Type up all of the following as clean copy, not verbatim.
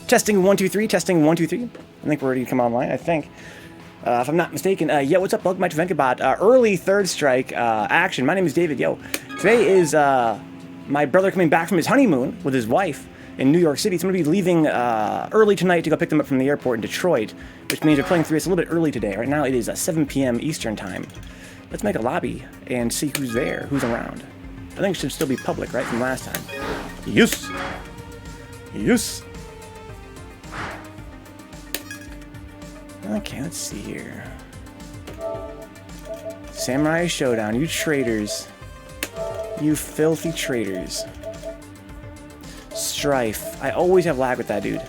Testing 1 2 3. Testing 1 2 3. I think we're ready to come online. I think, if I'm not mistaken. Yeah, what's up? Welcome back to Vencabot. Early third strike action. My name is David. Yo, today is my brother coming back from his honeymoon with his wife in New York City. He's going to be leaving early tonight to go pick them up from the airport in Detroit, which means we're playing through this a little bit early today. Right now it is 7 p.m. Eastern time. Let's make a lobby and see who's there, who's around. I think it should still be public, right, from last time. Yes. Yes. Okay, let's see here. Samurai Showdown, you traitors. You filthy traitors. Strife. I always have lag with that dude.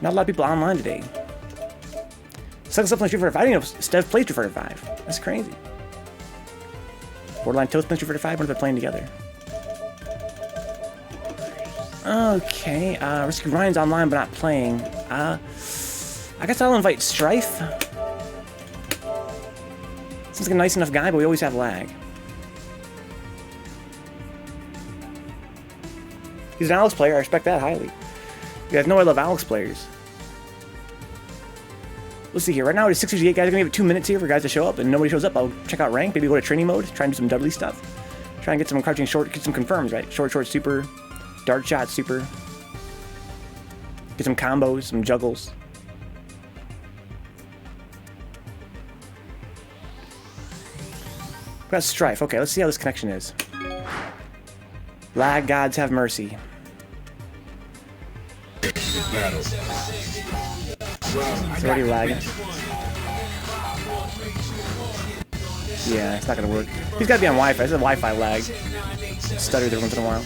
Not a lot of people online today. Sucks up on Street Fighter 5. I didn't know Steph plays Street Fighter 5. That's crazy. Borderline Toast plays Street Fighter 5 when they're playing together. Okay, Risky Ryan's online but not playing. I guess I'll invite Strife. Seems like a nice enough guy, but we always have lag. He's an Alex player, I respect that highly. You guys know I love Alex players. Let's see here, right now it is 6:58, guys. I'm gonna give it 2 minutes here for guys to show up, and nobody shows up. I'll check out rank, maybe go to training mode, try and do some Dudley stuff. Try and get some crouching short, get some confirms, right? Short, super, dart shot, super. Get some combos, some juggles. Got Strife. Okay, let's see how this connection is. Lag gods have mercy. It's already lagging. Yeah, it's not gonna work. He's gotta be on Wi-Fi. It's a Wi-Fi lag. Stutters every once in a while.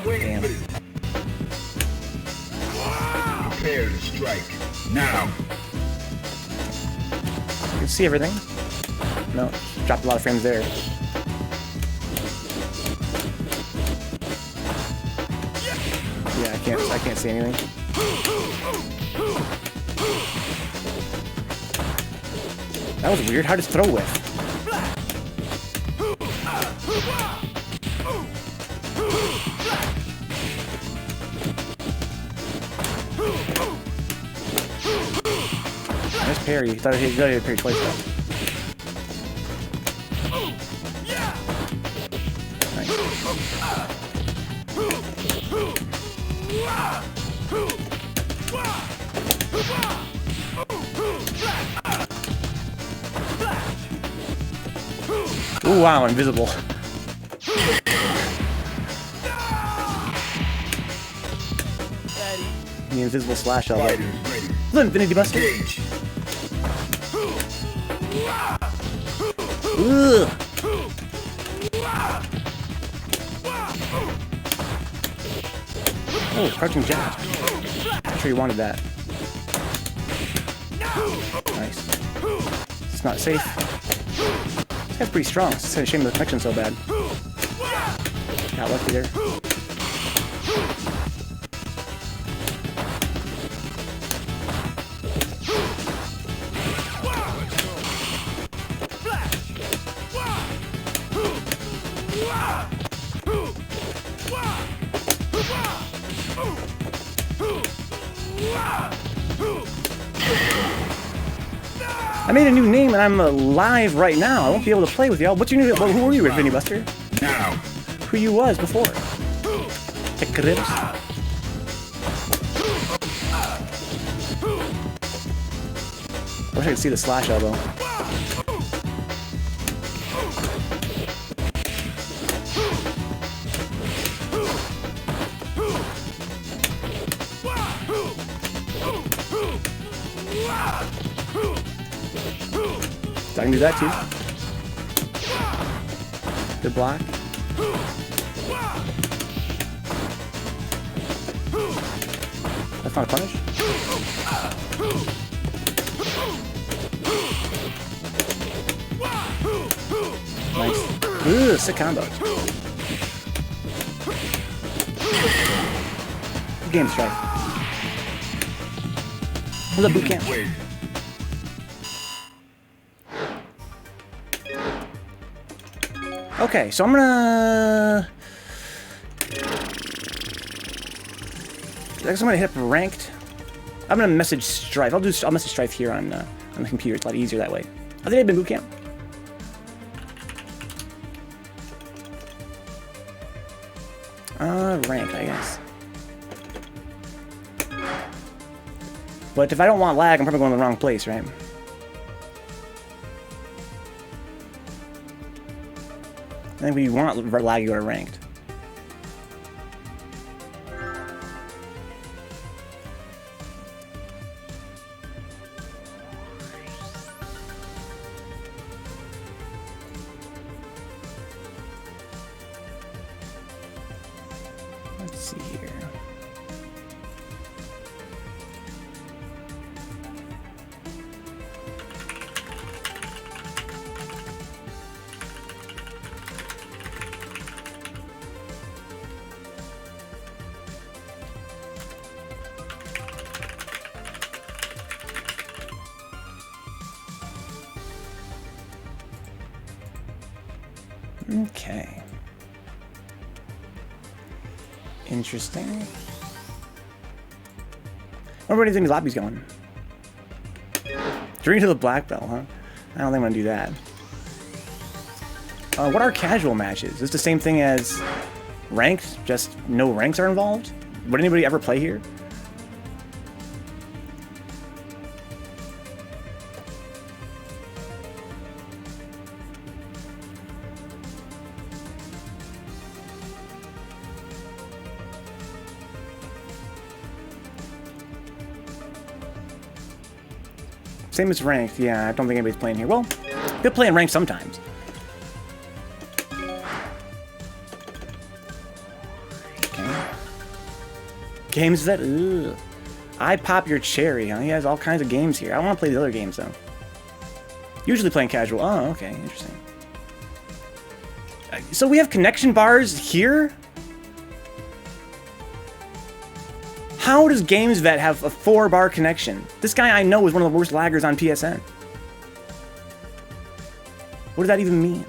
Damn. Prepare to strike now. You can see everything. No, dropped a lot of frames there. Yeah, I can't see anything. That was weird. How does throw with? Nice parry. He thought he had parry twice though. Nice. Ooh, wow, invincible. The invisible slash elbow. The Infinity Buster. Ugh. Oh, crouching jab. I'm sure you wanted that. Nice. It's not safe. This guy's pretty strong. It's a shame the connection's so bad. Got lucky there. I made a new name and I'm live right now. I won't be able to play with y'all. What's your new? Well, who were you, Vinny Buster? Now. Who you was before? The Grips. I wish I could see the slash elbow. I can do that too. Good block. That's not a punish. Nice. Ooh, sick combo. Good game, Strife. What's up, boot camp? Okay, so I'm gonna... I guess I'm gonna hit up ranked. I'm gonna message Strife. I'll message Strife here on the computer. It's a lot easier that way. I think I've been boot camp. Ranked, I guess. But if I don't want lag, I'm probably going to the wrong place, right? I think we want lag to go to ranked. Let's see here. Okay. Interesting. I wonder where do you think the lobby's going? Drink to the black belt, huh? I don't think I'm gonna do that. What are casual matches? Is this the same thing as ranked? Just no ranks are involved? Would anybody ever play here? Same as ranked, yeah, I don't think anybody's playing here. Well, they're playing ranked sometimes. Okay. Games that, ugh. I pop your cherry, huh? He has all kinds of games here. I want to play the other games, though. Usually playing casual. Oh, okay, interesting. So we have connection bars here? How does GamesVet have a 4-bar connection? This guy I know is one of the worst laggers on PSN. What does that even mean?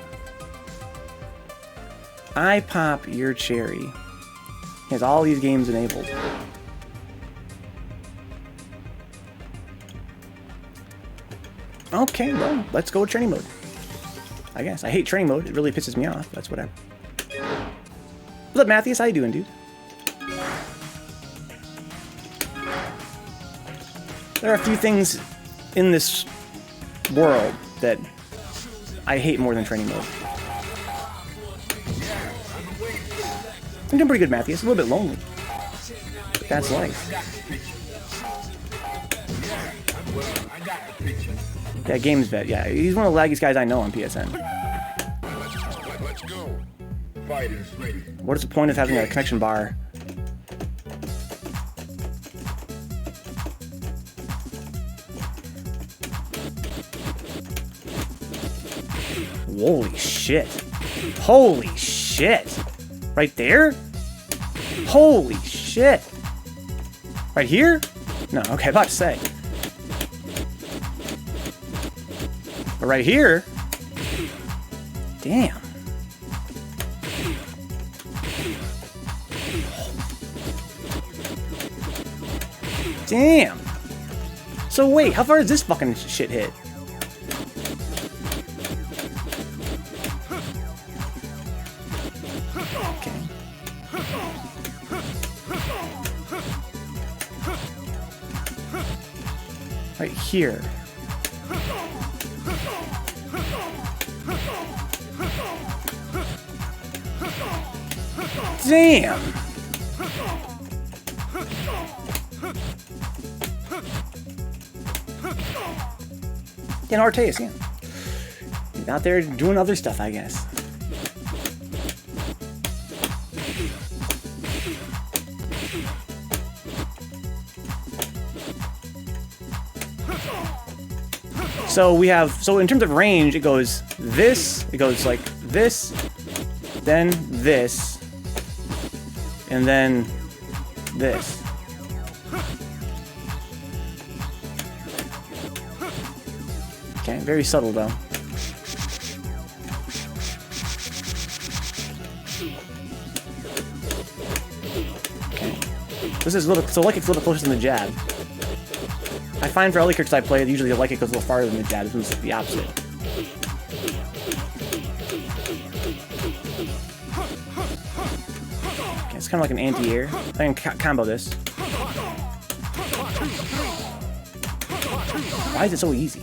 I pop your cherry. He has all these games enabled. Okay, well, let's go with training mode. I guess. I hate training mode. It really pisses me off. That's whatever. What's up, Matthias? How you doing, dude? There are a few things in this world that I hate more than training mode. I'm doing pretty good, Matthias. A little bit lonely. But that's life. Yeah, GamesVet. Yeah, he's one of the laggiest guys I know on PSN. What is the point of having a connection bar? Holy shit. Holy shit. Right there? Holy shit. Right here? No, okay, about to say. But right here? Damn. Damn. So wait, how far does this fucking shit hit? Right here. Damn! Getting hard taste, yeah. He's out there doing other stuff, I guess. So we have, so in terms of range, it goes like this, then this, and then this. Okay, very subtle though. This is a little, so light kick's a little closer than the jab. I find for early kicks I play, usually the light kick goes a little farther than the jab. This one's the opposite. Okay, it's kind of like an anti-air. I can combo this. Why is it so easy?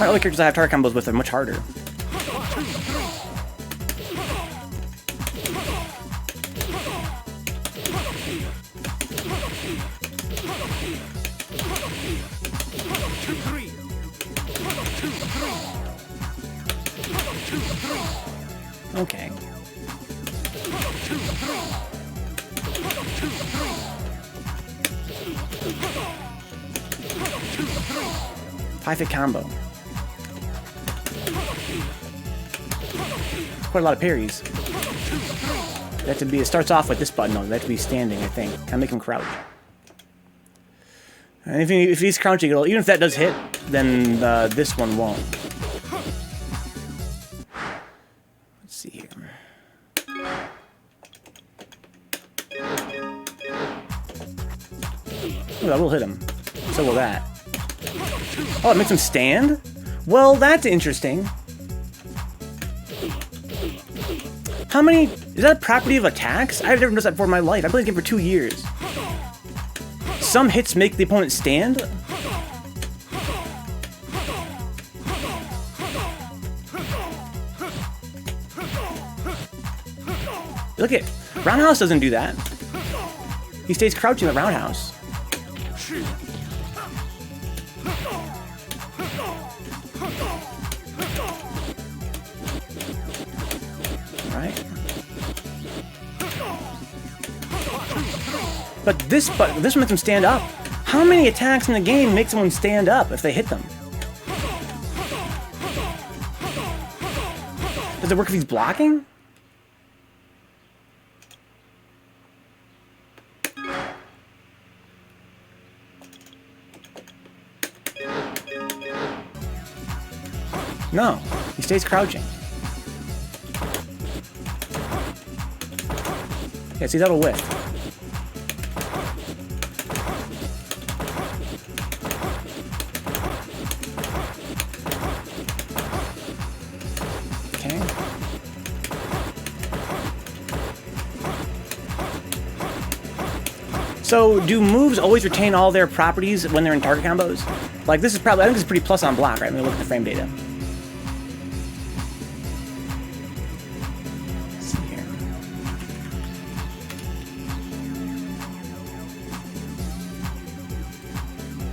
My other characters I have target combos with are much harder. Okay. High fit combo. Quite a lot of parries. That to be, it starts off with this button though. That to be standing, I think. Can I make him crouch? And if he's crouching, even if that does hit, then this one won't. Let's see here. Oh, that will hit him. So will that. Oh, it makes him stand? Well, that's interesting. How many... Is that a property of attacks? I've never noticed that before in my life. I've played this game for 2 years. Some hits make the opponent stand? Look at... Roundhouse doesn't do that. He stays crouching at Roundhouse. But this one makes them stand up. How many attacks in the game make someone stand up if they hit them? Does it work if he's blocking? No, he stays crouching. Yeah, see, that'll whiff. So, do moves always retain all their properties when they're in target combos? Like, this is probably, I think this is pretty plus on block, right? Let me look at the frame data. Let's see here.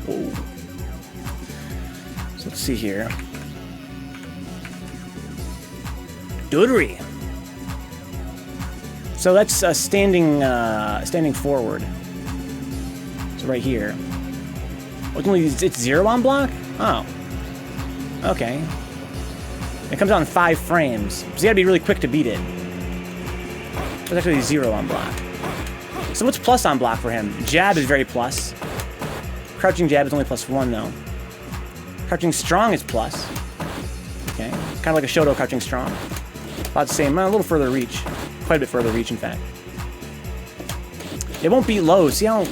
Whoa. So, let's see here. Dudley. So, that's standing forward. So right here. It's 0 on block? Oh. Okay. It comes out in 5 frames. So you gotta be really quick to beat it. It's actually 0 on block. So what's plus on block for him? Jab is very plus. Crouching jab is only +1 though. Crouching strong is plus. Okay. It's kind of like a Shoto crouching strong. About the same, a little further reach. Quite a bit further reach, in fact. It won't beat low. See how...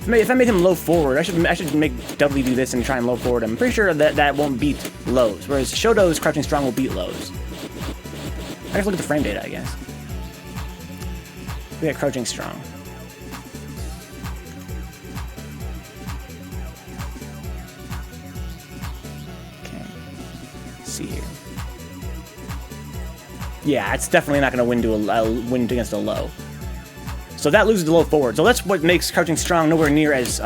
If I made him low forward, I should make Dudley do this and try and low forward him. I'm pretty sure that won't beat lows, whereas Shoto's crouching strong will beat lows. I have to look at the frame data, I guess. We got crouching strong. Okay. Let's see here. Yeah, it's definitely not going to win against a low. So that loses the low forward. So that's what makes crouching strong nowhere near as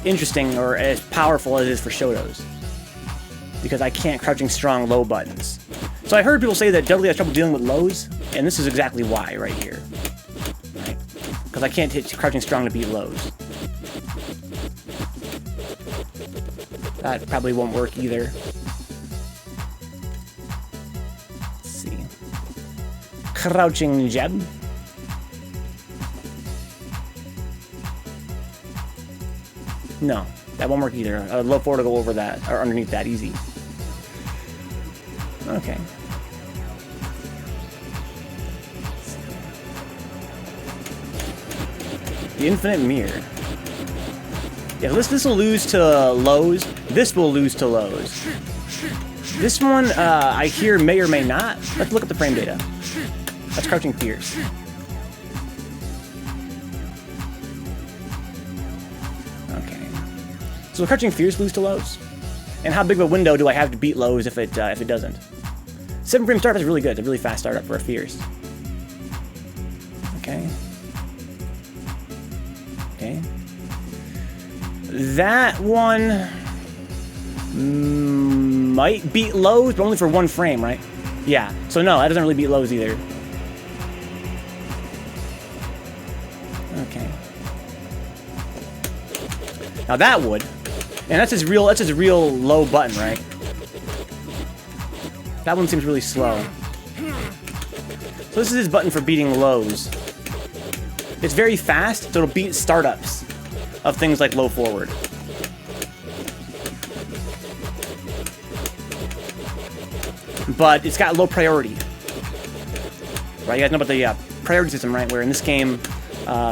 interesting or as powerful as it is for Shoto's. Because I can't crouching strong low buttons. So I heard people say that Dudley has trouble dealing with lows, and this is exactly why right here. Right? Because I can't hit crouching strong to beat lows. That probably won't work either. Let's see. Crouching jab. No, that won't work either. Low forward to go over that, or underneath that, easy. Okay. The infinite mirror. Yeah, this will lose to lows. This will lose to lows. This one, I hear may or may not. Let's look at the frame data. That's Crouching Fierce. Okay. So Crouching Fierce lose to lows? And how big of a window do I have to beat lows if it doesn't? 7 frame startup is really good. It's a really fast startup for a Fierce. Okay. Okay. That one might beat lows, but only for 1 frame, right? Yeah. So no, that doesn't really beat lows either. Okay. Now that would, and that's his real low button, right? That one seems really slow. So this is his button for beating lows. It's very fast, so it'll beat startups of things like low forward. But it's got low priority. Right, you guys know about the priority system, right? Where in this game,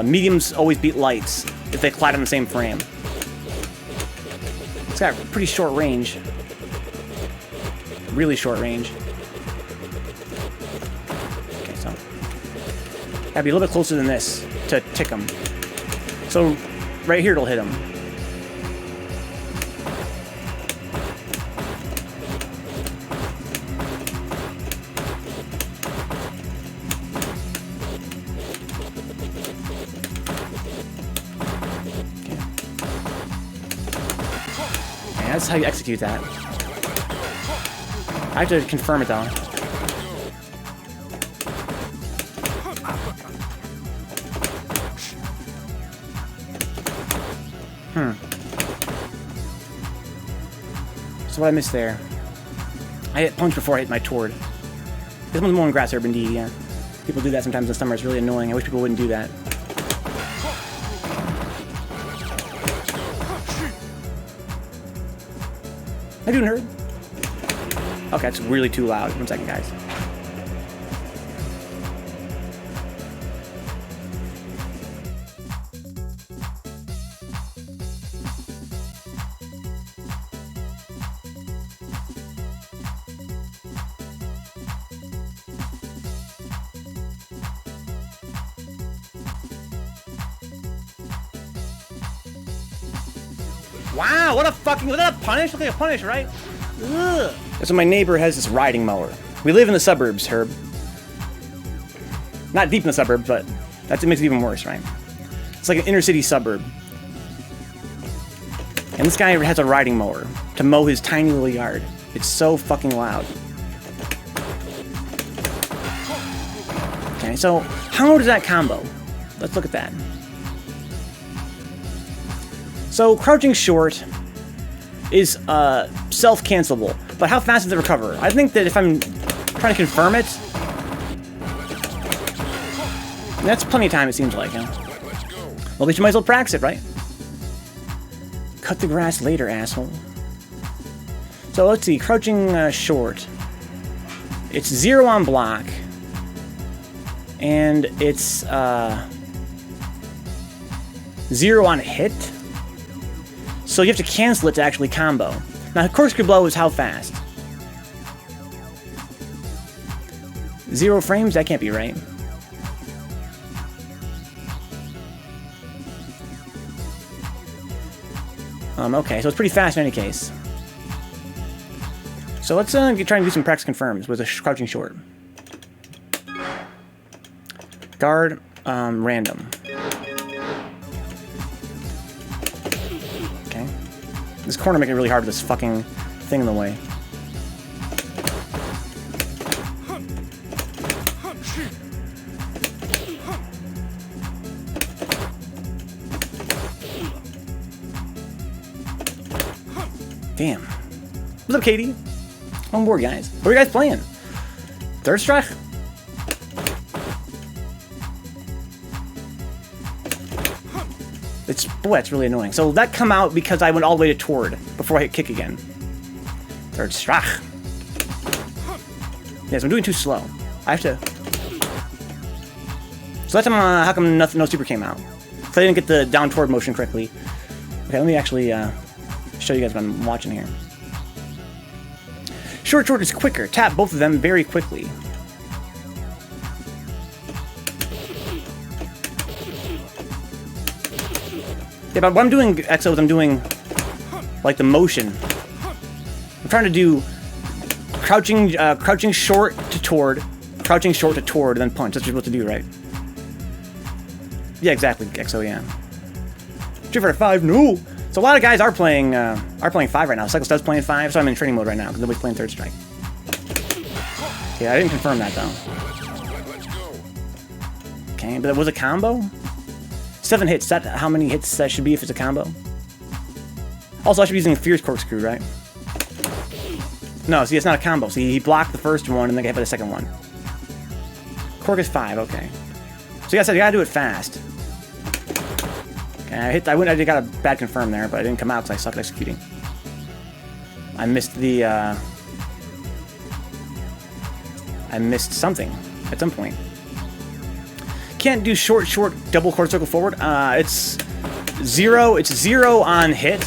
mediums always beat lights if they collide on the same frame. It's got pretty short range. Really short range. Okay, so gotta be a little bit closer than this to tick him. So right here it'll hit him. That's how you execute that. I have to confirm it though. So what I missed there? I hit punch before I hit my toward. This one's more in grass herb indeed, yeah. People do that sometimes in the summer, it's really annoying. I wish people wouldn't do that. Am I doing hurt? Okay, that's really too loud. 1 second, guys. Wow, what a fucking, look at that punish, look at a punish, right? Ugh. So my neighbor has this riding mower. We live in the suburbs, Herb. Not deep in the suburbs, but it makes it even worse, right? It's like an inner city suburb. And this guy has a riding mower to mow his tiny little yard. It's so fucking loud. Okay, so how does that combo? Let's look at that. So crouching short is self-cancelable, but how fast does it recover? I think that if I'm trying to confirm it, that's plenty of time, it seems like. Huh? Well, at least you might as well practice it, right? Cut the grass later, asshole. So let's see, crouching short. It's 0 on block, and it's 0 on hit. So you have to cancel it to actually combo. Now, corkscrew blow is how fast? 0 frames? That can't be right. Okay, so it's pretty fast in any case. So let's try and do some practice confirms with a crouching short. Guard, random. Okay. This corner making it really hard with this fucking thing in the way. Damn. What's up, Katie? On board, guys. What are you guys playing? Third strike? Boy, that's really annoying. So that come out because I went all the way to toward before I hit kick again. Third strike. Yes, I'm doing too slow. I have to... So that's how come no super came out. So I didn't get the down toward motion correctly. Okay, let me actually show you guys what I'm watching here. Short is quicker. Tap both of them very quickly. Yeah, but what I'm doing, EXO, is I'm doing like the motion. I'm trying to do crouching short to toward, crouching short to toward, and then punch. That's what you're supposed to do, right? Yeah, exactly, EXO, yeah. Street Fighter 5, no! So a lot of guys are playing 5 right now. Cycle Stud's playing 5, so I'm in training mode right now, because nobody's playing Third Strike. Yeah, I didn't confirm that, though. Okay, but it was a combo? 7 hits, is that how many hits that should be if it's a combo? Also, I should be using Fierce Corkscrew, right? No, see, it's not a combo. See, he blocked the first one, and then got hit by the second one. Cork is 5, okay. So yeah, I said you gotta do it fast. Okay, I got a bad confirm there, but I didn't come out because I suck at executing. I missed the, I missed something at some point. Can't do short double quarter circle forward. It's 0 on hit.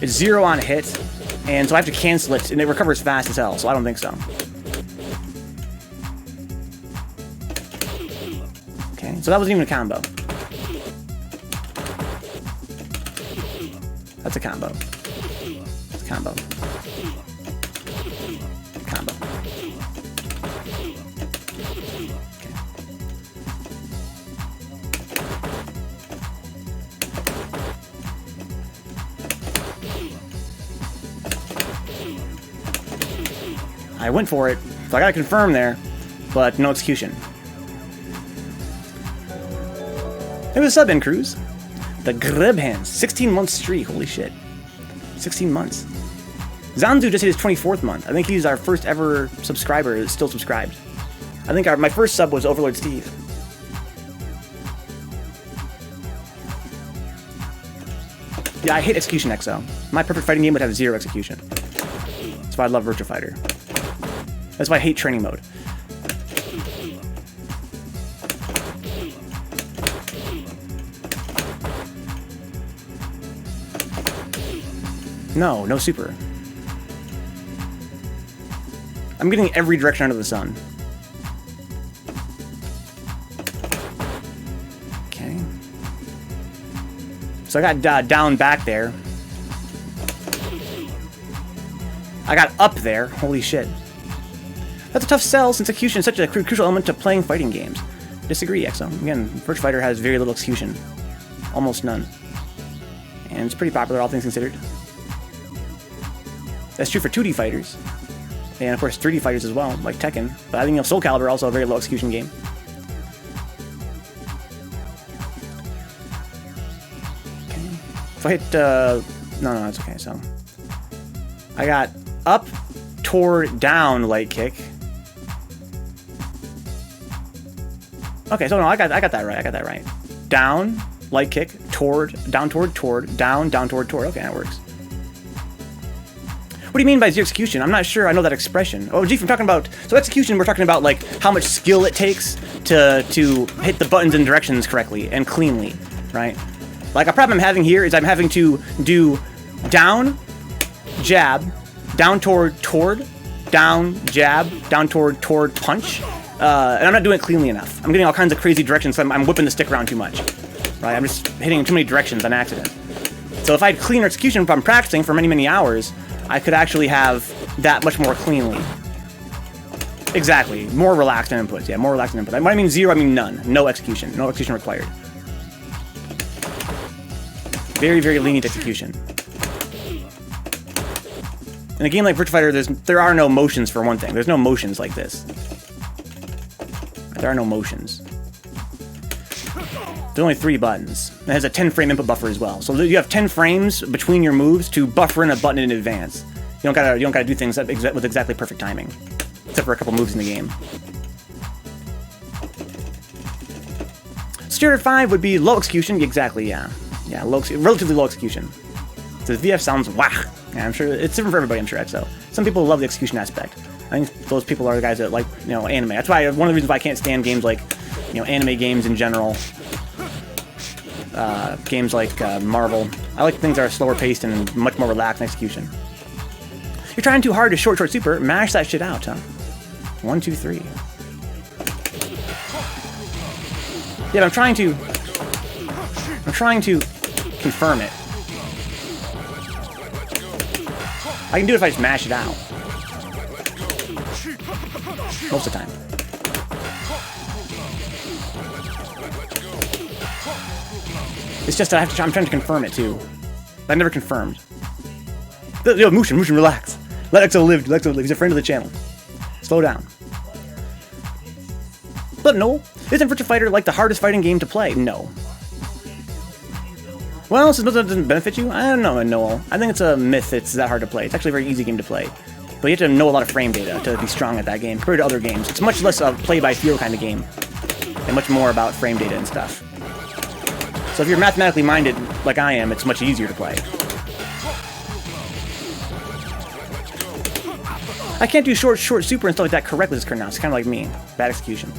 It's 0 on hit. And so I have to cancel it, and it recovers fast as hell, so I don't think so. Okay, so that wasn't even a combo. That's a combo. It's a combo. Combo. Okay. I went for it, so I gotta confirm there, but no execution. It was a sub in Cruz. The Grib Hands, 16-month streak, holy shit. 16 months. Zanzu just hit his 24th month. I think he's our first ever subscriber that's still subscribed. I think my first sub was Overlord Steve. Yeah, I hate execution, EXO. My perfect fighting game would have 0 execution. That's why I love Virtua Fighter. That's why I hate training mode. No super. I'm getting every direction under the sun. Okay. So I got down back there. I got up there. Holy shit. That's a tough sell since execution is such a crucial element to playing fighting games. Disagree, EXO. Again, Virtua Fighter has very little execution. Almost none. And it's pretty popular, all things considered. That's true for 2D fighters. And of course 3D fighters as well, like Tekken. But I think Soul Calibur also a very low execution game. Okay. If I hit, no, it's okay, so. I got up, toward, down, light kick. Okay, so no, I got that right, Down, light kick, toward, down, toward, down, toward. Okay, that works. What do you mean by 0 execution? I'm not sure I know that expression. Oh, gee, I'm talking about... So execution, we're talking about, like, how much skill it takes to hit the buttons and directions correctly and cleanly, right? Like, a problem I'm having here is I'm having to do down, jab, down toward, down, jab, down toward, punch. And I'm not doing it cleanly enough. I'm getting all kinds of crazy directions, so I'm whipping the stick around too much. Right? I'm just hitting too many directions on accident. So if I had cleaner execution if I'm practicing for many hours, I could actually have that much more cleanly. Exactly. More relaxed in inputs. Yeah, more relaxed in inputs. When I mean 0, I mean none. No execution. No execution required. Very, very lenient execution. In a game like Virtua Fighter, there are no motions for one thing. There's no motions like this. There are no motions. There's only 3 buttons. It has a 10-frame input buffer as well. So you have 10 frames between your moves to buffer in a button in advance. You don't gotta do things with exactly perfect timing, except for a couple moves in the game. Standard 5 would be low execution. Exactly, yeah, relatively low execution. So the VF sounds wah. Yeah, I'm sure it's different for everybody. I'm sure, EXO. Some people love the execution aspect. I think those people are the guys that like, you know, anime. That's why one of the reasons why I can't stand games like, you know, anime games in general. Games like Marvel. I like things that are slower paced and much more relaxed in execution. You're trying too hard to short super. Mash that shit out, huh? 1, 2, 3. Yeah, but I'm trying to confirm it. I can do it if I just mash it out. Most of the time. It's just that I'm trying to confirm it too. I never confirmed. Yo, Mushin, relax. Let Exo live. He's a friend of the channel. Slow down. But no, isn't Virtua Fighter like the hardest fighting game to play? No. Well, since it doesn't benefit you, I don't know, Noel. I think it's a myth it's that hard to play. It's actually a very easy game to play. But you have to know a lot of frame data to be strong at that game, compared to other games. It's much less a play-by-feel kind of game, and much more about frame data and stuff. So if you're mathematically minded, like I am, it's much easier to play. I can't do short super and stuff like that correctly this current now. It's kind of like me. Bad execution.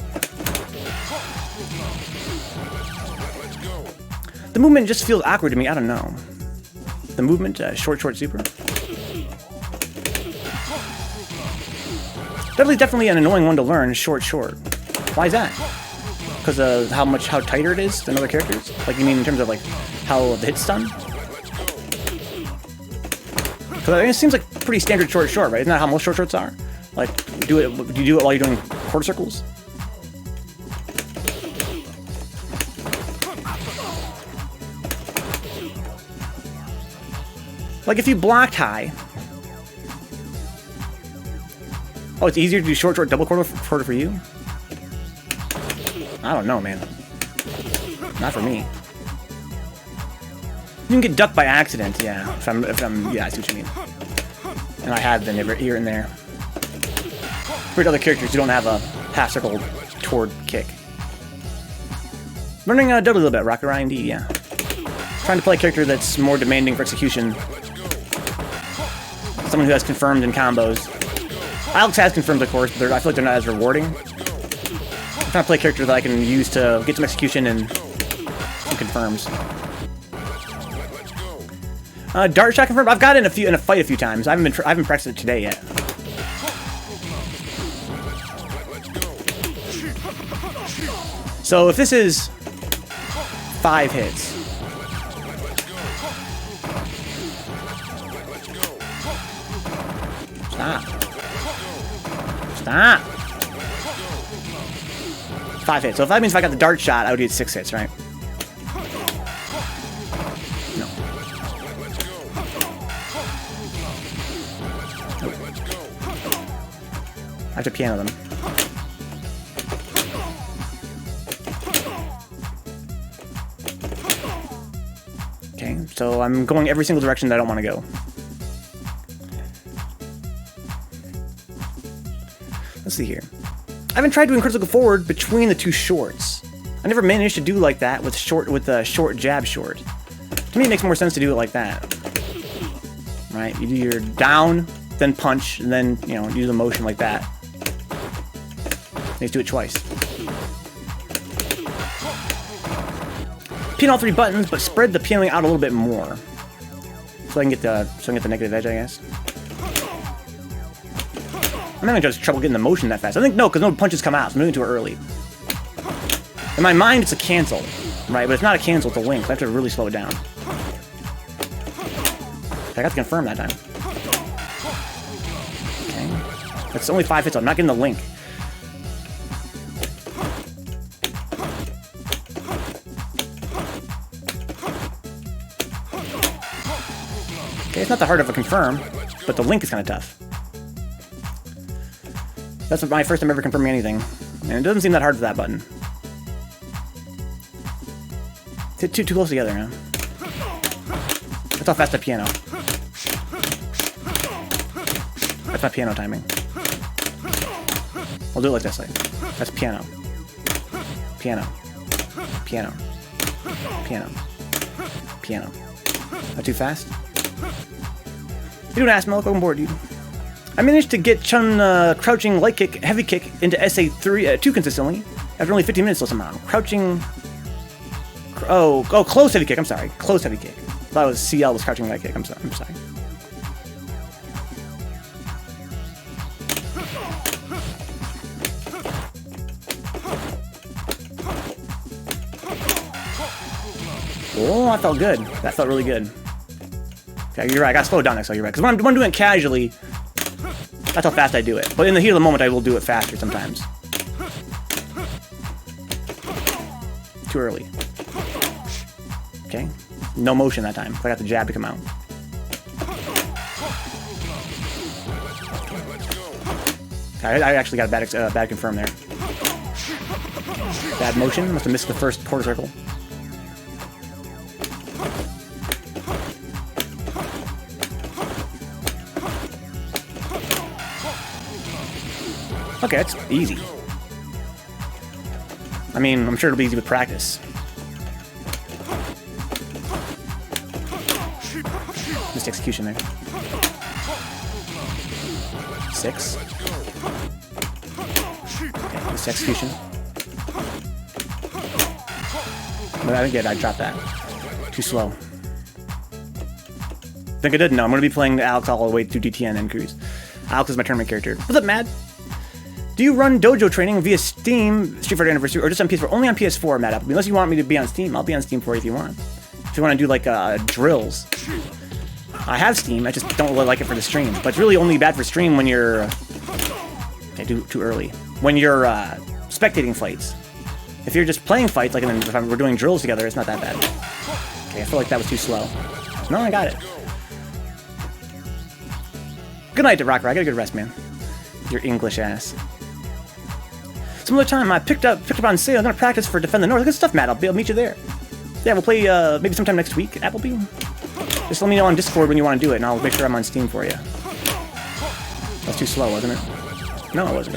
The movement just feels awkward to me. I don't know. The movement, short super. Dudley's definitely an annoying one to learn, short. Why is that? Because of how tighter it is than other characters? Like, you mean in terms of, like, how the hit's done? Because I mean, it seems like pretty standard short, right? Isn't that how most shorts are? Like, do you do it while you're doing quarter circles? Like, if you blocked high... Oh, it's easier to do short double quarter for you? I don't know, man. Not for me. You can get ducked by accident, yeah. Yeah, I see what you mean. And I have been here and there. For other characters, you don't have a half circle toward kick. Learning Dudley a little bit, Rocket Ryan D, yeah. Trying to play a character that's more demanding for execution. Someone who has confirmed in combos. Alex has confirmed, of course, but I feel like they're not as rewarding. I'm trying to play a character that I can use to get some execution and some confirms. Dart shot confirmed. I've got it in a fight a few times. I haven't practiced it today yet. So if this is 5 hits. Stop. 5 hits. So if that means if I got the dart shot, I would get 6 hits, right? No. Nope. I have to piano them. Okay, so I'm going every single direction that I don't want to go. Let's see here. I haven't tried doing critical forward between the two shorts. I never managed to do like that with a short jab short. To me, it makes more sense to do it like that. Right? You do your down, then punch, and then, you know, use the motion like that. You just do it twice. Pin all 3 buttons, but spread the pianoing out a little bit more. So I can get the negative edge, I guess. I'm having just trouble getting the motion that fast. I think no, because no punches come out, so I'm moving to it early. In my mind, it's a cancel, right? But it's not a cancel, it's a link, so I have to really slow it down. I got to confirm that time. Okay. That's only 5 hits, I'm not getting the link. Okay, it's not that hard of a confirm, but the link is kind of tough. That's my first time ever confirming anything. And it doesn't seem that hard for that button. It's too close together, man. That's how fast I piano. That's my piano timing. I'll do it like this, like. That's piano. Piano. Piano. Piano. Piano. Not too fast? You don't ask me, look on board, dude. I managed to get Chun crouching light kick, heavy kick into SA2 consistently after only 15 minutes somehow. Crouching... Oh, close heavy kick, I'm sorry. Close heavy kick. I thought it was CL was crouching light kick, I'm sorry. Oh, that felt good. That felt really good. Okay, you're right. I gotta slow it down next time. You're right. Because when I'm doing it casually, that's how fast I do it. But in the heat of the moment, I will do it faster sometimes. Too early. Okay. No motion that time. I got the jab to come out. Okay, I actually got a bad confirm there. Bad motion. Must have missed the first quarter circle. Okay, that's easy. I mean, I'm sure it'll be easy with practice. Missed execution there. 6. Okay, missed execution. But I think I dropped that. Too slow. Think I did? No, I'm going to be playing Alex all the way through DTN and Cruise. Alex is my tournament character. What's up, Mad? Do you run dojo training via Steam, Street Fighter Anniversary, or just on PS4? Only on PS4, Matt Appleby. Unless you want me to be on Steam, I'll be on Steam for you if you want. If you want to do like drills. I have Steam, I just don't really like it for the stream. But it's really only bad for stream when you're... Okay, too early. When you're spectating fights. If you're just playing fights, like if we're doing drills together, it's not that bad. Okay, I feel like that was too slow. No, I got it. Good night, Rocker. I got a good rest, man. Your English ass. Some other time I picked up on sale. I'm gonna practice for Defend the North. Good stuff, Matt. I'll meet you there. Yeah, we'll play maybe sometime next week, Appleby. Just let me know on Discord when you want to do it, and I'll make sure I'm on Steam for you. That's too slow, wasn't it? No, it wasn't.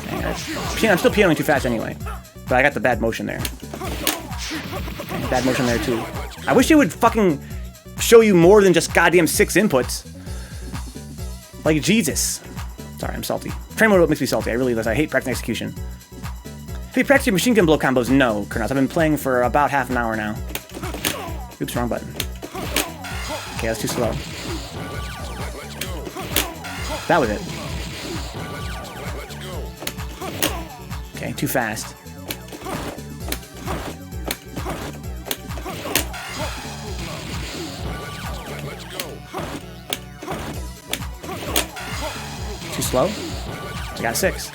Okay. I'm still pianoing too fast anyway, but I got the bad motion there. Okay, bad motion there too. I wish it would fucking show you more than just goddamn 6 inputs. Like Jesus. Sorry, I'm salty. Train mode makes me salty. I really hate practicing execution. Have you practiced your machine gun blow combos? No, Kurnos. I've been playing for about half an hour now. Oops, wrong button. Okay, that's too slow. That was it. Okay, too fast. Too slow? I got 6.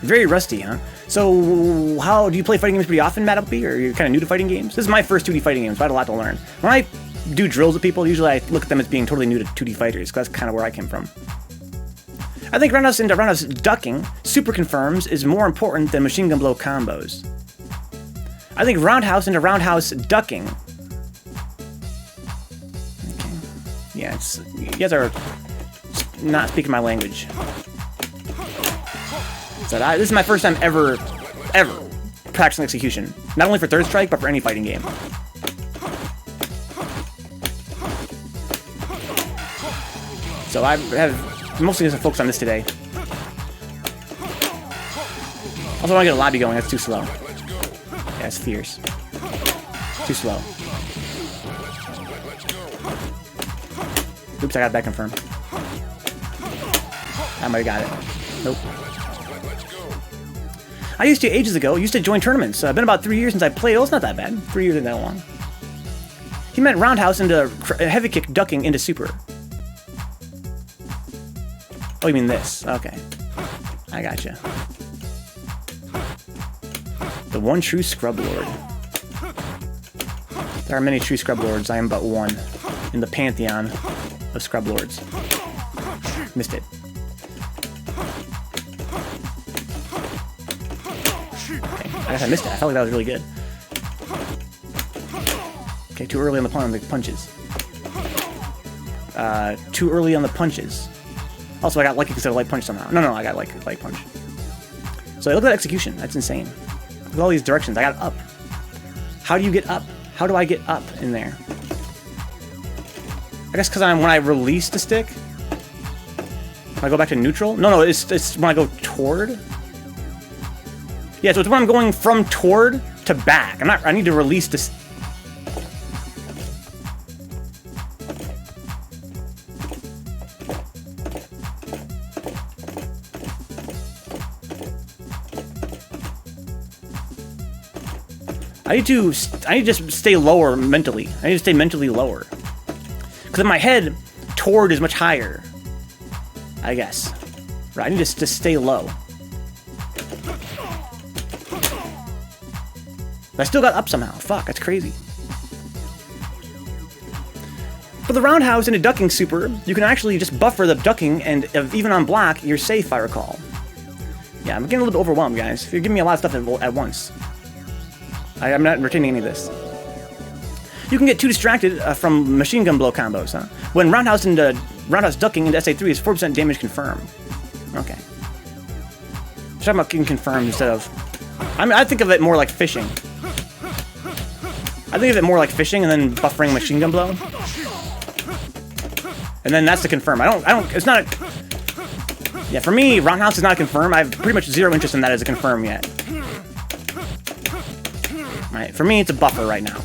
Very rusty, huh? So, how do you play fighting games pretty often, Matt Uppy, or you're kind of new to fighting games? This is my first 2D fighting game, so I had a lot to learn. When I do drills with people, usually I look at them as being totally new to 2D fighters, because that's kind of where I came from. I think roundhouse into roundhouse ducking, super confirms, is more important than machine gun blow combos. I think roundhouse into roundhouse ducking. Okay. Yeah, you guys are not speaking my language. So this is my first time ever practicing execution. Not only for Third Strike, but for any fighting game. So I have mostly just focused on this today. Also, I want to get a lobby going. That's too slow. Yeah, it's fierce. Too slow. Oops, I got that confirmed. I might have got it. Nope. I used to ages ago. Used to join tournaments. Been about 3 years since I played. Oh, it's not that bad. 3 years isn't that long. He meant roundhouse into heavy kick ducking into super. Oh, you mean this? Okay. I gotcha. The one true scrub lord. There are many true scrub lords. I am but one in the pantheon of scrub lords. Missed it. I guess I missed it. I felt like that was really good. Okay, too early on the punches. Too early on the punches. Also, I got lucky because of a light punch somehow. No, I got light punch. So look at that execution. That's insane. Look at all these directions. I got up. How do you get up? How do I get up in there? I guess because when I release the stick, when I go back to neutral. No, it's when I go toward. Yeah, so it's when I'm going from toward to back. I need to release this. I need to just stay lower mentally. I need to stay mentally lower. Because in my head, toward is much higher. I guess. Right, I need to stay low. But I still got up somehow. Fuck, that's crazy. For the roundhouse and a ducking super, you can actually just buffer the ducking, and even on block, you're safe, I recall. Yeah, I'm getting a little bit overwhelmed, guys. You're giving me a lot of stuff at once. I'm not retaining any of this. You can get too distracted from machine gun blow combos, huh? When roundhouse ducking into SA3 is 4% damage confirmed. Okay. Talking about getting confirmed instead of... I think of it more like fishing. I think of it more like fishing and then buffering machine gun blow. And then that's the confirm. It's not a... Yeah, for me, roundhouse is not a confirm. I have pretty much zero interest in that as a confirm yet. Right, for me, it's a buffer right now.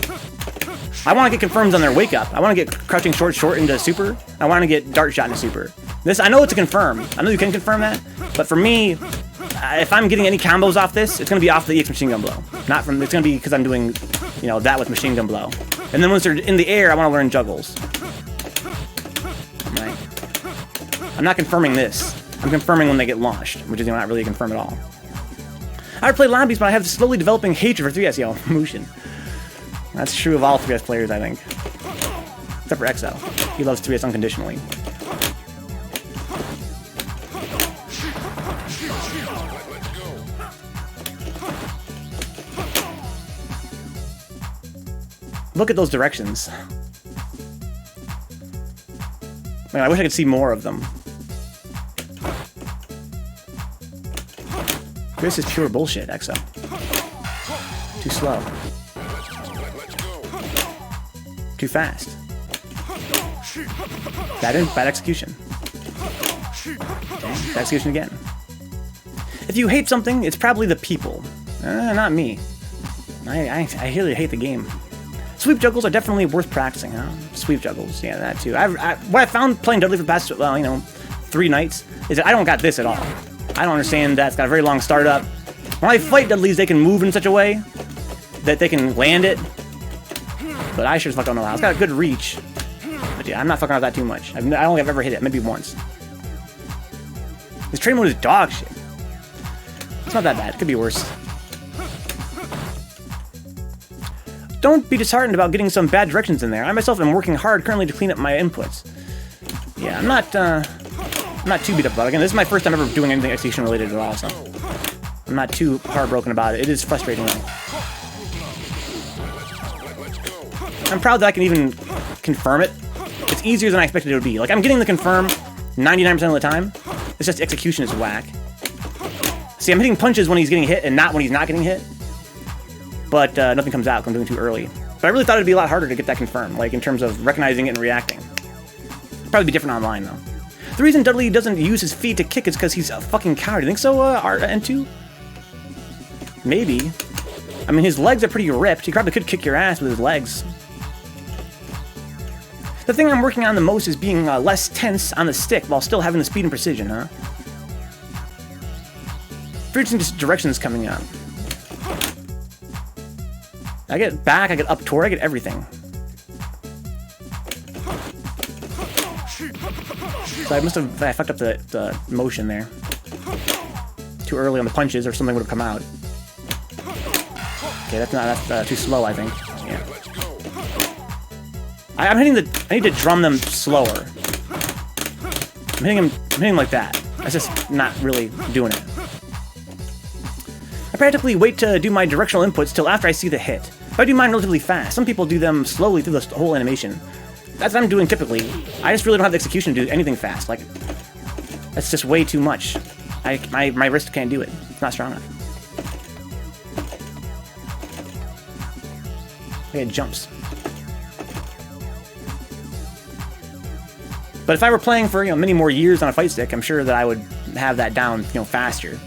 I want to get confirms on their wake up. I want to get crouching short into super. I want to get dart shot into super. This, I know it's a confirm. I know you can confirm that. But for me, if I'm getting any combos off this, it's going to be off the EX machine gun blow. Not from, it's going to be because I'm doing, you know, that with machine gun blow. And then once they're in the air, I want to learn juggles. Right. I'm not confirming this. I'm confirming when they get launched, which is not really a confirm at all. I would play lobbies, but I have this slowly developing hatred for 3S. Yo, Mushin. That's true of all 3S players, I think. Except for EXO. He loves 3S unconditionally. Look at those directions. Man, I wish I could see more of them. This is pure bullshit, EXO. Too slow. Too fast. Bad execution. Okay, bad execution again. If you hate something, it's probably the people. Not me. I really hate the game. Sweep juggles are definitely worth practicing, huh? Sweep juggles, yeah, that too. What I found playing Dudley for the past, well, you know, 3 nights, is that I don't got this at all. I don't understand that. It's got a very long startup. When I fight Dudleys, they can move in such a way that they can land it. But I sure as fuck don't know how. It's got a good reach. But yeah, I'm not fucking with that too much. I don't think I've ever hit it. Maybe once. This train mode is dog shit. It's not that bad. It could be worse. Don't be disheartened about getting some bad directions in there. I myself am working hard currently to clean up my inputs. Yeah, I'm not too beat up about it. Again, this is my first time ever doing anything execution related at all, so I'm not too heartbroken about it. It is frustrating though. I'm proud that I can even confirm it. It's easier than I expected it would be. Like, I'm getting the confirm 99% of the time. It's just execution is whack. See, I'm hitting punches when he's getting hit and not when he's not getting hit. But nothing comes out because I'm doing too early. But I really thought it'd be a lot harder to get that confirmed, like in terms of recognizing it and reacting. It'd probably be different online, though. The reason Dudley doesn't use his feet to kick is because he's a fucking coward. You think so, N2? Maybe. I mean, his legs are pretty ripped. He probably could kick your ass with his legs. The thing I'm working on the most is being less tense on the stick while still having the speed and precision, huh? Very interesting directions coming up. I get back, I get up toward, I get everything. So I fucked up the motion there. Too early on the punches or something would have come out. Okay, that's too slow, I think. Yeah. I need to drum them slower. I'm hitting like that. That's just not really doing it. I practically wait to do my directional inputs till after I see the hit. But I do mine relatively fast. Some people do them slowly through the whole animation. That's what I'm doing typically. I just really don't have the execution to do anything fast. Like, that's just way too much. My wrist can't do it. It's not strong enough. It jumps. But if I were playing for, many more years on a fight stick, I'm sure that I would have that down, faster.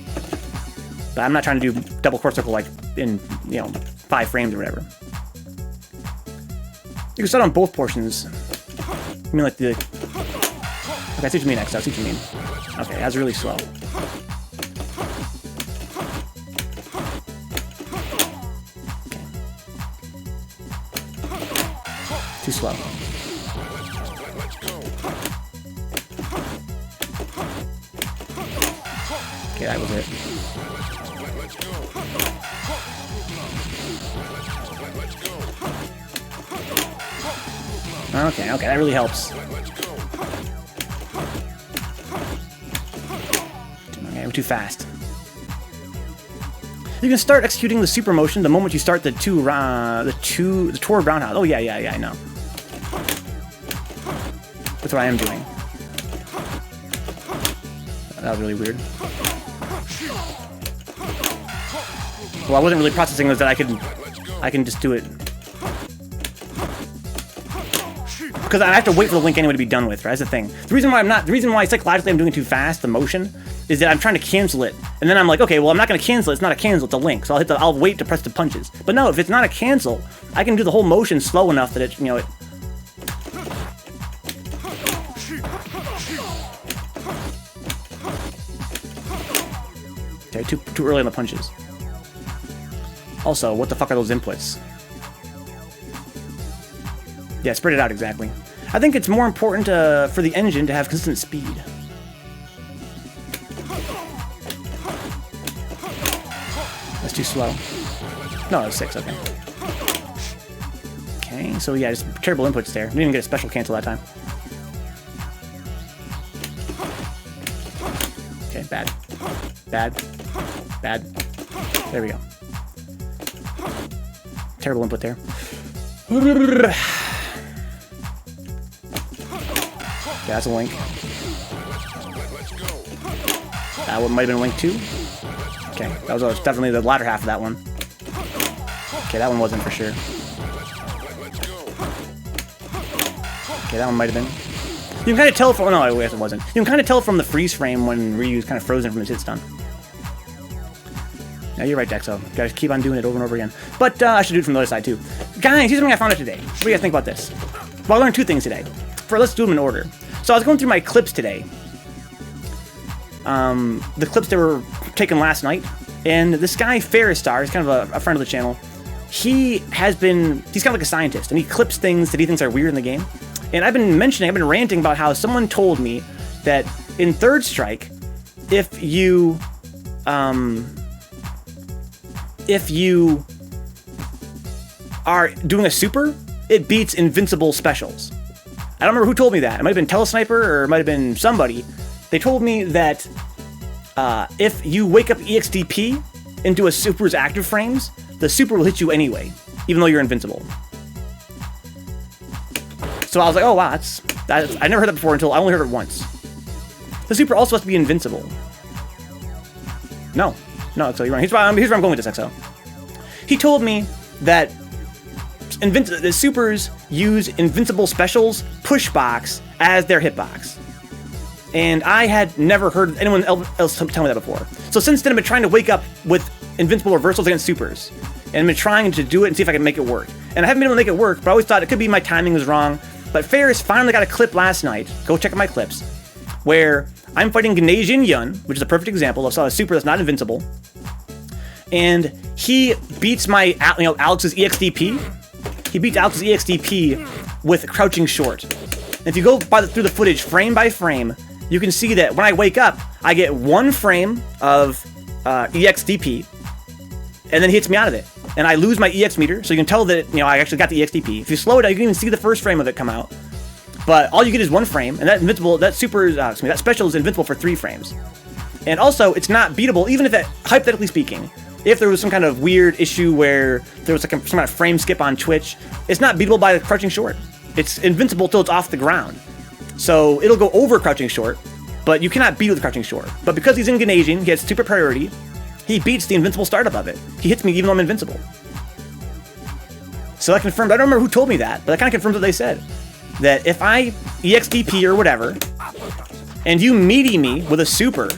But I'm not trying to do double quarter circle like in, 5 frames or whatever. You can start on both portions. I mean, like the... Okay, I see what you mean, X. I see what you mean. Okay, that's really slow. Okay. Too slow. Okay, that was it. Okay, that really helps. Okay, we're too fast. You can start executing the super motion the moment you start the toward roundhouse. Oh yeah, I know. That's what I am doing. That was really weird. Well, I wasn't really processing those that I can just do it. Because I have to wait for the link anyway to be done with, right? That's the thing. The reason why psychologically I'm doing it too fast, the motion, is that I'm trying to cancel it. And then I'm like, okay, well, I'm not going to cancel it. It's not a cancel, it's a link. So I'll wait to press the punches. But no, if it's not a cancel, I can do the whole motion slow enough that it. Okay, too early on the punches. Also, what the fuck are those inputs? Yeah, spread it out exactly. I think it's more important for the engine to have consistent speed. That's too slow. No, that's 6, okay. Okay, so yeah, just terrible inputs there. Didn't even get a special cancel that time. Okay, bad. There we go. Terrible input there. Yeah, that's a link. That one might have been a link too. Okay, that was definitely the latter half of that one. Okay, that one wasn't for sure. Okay, that one might have been. You can kind of tell from... No, I guess it wasn't. You can kind of tell from the freeze frame when Ryu's kind of frozen from his hit stun. No, you're right, Dexo. Gotta keep on doing it over and over again. But I should do it from the other side too. Guys, here's something I found out today. What do you guys think about this? Well, I learned 2 things today. Let's do them in order. So I was going through my clips today. The clips that were taken last night. And this guy, Ferristar, he's kind of a friend of the channel. He's kind of like a scientist. And he clips things that he thinks are weird in the game. And I've been ranting about how someone told me that in Third Strike, if you are doing a super, it beats invincible specials. I don't remember who told me that. It might have been Telesniper or it might have been somebody. They told me that if you wake up EXDP into a super's active frames, the super will hit you anyway, even though you're invincible. So I was like, oh wow, that's I never heard that before until I only heard it once. The super also has to be invincible. No, so you're wrong. Here's where I'm going with this, XO. He told me that the supers use invincible specials push box as their hitbox. And I had never heard anyone else tell me that before. So since then, I've been trying to wake up with invincible reversals against supers. And I've been trying to do it and see if I can make it work. And I haven't been able to make it work, but I always thought it could be my timing was wrong. But Ferris finally got a clip last night. Go check out my clips. Where I'm fighting Ganesian Yun, which is a perfect example of a super that's not invincible. And he beats my, Alex's EXDP. He beats Alex's EXDP with crouching short. And if you go through the footage frame by frame, you can see that when I wake up, I get 1 frame of EXDP, and then he hits me out of it. And I lose my EX meter, so you can tell that, I actually got the EXDP. If you slow it down, you can even see the first frame of it come out. But all you get is 1 frame, and that special is invincible for 3 frames. And also, it's not beatable, even if hypothetically speaking, if there was some kind of weird issue where there was some kind of frame skip on Twitch, it's not beatable by crouching short. It's invincible till it's off the ground. So it'll go over crouching short, but you cannot beat it with crouching short. But because he's in Ganesian, he has super priority, he beats the invincible startup of it. He hits me even though I'm invincible. So that confirmed, I don't remember who told me that, but that kind of confirms what they said. that if I EXDP or whatever, and you meaty me with a super,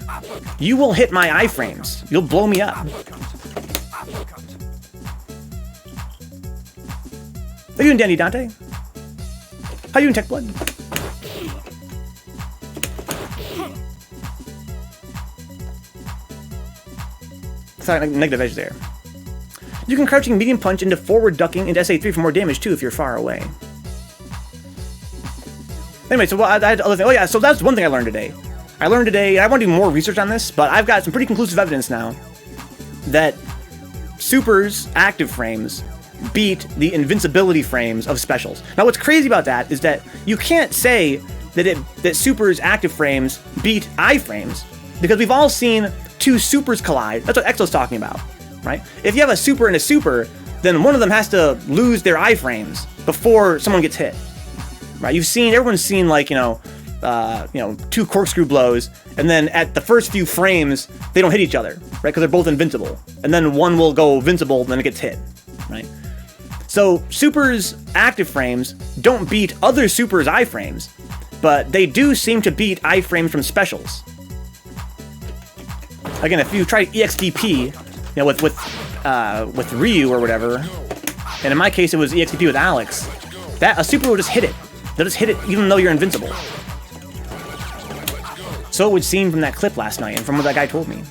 you will hit my iframes. You'll blow me up. How you doing, Dandy Dante? How you doing, Tech Blood? Sorry, negative edge there. You can crouching medium punch into forward ducking into SA3 for more damage too if you're far away. Anyway, so I had other thing. Oh yeah, so that's one thing I learned today. I want to do more research on this, but I've got some pretty conclusive evidence now that Super's active frames beat the invincibility frames of specials. Now what's crazy about that is that you can't say that Super's active frames beat iframes, because we've all seen two supers collide. That's what Exo's talking about, right? If you have a super and a super, then one of them has to lose their iframes before someone gets hit, right? Everyone's seen, like, two corkscrew blows, and then at the first few frames they don't hit each other, right? Because they're both invincible, and then one will go invincible, and then it gets hit, right? So Super's active frames don't beat other Super's iframes, but they do seem to beat iframes from specials. Again, if you try EXDP, with Ryu or whatever, and in my case it was EXDP with Alex, a super will just hit it. They'll just hit it even though you're invincible. So it would seem from that clip last night, and from what that guy told me.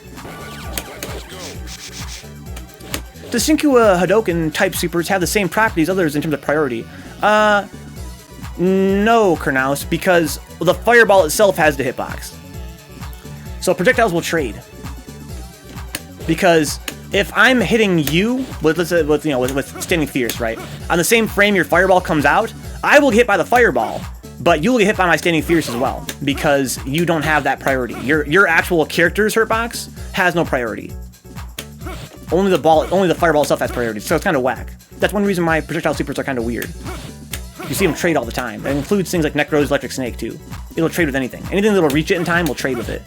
Does Shinkua Hadoken type supers have the same properties as others in terms of priority? No, Kernaus, because the fireball itself has the hitbox. So projectiles will trade. Because if I'm hitting you with standing fierce, right? On the same frame your fireball comes out, I will get hit by the fireball, but you will get hit by my standing fierce as well, because you don't have that priority. Your actual character's hurtbox has no priority. Only the fireball itself has priority, so it's kind of whack. That's one reason my projectile supers are kind of weird. You see them trade all the time. That includes things like Necro's Electric Snake too. It'll trade with anything. Anything that'll reach it in time will trade with it.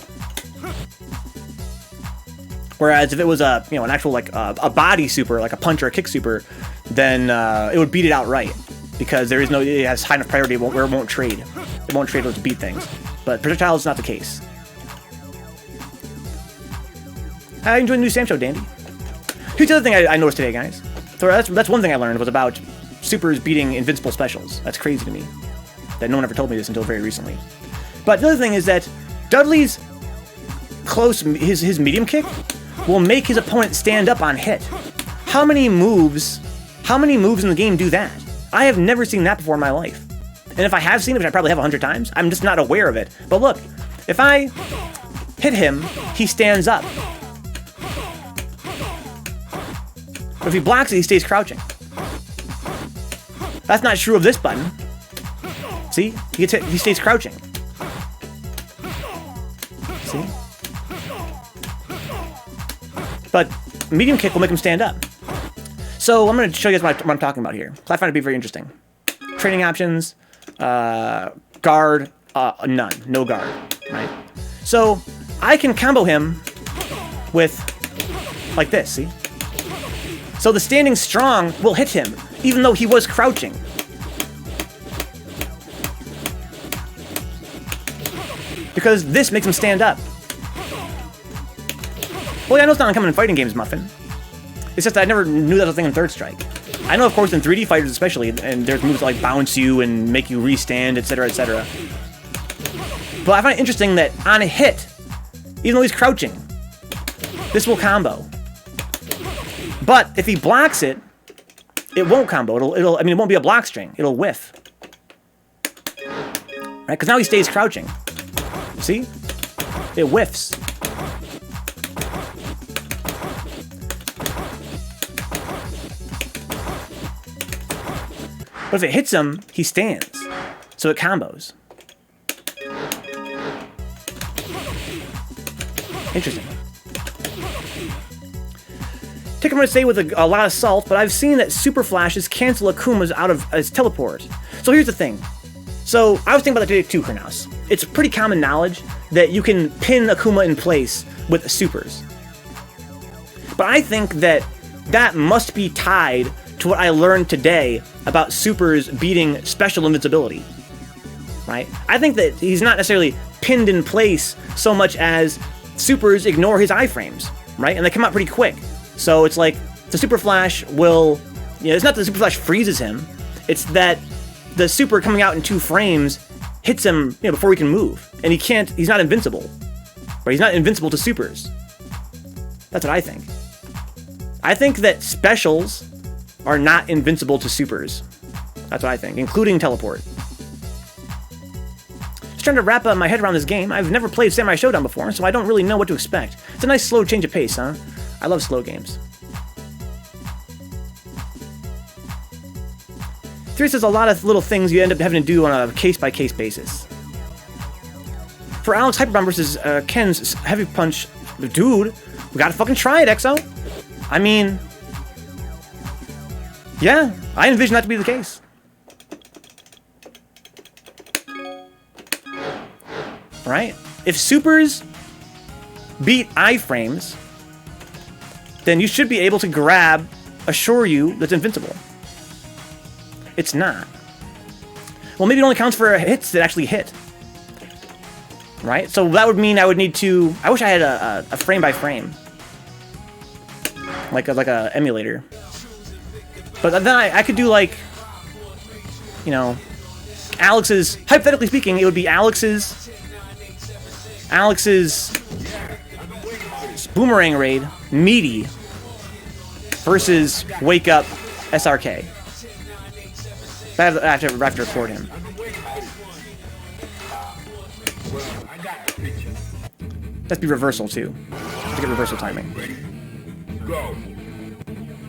Whereas if it was an actual a body super, like a punch or a kick super, then it would beat it outright, because it has high enough priority where it won't trade. It won't trade to beat things. But projectile is not the case. I enjoyed the new Sam Show, Dandy. Here's the other thing I noticed today, guys. So that's one thing I learned, was about supers beating invincible specials. That's crazy to me. That no one ever told me this until very recently. But the other thing is that Dudley's his medium kick will make his opponent stand up on hit. How many moves in the game do that? I have never seen that before in my life. And if I have seen it, which I probably have 100 times, I'm just not aware of it. But look, if I hit him, he stands up. But if he blocks it, he stays crouching. That's not true of this button. See? He gets hit, he stays crouching. See? But medium kick will make him stand up. So I'm going to show you guys what I'm talking about here. I find it to be very interesting. Training options, guard, none. No guard, right? So I can combo him with, like this, see? So the standing strong will hit him, even though he was crouching. Because this makes him stand up. Well, yeah, I know it's not uncommon in fighting games, Muffin. It's just that I never knew that was a thing in Third Strike. I know, of course, in 3D fighters especially, and there's moves that, like, bounce you and make you restand, etc., etc. But I find it interesting that on a hit, even though he's crouching, this will combo. But if he blocks it, it won't combo. It won't be a block string. It'll whiff. Right? Because now he stays crouching. See? It whiffs. But if it hits him, he stands. So it combos. Interesting. Take I'm going to say with a lot of salt, but I've seen that super flashes cancel Akuma's out of his teleport. So here's the thing. So I was thinking about that today too, Kernaus. It's pretty common knowledge that you can pin Akuma in place with supers. But I think that must be tied to what I learned today about supers beating special invincibility. right? I think that he's not necessarily pinned in place so much as supers ignore his iframes, right? And they come out pretty quick. So it's like the super flash will, it's not that the super flash freezes him. It's that the super coming out in 2 frames hits him, before he can move. And he's not invincible. Right? He's not invincible to supers. That's what I think. I think that specials are not invincible to supers. That's what I think, including teleport. Just trying to wrap my head around this game. I've never played Samurai Showdown before, so I don't really know what to expect. It's a nice slow change of pace, huh? I love slow games. There's a lot of little things you end up having to do on a case-by-case basis. For Alex Hyperbomb versus Ken's Heavy Punch, dude, we gotta fucking try it, EXO. I mean, yeah, I envision that to be the case. Right? If supers beat iframes, then you should be able to grab a Shoryu that's invincible. It's not. Well, maybe it only counts for hits that actually hit. Right? So that would mean I would need to... I wish I had a frame-by-frame. Like a emulator. But then I could do, like... Alex's... Hypothetically speaking, it would be Alex's Boomerang Raid, Meaty, versus Wake Up SRK. I have to record him. That's be reversal too. To get reversal timing.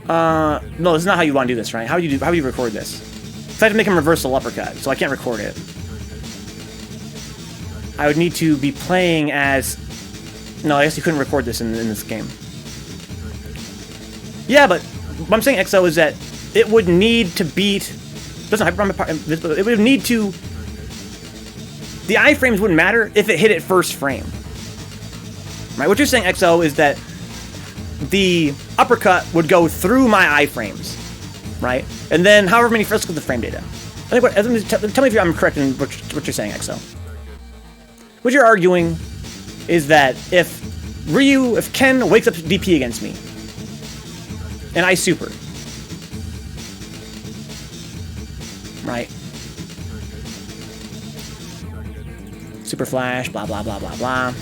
No, this is not how you want to do this, right? How would you record this? So I have to make him reversal uppercut, so I can't record it. I would need to be playing as... No, I guess you couldn't record this in this game. Yeah, but what I'm saying, EXO, is that it would need to beat... It would need to... The iframes wouldn't matter if it hit it first frame. Right? What you're saying, EXO, is that the uppercut would go through my iframes, right? And then however many... Let's look at the frame data. Tell me if I'm correct in what you're saying, EXO. What you're arguing is that if Ken wakes up DP against me, and I super, right? Super flash, blah, blah, blah, blah, blah.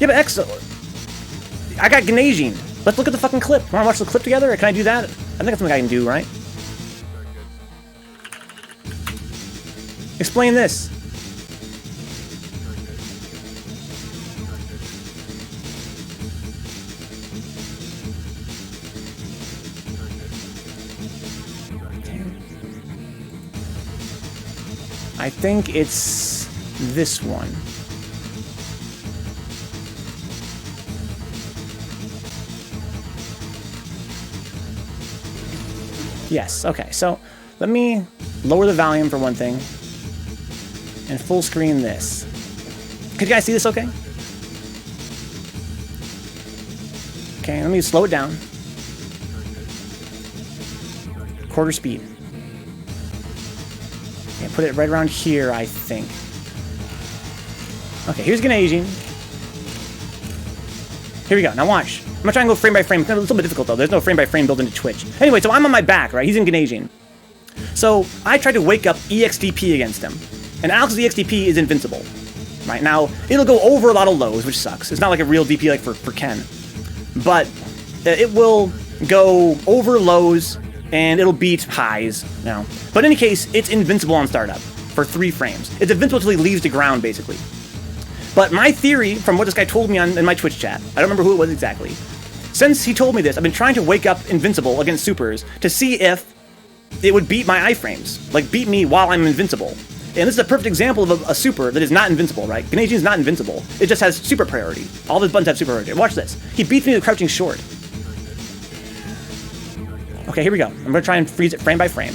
Yeah, but EXO, I got Gennasian. Let's look at the fucking clip. Want to watch the clip together? Or can I do that? I think that's something I can do, right? Explain this. I think it's this one. Yes, okay, so let me lower the volume for one thing and full screen this. Could you guys see this okay? Okay, let me slow it down. Quarter speed. Okay, put it right around here, I think. Okay, here's Gennasian. Here we go, now watch. I'm gonna try and go frame by frame. It's a little bit difficult though, there's no frame by frame built into Twitch. Anyway, so I'm on my back, right? He's in Gennasian. So I tried to wake up EXDP against him. And Alex's EXDP is invincible. Right, now, it'll go over a lot of lows, which sucks. It's not like a real DP like for Ken. But it will go over lows, and it'll beat highs now. But in any case, it's invincible on startup for 3 frames. It's invincible until he leaves the ground, basically. But my theory, from what this guy told me in my Twitch chat, I don't remember who it was exactly. Since he told me this, I've been trying to wake up invincible against supers to see if it would beat my iframes. Like, beat me while I'm invincible. And this is a perfect example of a super that is not invincible, right? Gennasian is not invincible. It just has super priority. All of his buttons have super priority. Watch this. He beats me with crouching short. Okay, here we go. I'm going to try and freeze it frame by frame.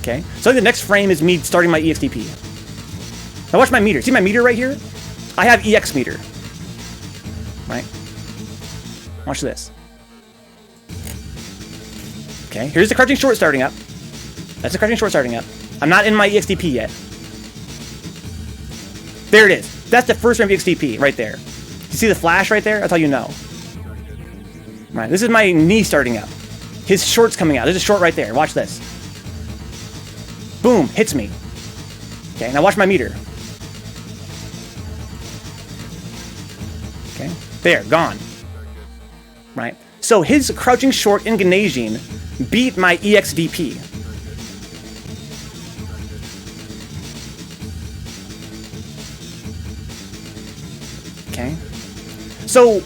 Okay, so the next frame is me starting my EXDP. Now watch my meter. See my meter right here? I have EX meter. Right? Watch this. Okay, here's the crouching short starting up. That's the crouching short starting up. I'm not in my EXDP yet. There it is. That's the first frame of EXDP right there. You see the flash right there? That's how you know. Right, this is my knee starting up. His short's coming out. There's a short right there. Watch this. Boom, hits me. Okay, now watch my meter. Okay, there, gone. Right, so his crouching short in Ganesian beat my EXDP. Okay, so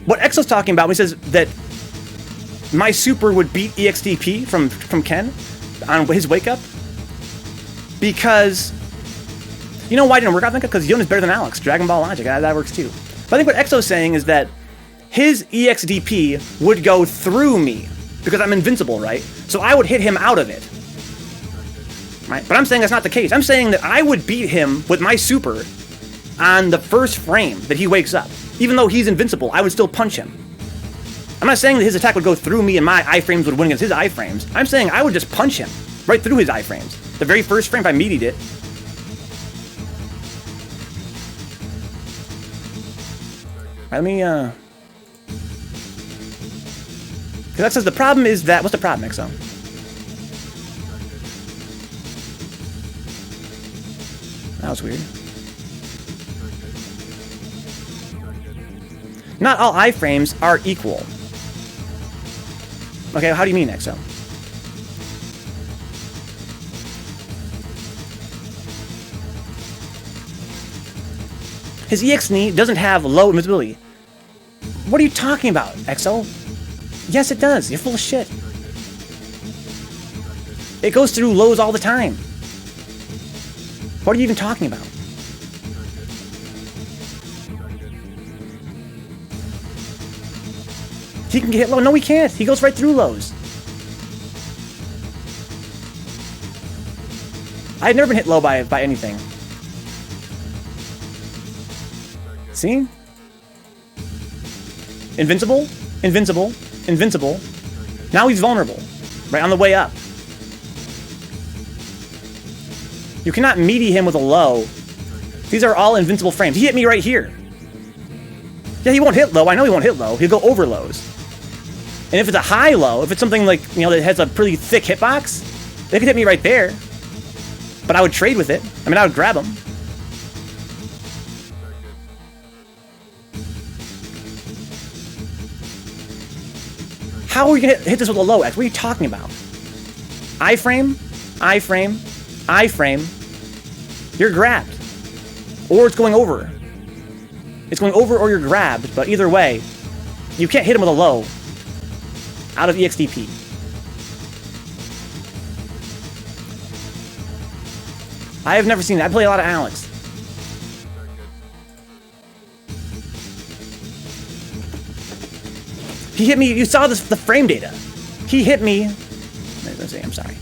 what Exo's talking about when he says that my super would beat EXDP from Ken on his wake up, because you know why it didn't work out? Because Yona's better than Alex. Dragon Ball logic, that works too. But I think what Exo's saying is that his EXDP would go through me because I'm invincible, right? So I would hit him out of it, right? But I'm saying that's not the case. I'm saying that I would beat him with my super on the first frame that he wakes up. Even though he's invincible, I would still punch him. I'm not saying that his attack would go through me and my iframes would win against his iframes. I'm saying I would just punch him right through his iframes. The very first frame, if I meatied it. Right, let me, because that says the problem is that, what's the problem, Exo? That was weird. Not all iframes are equal. Okay, how do you mean, Exo? His EX knee doesn't have low invincibility. What are you talking about, Exo? Yes, it does. You're full of shit. It goes through lows all the time. What are you even talking about? He can get hit low. No, he can't. He goes right through lows. I've never been hit low by anything. See? Invincible, invincible, invincible. Now he's vulnerable. Right on the way up. You cannot meaty him with a low. These are all invincible frames. He hit me right here. Yeah, he won't hit low. I know he won't hit low. He'll go over lows. And if it's a high low, if it's something like, you know, that has a pretty thick hitbox, they could hit me right there. But I would trade with it. I mean, I would grab him. How are we going to hit this with a low X? What are you talking about? Iframe, iframe, iframe. You're grabbed. Or it's going over. It's going over or you're grabbed, but either way, you can't hit him with a low out of EXDP. I have never seen that. I play a lot of Alex. He hit me. You saw this, the frame data. He hit me. I'm sorry.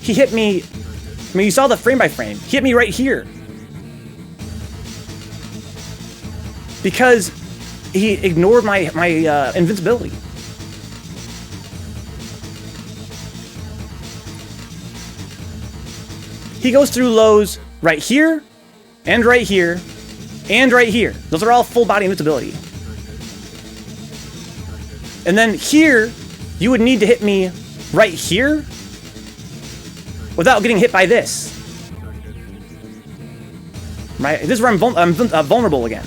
He hit me. I mean, you saw the frame by frame. He hit me right here. Because he ignored my invincibility. He goes through lows right here, and right here, and right here. Those are all full body invincibility. And then here, you would need to hit me right here without getting hit by this. Right? This is where I'm vulnerable again.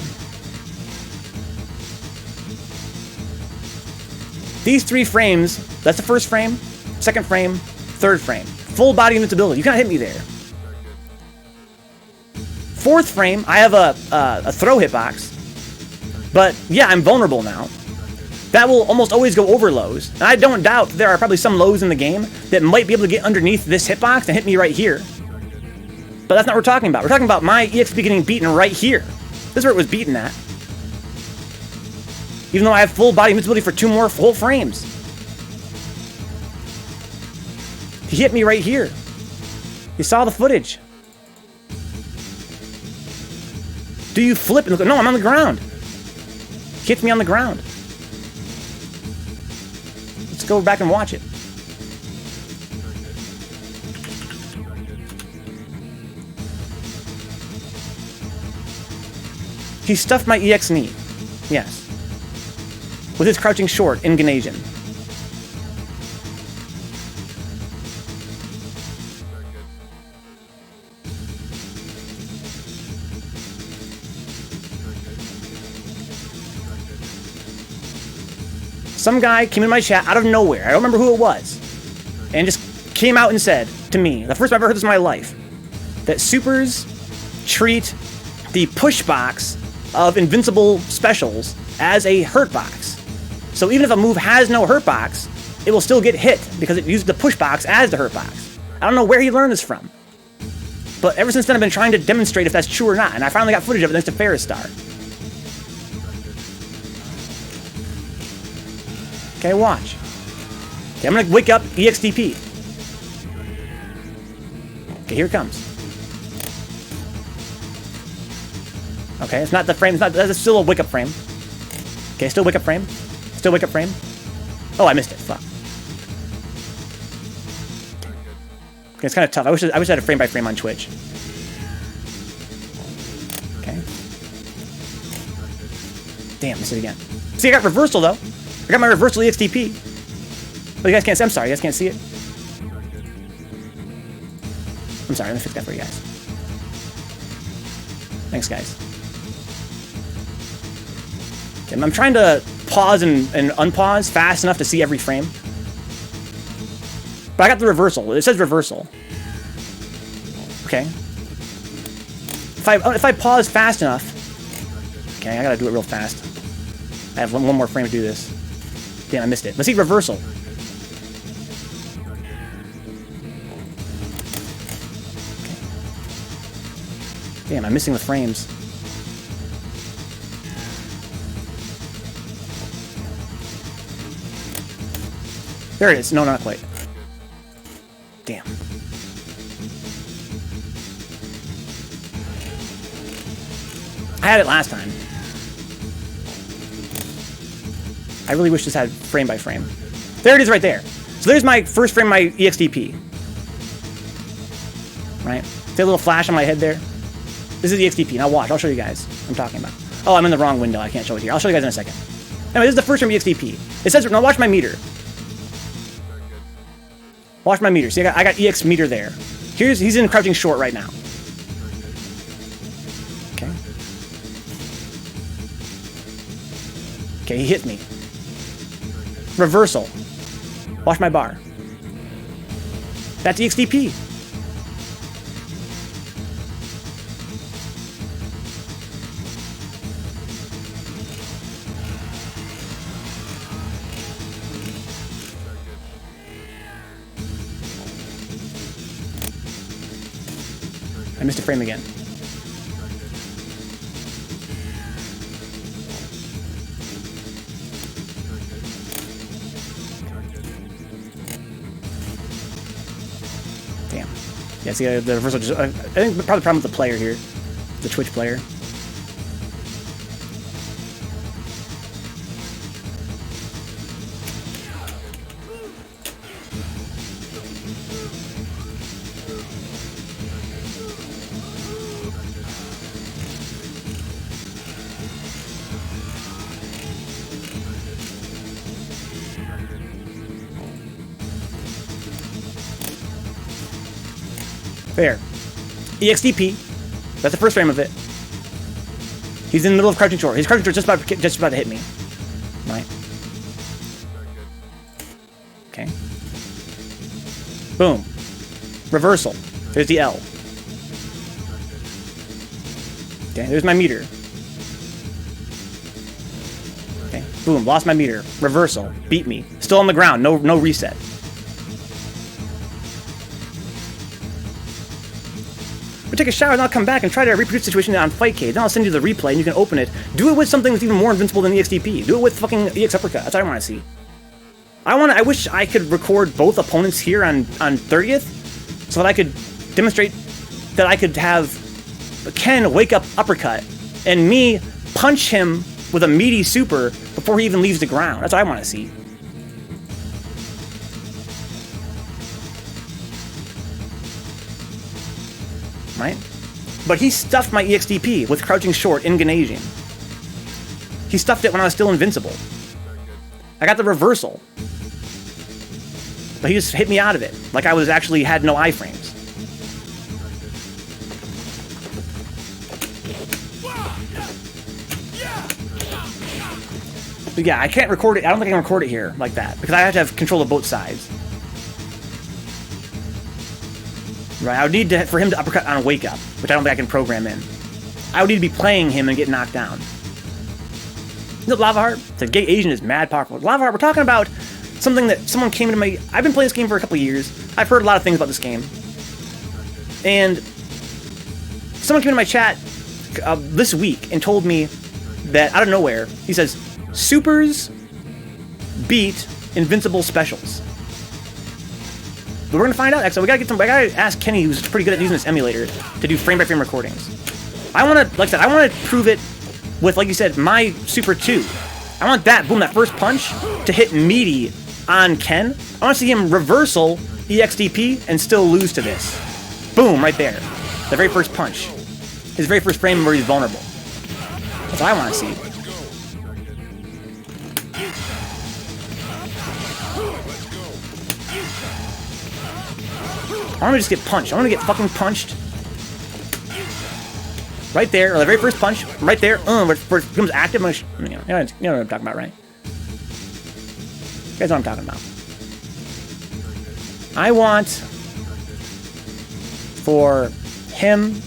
These 3 frames, that's the first frame, second frame, third frame. Full body invincibility. You can't hit me there. Fourth frame, I have a throw hitbox. But yeah, I'm vulnerable now. That will almost always go over lows. And I don't doubt there are probably some lows in the game that might be able to get underneath this hitbox and hit me right here. But that's not what we're talking about. We're talking about my EXP getting beaten right here. This is where it was beaten at. Even though I have full body invincibility for 2 more full frames. He hit me right here. You saw the footage. Do you flip and look? No, I'm on the ground. He hits me on the ground. go back and watch it. He stuffed my EX knee. Yes. With his crouching short in Ganasian. Some guy came in my chat out of nowhere, I don't remember who it was, and just came out and said to me, the first time I've ever heard this in my life, that supers treat the push box of invincible specials as a hurt box. So even if a move has no hurt box, it will still get hit because it used the push box as the hurt box. I don't know where he learned this from. But ever since then I've been trying to demonstrate if that's true or not, and I finally got footage of it thanks to Ferris Star. Okay, watch. Okay, I'm gonna wake up EXTP. Okay, here it comes. Okay, it's not the frame, that's still a wake up frame. Okay, still wake up frame. Still wake up frame. Oh, I missed it, fuck. Okay, it's kind of tough. I wish I had a frame by frame on Twitch. Okay. Damn, missed it again. See, I got reversal though. I got my reversal EXTP. Oh, you guys can't see, I'm sorry, you guys can't see it. I'm sorry, let me fix that for you guys. Thanks, guys. Okay, I'm trying to pause and unpause fast enough to see every frame. But I got the reversal. It says reversal. Okay. If I pause fast enough... Okay, I gotta do it real fast. I have one more frame to do this. Damn, I missed it. Let's see reversal. Okay. Damn, I'm missing the frames. There it is. No, not quite. Damn. I had it last time. I really wish this had frame by frame. There it is right there. So there's my first frame of my EXTP. Right? See a little flash on my head there? This is the EXTP. Now watch. I'll show you guys what I'm talking about. Oh, I'm in the wrong window. I can't show it here. I'll show you guys in a second. Anyway, this is the first frame of EXTP. It says, now watch my meter. Watch my meter. See, I got EX meter there. He's in crouching short right now. Okay. Okay, he hit me. Reversal. Watch my bar. That's EXTP. I missed a frame again. Damn. Yeah, see, the reversal just... I think probably the problem with the player here. The Twitch player. There. EXTP. That's the first frame of it. He's in the middle of crouching short. His crouching short just about to hit me. Right. Okay. Boom. Reversal. There's the L. Okay, there's my meter. Okay. Boom. Lost my meter. Reversal. Beat me. Still on the ground. No reset. Take a shower, and I'll come back and try to reproduce the situation on Fightcade. Then I'll send you the replay, and you can open it. Do it with something that's even more invincible than EXTP. Do it with fucking EX Uppercut. That's what I want to see. I wish I could record both opponents here on 30th, so that I could demonstrate that I could have Ken wake up uppercut, and me punch him with a meaty super before he even leaves the ground. That's what I want to see. But he stuffed my EXDP with crouching short in Ganasian. He stuffed it when I was still invincible. I got the reversal. But he just hit me out of it, like I was actually had no iframes. But yeah, I can't record it. I don't think I can record it here like that, because I have to have control of both sides. Right, I would need for him to uppercut on a wake up, which I don't think I can program in. I would need to be playing him and get knocked down. You know, Lava Heart? The gay Asian is mad powerful. Lava Heart, we're talking about something that someone came into my... I've been playing this game for a couple of years. I've heard a lot of things about this game. And someone came into my chat this week and told me that, out of nowhere, he says, Supers beat Invincible Specials. But we're gonna find out, XO. We gotta get some. I gotta ask Kenny, who's pretty good at using this emulator, to do frame-by-frame recordings. I wanna, like I said, I wanna prove it with, like you said, my Super 2. I want that, boom, that first punch to hit meaty on Ken. I wanna see him reversal EXDP and still lose to this. Boom, right there. The very first punch. His very first frame where he's vulnerable. That's what I wanna see. I want to just get punched. I want to get fucking punched. Right there, or the very first punch, right there. Where it becomes active. You know what I'm talking about, right? You guys know what I'm talking about. I want for him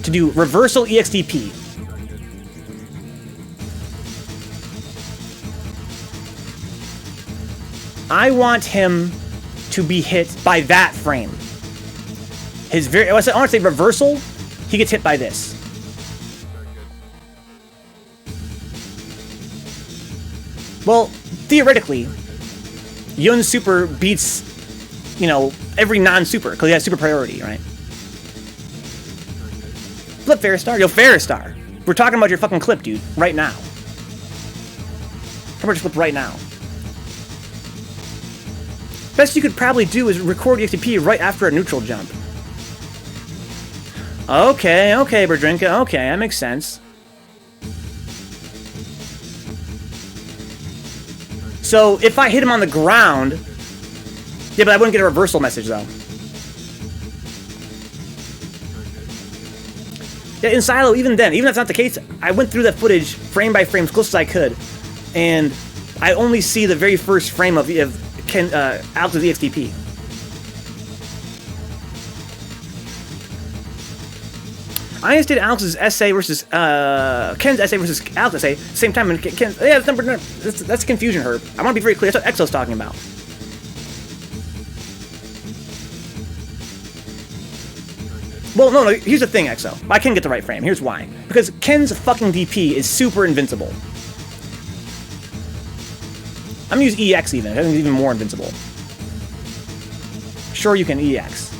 to do reversal EXDP. I want him to be hit by that frame. His very, I want to say reversal, he gets hit by this. Well, theoretically, Yun's super beats, you know, every non-super, because he has super priority, right? Flip Ferristar. Yo, Ferristar. We're talking about your fucking clip, dude, right now. How about your clip right now? Best you could probably do is record EXDP right after a neutral jump. Okay, Berdrinka, okay, that makes sense. So, if I hit him on the ground... Yeah, but I wouldn't get a reversal message, though. Yeah, in Silo, even then, even if that's not the case, I went through that footage frame by frame as close as I could, and I only see the very first frame of Alex's EXDP. I understand Alex's essay versus Ken's essay versus Alex's essay same time. And Ken's, yeah, that's confusion, Herb. I want to be very clear. That's what Exo's talking about. Well, no. Here's the thing, Exo. I can get the right frame. Here's why. Because Ken's fucking DP is super invincible. I'm gonna use EX even. I think it's even more invincible. Sure, you can EX.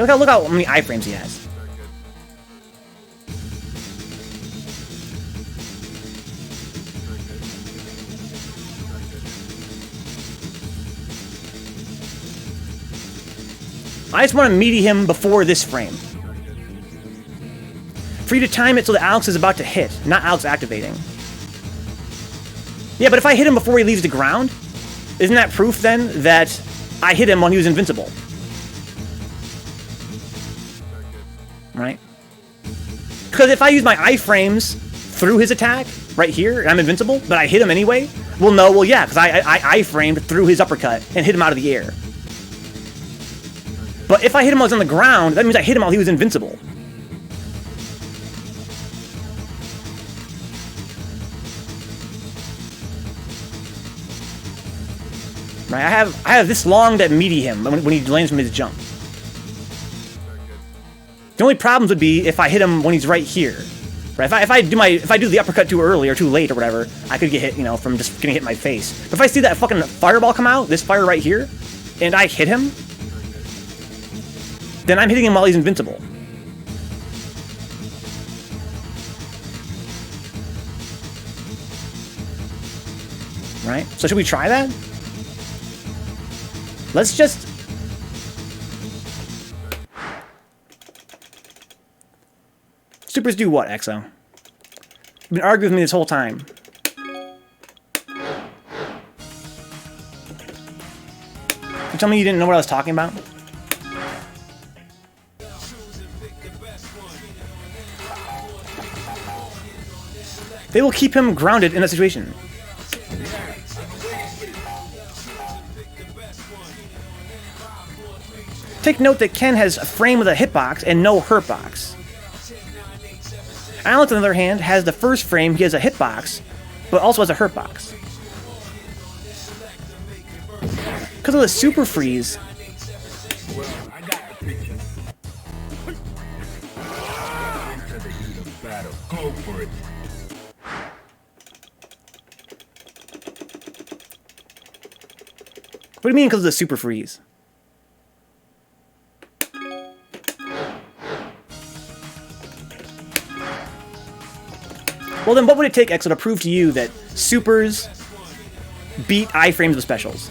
Okay, look how many iframes he has. I just want to meaty him before this frame. For you to time it so that Alex is about to hit, not Alex activating. Yeah, but if I hit him before he leaves the ground, isn't that proof then that I hit him when he was invincible? Right? Because if I use my iframes through his attack, right here, and I'm invincible, but I hit him anyway, well, no, well, yeah, because I iframed through his uppercut and hit him out of the air. But if I hit him while he was on the ground, that means I hit him while he was invincible. Right, I have this long to meaty him when he lands from his jump. The only problems would be if I hit him when he's right here. Right? If I do the uppercut too early or too late or whatever, I could get hit, you know, from just getting hit in my face. But if I see that fucking fireball come out, this fire right here, and I hit him, then I'm hitting him while he's invincible. Right? So should we try that? Let's just... Supers do what, Exo? You've been arguing with me this whole time. You tell me you didn't know what I was talking about? They will keep him grounded in that situation. Take note that Ken has a frame with a hitbox and no hurtbox. Alex, on the other hand, has the first frame, he has a hitbox, but also has a hurtbox. Because of the super freeze. Well, I got the picture. Into the heat of battle. Go for it. What do you mean because of the super freeze? Well then what would it take, Exo, to prove to you that supers beat iframes with specials?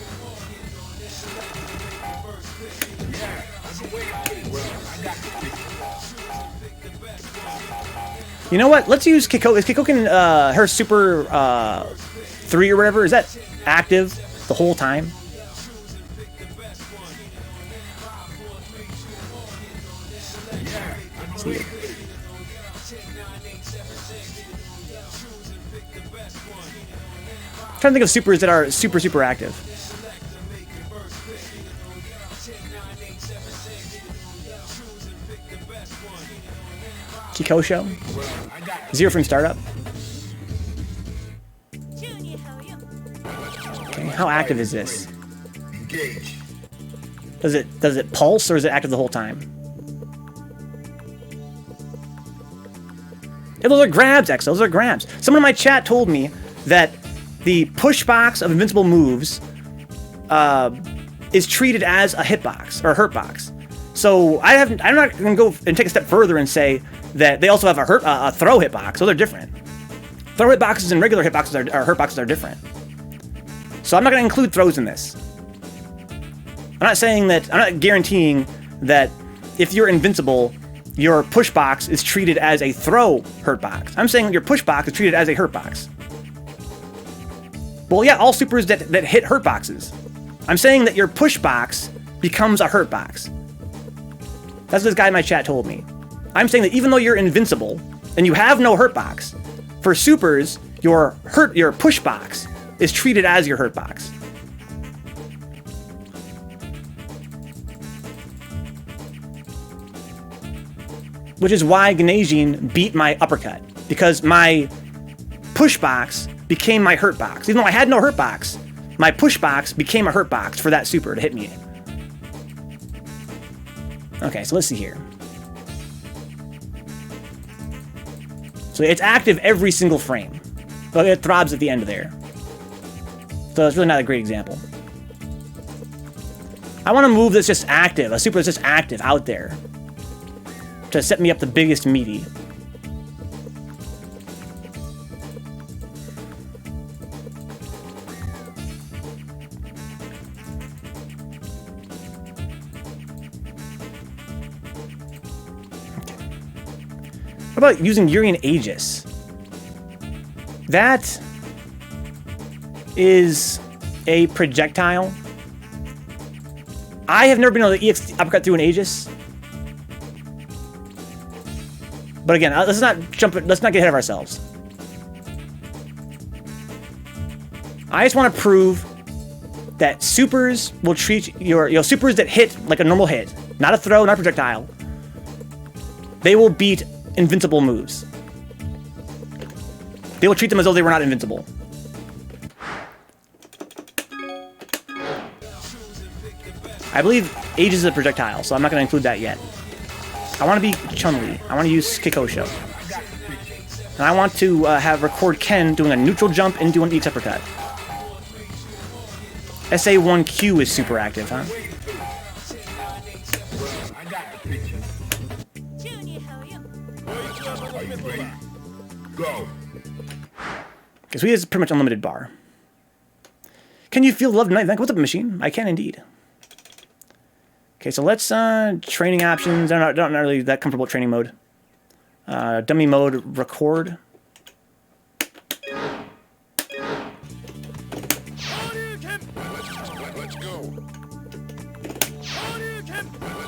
You know what? Let's use Kiko. Is Kikoken, her super 3 or whatever, is that active the whole time? Let's see. I'm trying to think of supers that are super active. Kikosho. 0 frame startup. Okay, how active is this? Engage. Does it pulse or is it active the whole time? Yeah, those are grabs, X. Those are grabs. Someone in my chat told me that the push box of invincible moves is treated as a hitbox or a hurt box. So I'm not going to go and take a step further and say that they also have a throw hitbox. So they're different. Throw hitboxes and regular hitboxes or hurt boxes are different. So I'm not going to include throws in this. I'm not guaranteeing that if you're invincible, your push box is treated as a throw hurt box. I'm saying your push box is treated as a hurt box. Well, yeah, all supers that hit hurt boxes. I'm saying that your push box becomes a hurt box. That's what this guy in my chat told me. I'm saying that even though you're invincible and you have no hurt box, for supers, your push box is treated as your hurt box. Which is why Ganesian beat my uppercut, because my push box became my hurt box. Even though I had no hurt box, my push box became a hurt box for that super to hit me. Okay, so let's see here. So it's active every single frame, but it throbs at the end of there. So it's really not a great example. I want to move that's just active, a super that's just active out there, to set me up the biggest meaty. What about using Urian Aegis? That is a projectile. I have never been able to EX Uppercut through an Aegis. But again, let's not get ahead of ourselves. I just want to prove that supers will treat your supers that hit like a normal hit, not a throw, not a projectile. They will beat invincible moves. They will treat them as though they were not invincible. I believe Aegis is a projectile, so I'm not going to include that yet. I want to be Chun-Li. I want to use Kikosho. And I want to record Ken doing a neutral jump and doing an EX Uppercut. SA1Q is super active, huh? Go. Because we have pretty much unlimited bar. Can you feel the love tonight? What's up, machine? I can indeed. Okay, so let's training options. I'm not really that comfortable with training mode. Dummy mode, record. Let's go. Let's go.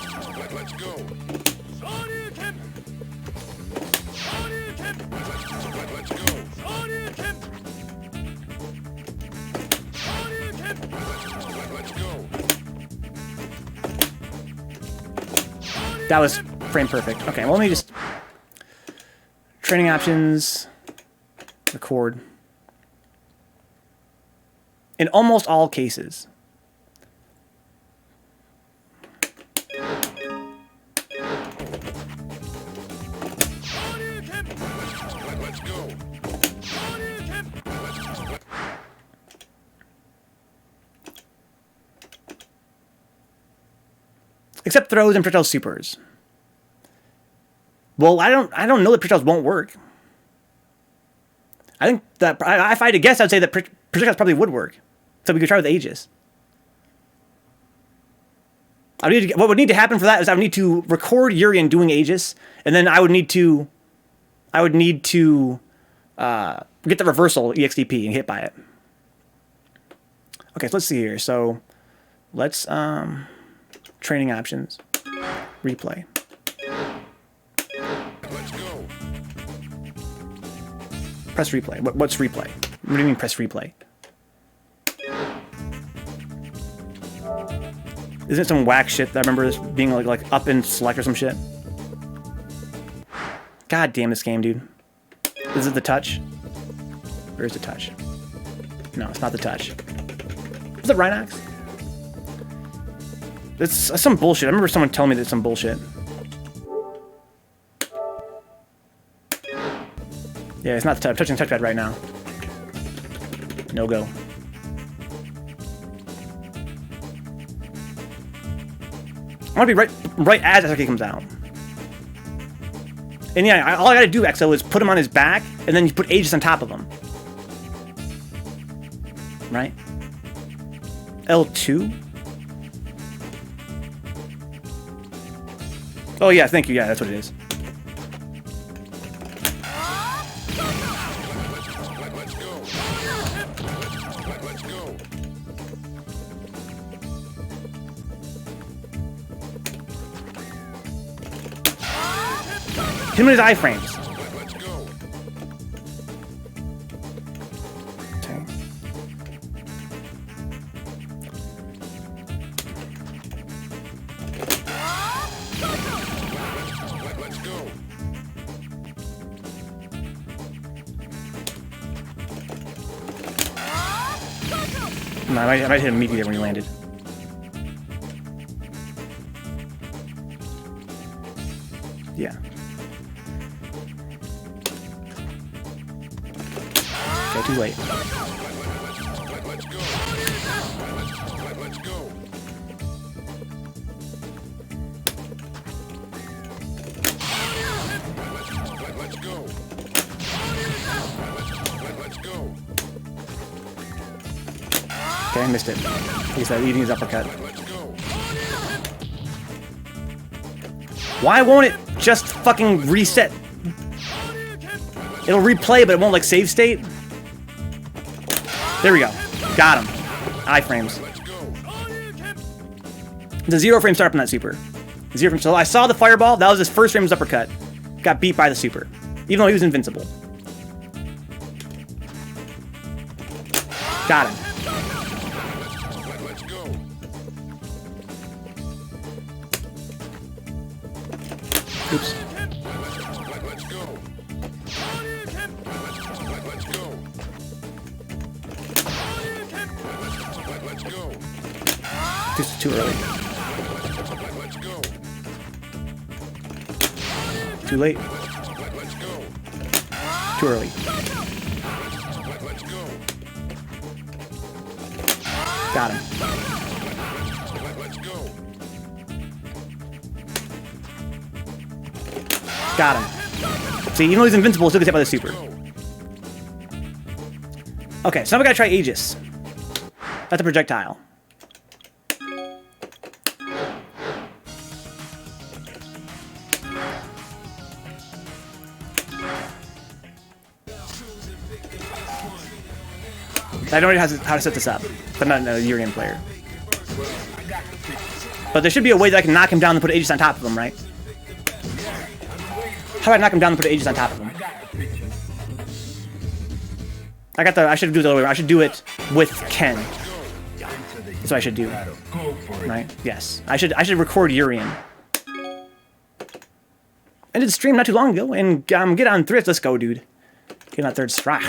Let's go. Let's go. That was frame perfect. Okay, well, let me just... Training options, record. In almost all cases. Let's go. Except throws and projectile supers. Well, I don't know that projectiles won't work. I think that if I had to guess, I'd say that projectiles probably would work. So we could try with Aegis. What would need to happen for that is I would need to record Urian doing Aegis, and then I would need to get the reversal EXDP and hit by it. Okay, so let's see here. So let's training options, replay. Let's go. Press replay. What's replay? What do you mean press replay? Isn't it some whack shit that I remember this being like up and select or some shit? God damn this game, dude. Is it the touch? Where's the touch? No, it's not the touch. Was it Rhinox? It's some bullshit. I remember someone telling me that it's some bullshit. Yeah, it's not the touch. I'm touching the touchpad right now. No go. I want to be right as SRK comes out. And yeah, all I gotta do, XO, is put him on his back, and then you put Aegis on top of him. Right? L2? Oh yeah, thank you, yeah, that's what it is. Let's go. Let's go. Hit him in his iframes. Let's go. Okay. Let's go. No, I might hit him immediately when he landed. Yeah. Okay, too late. Let's go. Let's go. Let's go. Let's go. Okay, I missed it. He's eating his uppercut. Let's go. Why won't it just fucking reset? It'll replay, but it won't like save state. There we go. Got him. Iframes. Let's go. The 0 frame start up on that super. 0 frame. So I saw the fireball. That was his first frame's uppercut. Got beat by the super, even though he was invincible. Got him. Let's go. Oops. Let's go. Let's go. Let's go. Just too early. Let's go. Too late. Let's go. Too early. Let's go. Got him. Let's go. Got him. See, even though he's invincible, he's still gets hit by the super. Okay, so now we gotta try Aegis. That's a projectile. I don't know how to set this up, but I'm not a Urian player. But there should be a way that I can knock him down and put Aegis on top of him, right? How do I knock him down and put Aegis on top of him? I should do it the other way around. I should do it with Ken. That's what I should do. Right? Yes. I should record Urian. I did the stream not too long ago, and get on thrift. Let's go, dude. Get on that 3rd strike.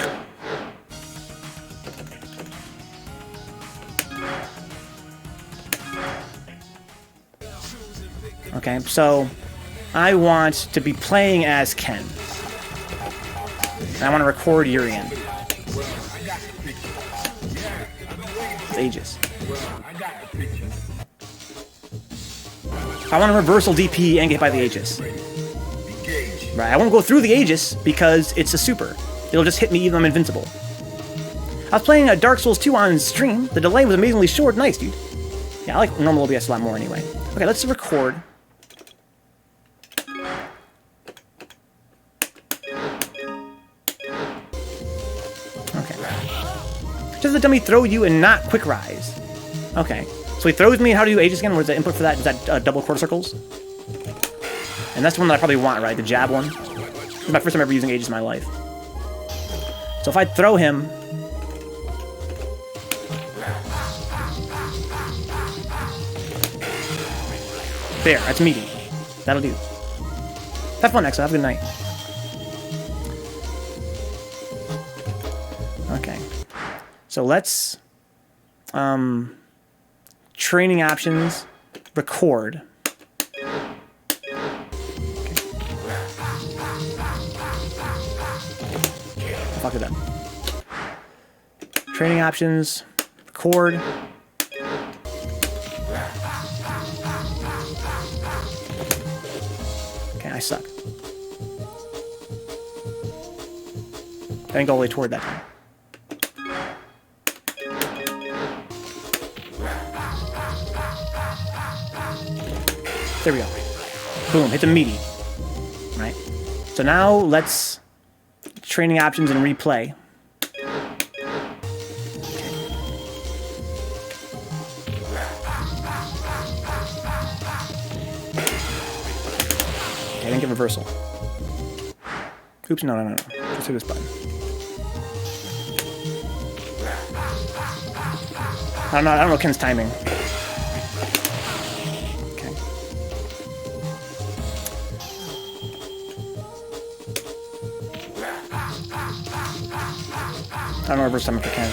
Okay, so I want to be playing as Ken. And I want to record Urian. It's Aegis. I want to reversal DP and get hit by the Aegis. Right, I won't go through the Aegis because it's a super. It'll just hit me even though I'm invincible. I was playing Dark Souls 2 on stream. The delay was amazingly short. Nice, dude. Yeah, I like normal OBS a lot more anyway. Okay, let's record. Okay. Does the dummy throw you and not quick rise? Okay. So he throws me, and how do you do Aegis again? What's the input for that? Is that double quarter circles? And that's the one that I probably want, right? The jab one. This is my first time ever using Aegis in my life. So if I throw him... There, that's meaty. That'll do. Have fun, Exo. Have a good night. Okay. So let's... training options. Record. Fuck it up. Training options, record. Okay, I suck. I didn't go all the way toward that time. There we go. Boom, hit the meaty. Right? So now let's... training options and replay. Okay, I didn't get reversal. Oops, no. Just hit this button. I don't know Ken's timing. Okay. I don't know reverse time if I can.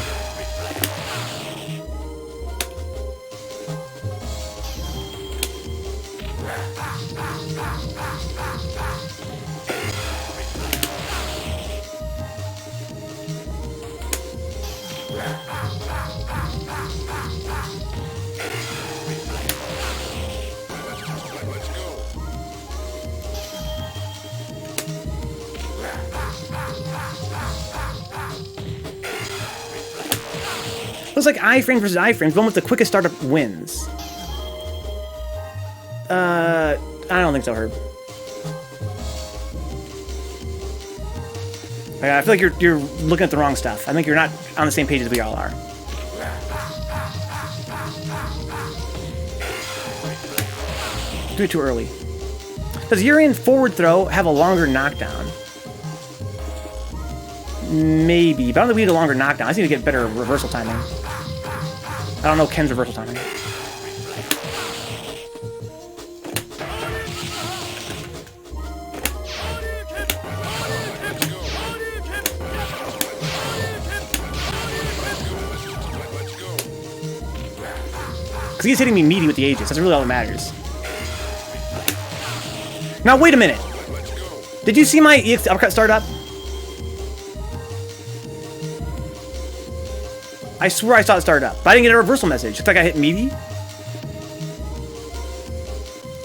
Looks like iframes versus iframes. One with the quickest startup wins. I don't think so, Herb. I feel like you're looking at the wrong stuff. I think you're not on the same page as we all are. Do it too early. Does Urian forward throw have a longer knockdown? Maybe, but I don't think we need a longer knockdown. I just need to get better reversal timing. I don't know Ken's reversal timing. Because he's hitting me meaty with the Aegis. That's really all that matters. Now, wait a minute. Did you see my EX Uppercut start up? I swear I saw it start up, but I didn't get a reversal message. Looks like I hit meaty.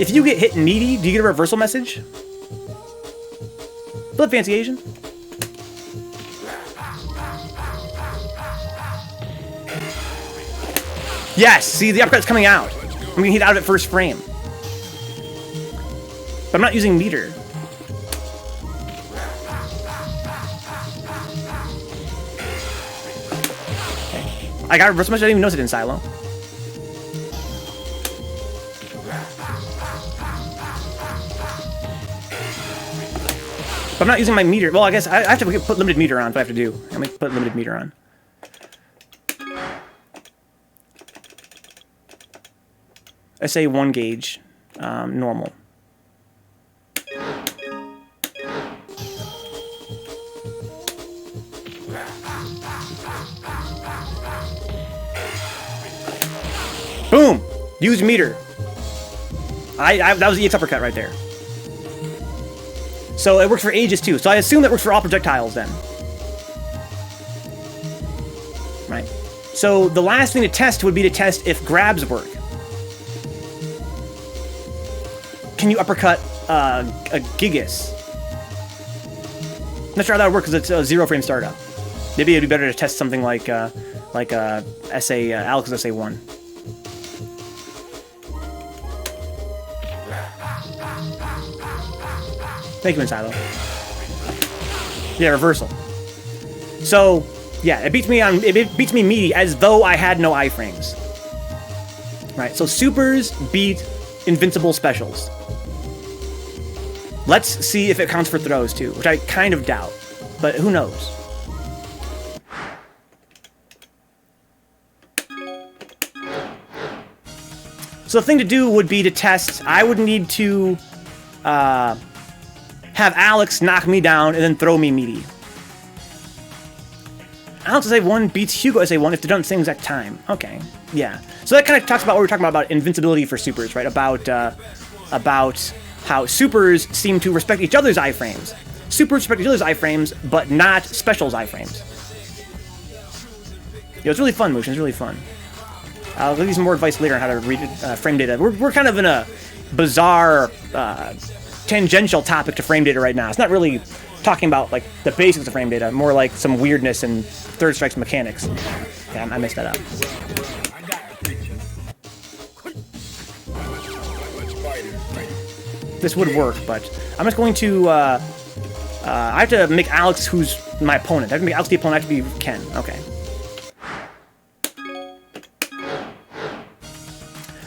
If you get hit meaty, do you get a reversal message? Blood Fancy Asian. Yes, see, the uppercut's coming out. I'm gonna hit out of it first frame. But I'm not using meter. Okay. I got reversal smash. I didn't even notice it in silo. But I'm not using my meter. Well, I guess I have to put limited meter on. If I have to do, I'm gonna put limited meter on. SA 1 gauge, normal. Boom! Use meter. That was the EX Uppercut right there. So it works for Aegis too. So I assume that works for all projectiles then. Right. So the last thing to test would be to test if grabs work. Can you uppercut a Gigas? I'm not sure how that would work because it's a 0-frame startup. Maybe it'd be better to test something like Alex's SA 1. Thank you, Insilo. Yeah, reversal. So, yeah, it beats me meaty as though I had no iframes. Right, so supers beat invincible specials. Let's see if it counts for throws too, which I kind of doubt, but who knows? So the thing to do would be to test. I would need to have Alex knock me down and then throw me meaty. Alex SA 1 beats Hugo SA 1 if they're done at the same exact time. Okay, yeah. So that kind of talks about what we were talking about invincibility for supers, right? About how supers seem to respect each other's iframes. Supers respect each other's iframes, but not specials iframes. Yeah, it's really fun, Motion. It's really fun. I'll give you some more advice later on how to read frame data. We're kind of in a bizarre, tangential topic to frame data right now. It's not really talking about like the basics of frame data, more like some weirdness and third strike's mechanics. Yeah, I messed that up. This would work, but I'm just going to. I have to make Alex, who's my opponent. I have to make Alex the opponent. I have to be Ken. Okay.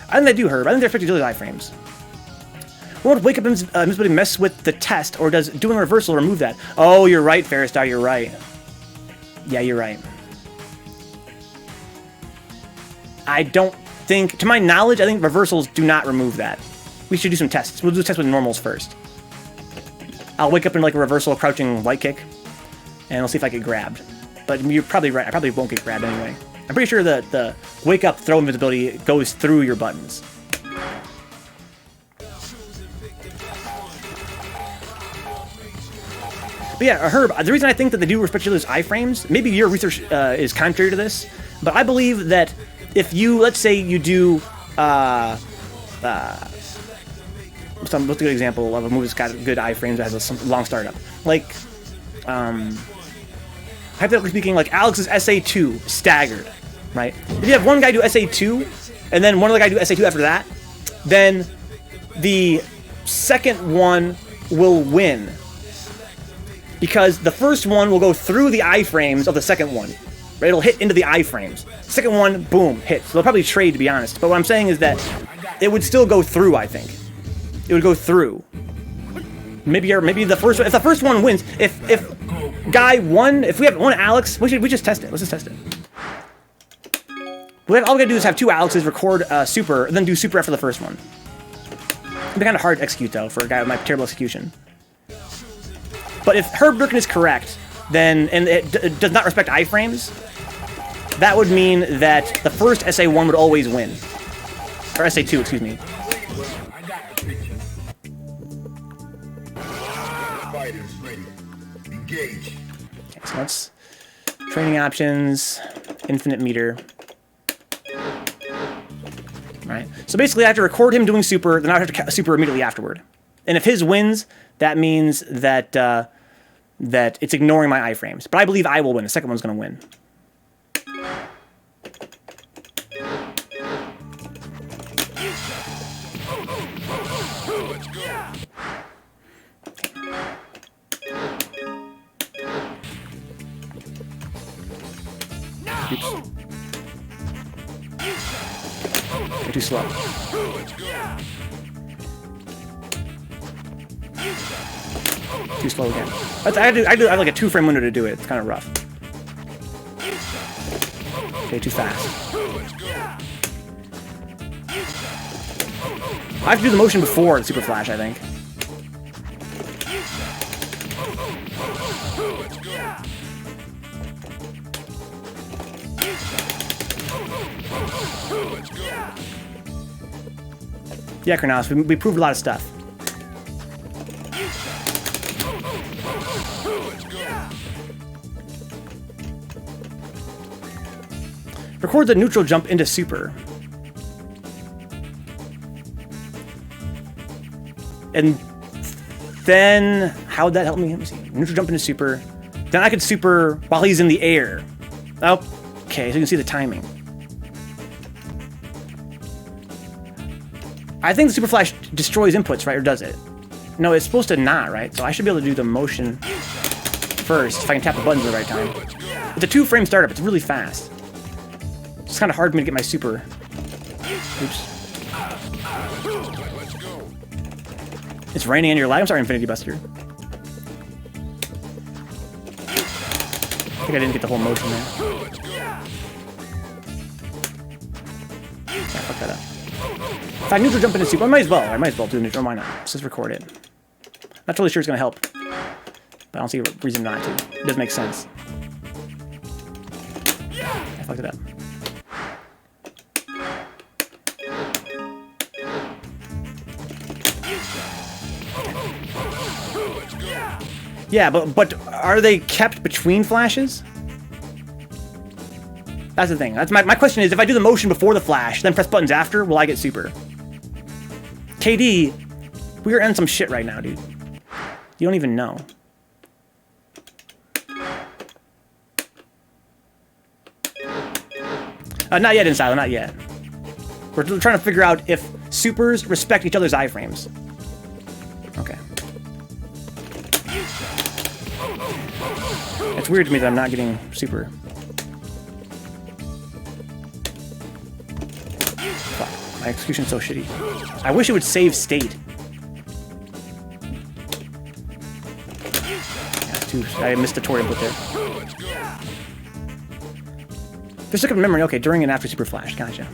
I think they do, Herb. I think they're expected to do those iframes. Won't wake up invincibility mess with the test, or does doing reversal remove that? Oh, you're right, Ferristar. You're right. Yeah, you're right. I don't think, to my knowledge, I think reversals do not remove that. We should do some tests. We'll do a test with normals first. I'll wake up in like a reversal crouching light kick, and we'll see if I get grabbed. But you're probably right. I probably won't get grabbed anyway. I'm pretty sure that the wake up throw invincibility goes through your buttons. But yeah, Herb, the reason I think that they do respect each other's iframes, maybe your research is contrary to this, but I believe that if you, let's say you do, what's a good example of a move that's got good iframes that has a long startup? Like, hypothetically speaking, like Alex's SA2 staggered, right? If you have one guy do SA2, and then one other guy do SA2 after that, then the second one will win. Because the first one will go through the iframes of the second one. Right? It'll hit into the iframes. Second one, boom, hits. So they'll probably trade, to be honest. But what I'm saying is that it would still go through, I think. It would go through. Maybe the first one, if the first one wins, if guy one, if we have one Alex, we just test it. Let's just test it. All we gotta do is have two Alexes, record super, and then do super after the first one. It'd be kind of hard to execute, though, for a guy with my terrible execution. But if Herb Birkin is correct, then, and it does not respect iframes, that would mean that the first SA1 would always win. Or SA2, excuse me. Okay, so let's training options, infinite meter. Right. So basically I have to record him doing super, then I have to super immediately afterward. And if his wins, that means that that it's ignoring my iframes. But I believe I will win. The second one's going to win. Let's go. Oops. You're too slow. Too slow again. I have like a 2-frame window to do it. It's kind of rough. Okay, too fast. I have to do the motion before the super flash, I think. Yeah, Kronos, we proved a lot of stuff. Record the neutral jump into super. And then, how would that help me? Let me see. Neutral jump into super. Then I could super while he's in the air. Okay, so you can see the timing. I think the super flash destroys inputs, right? Or does it? No, it's supposed to not, right? So I should be able to do the motion first if I can tap the buttons at the right time. It's a 2-frame startup. It's really fast. It's kind of hard for me to get my super. Oops. It's raining in your life. I'm sorry, Infinity Buster. I think I didn't get the whole motion there. Yeah, fuck that up. If I neutral jump into super, I might as well do neutral. Why not? Let's just record it. Not totally sure it's gonna help, but I don't see a reason not to. It does make sense. I fucked it up. Yeah, but are they kept between flashes? That's the thing. That's my question is, if I do the motion before the flash, then press buttons after, will I get super? KD, we're in some shit right now, dude. You don't even know. Not yet, Insilo, not yet. We're trying to figure out if supers respect each other's iframes. Okay. It's weird to me that I'm not getting super. Fuck, my execution's so shitty. I wish it would save state. Yeah, I missed the Tori input there. Just look at memory. Okay, during and after super flash. Gotcha.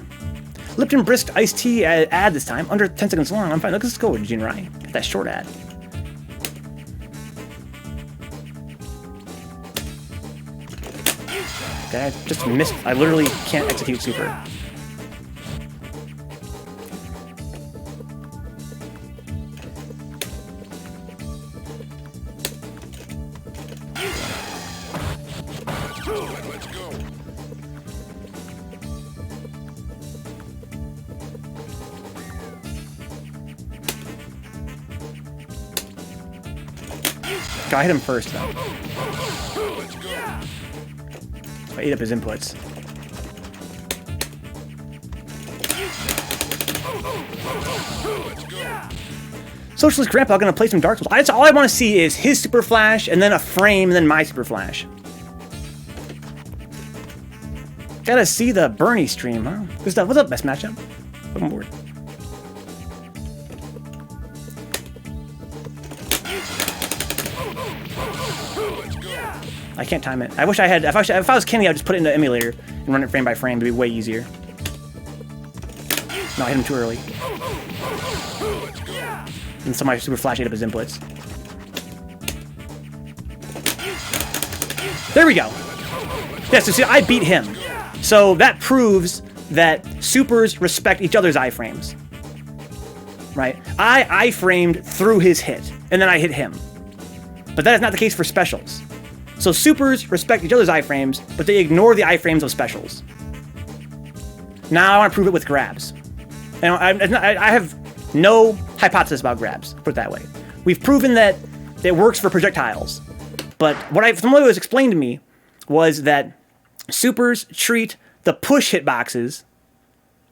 Lipton Brisk iced tea ad this time. Under 10 seconds long. I'm fine. Let's go with Gene Ryan. Get that short ad. Okay, I just missed. I literally can't execute super. I hit him first, though. I ate up his inputs. Socialist Grandpa gonna play some Dark Souls. That's all I want to see is his super flash, and then a frame, and then my super flash. Gotta see the Bernie stream, huh? Good stuff. What's up, best matchup? Welcome aboard. I can't time it. I wish I had. If I was Kenny, I'd just put it in the emulator and run it frame by frame. It'd be way easier. No, I hit him too early. And so my super flash ate up his inputs. There we go. Yeah, so see, I beat him. So that proves that supers respect each other's iframes. Right? I iframed through his hit, and then I hit him. But that is not the case for specials. So supers respect each other's iframes, but they ignore the iframes of specials. Now I want to prove it with grabs. And I have no hypothesis about grabs, put it that way. We've proven that it works for projectiles. But from what was explained to me was that supers treat the push hitboxes,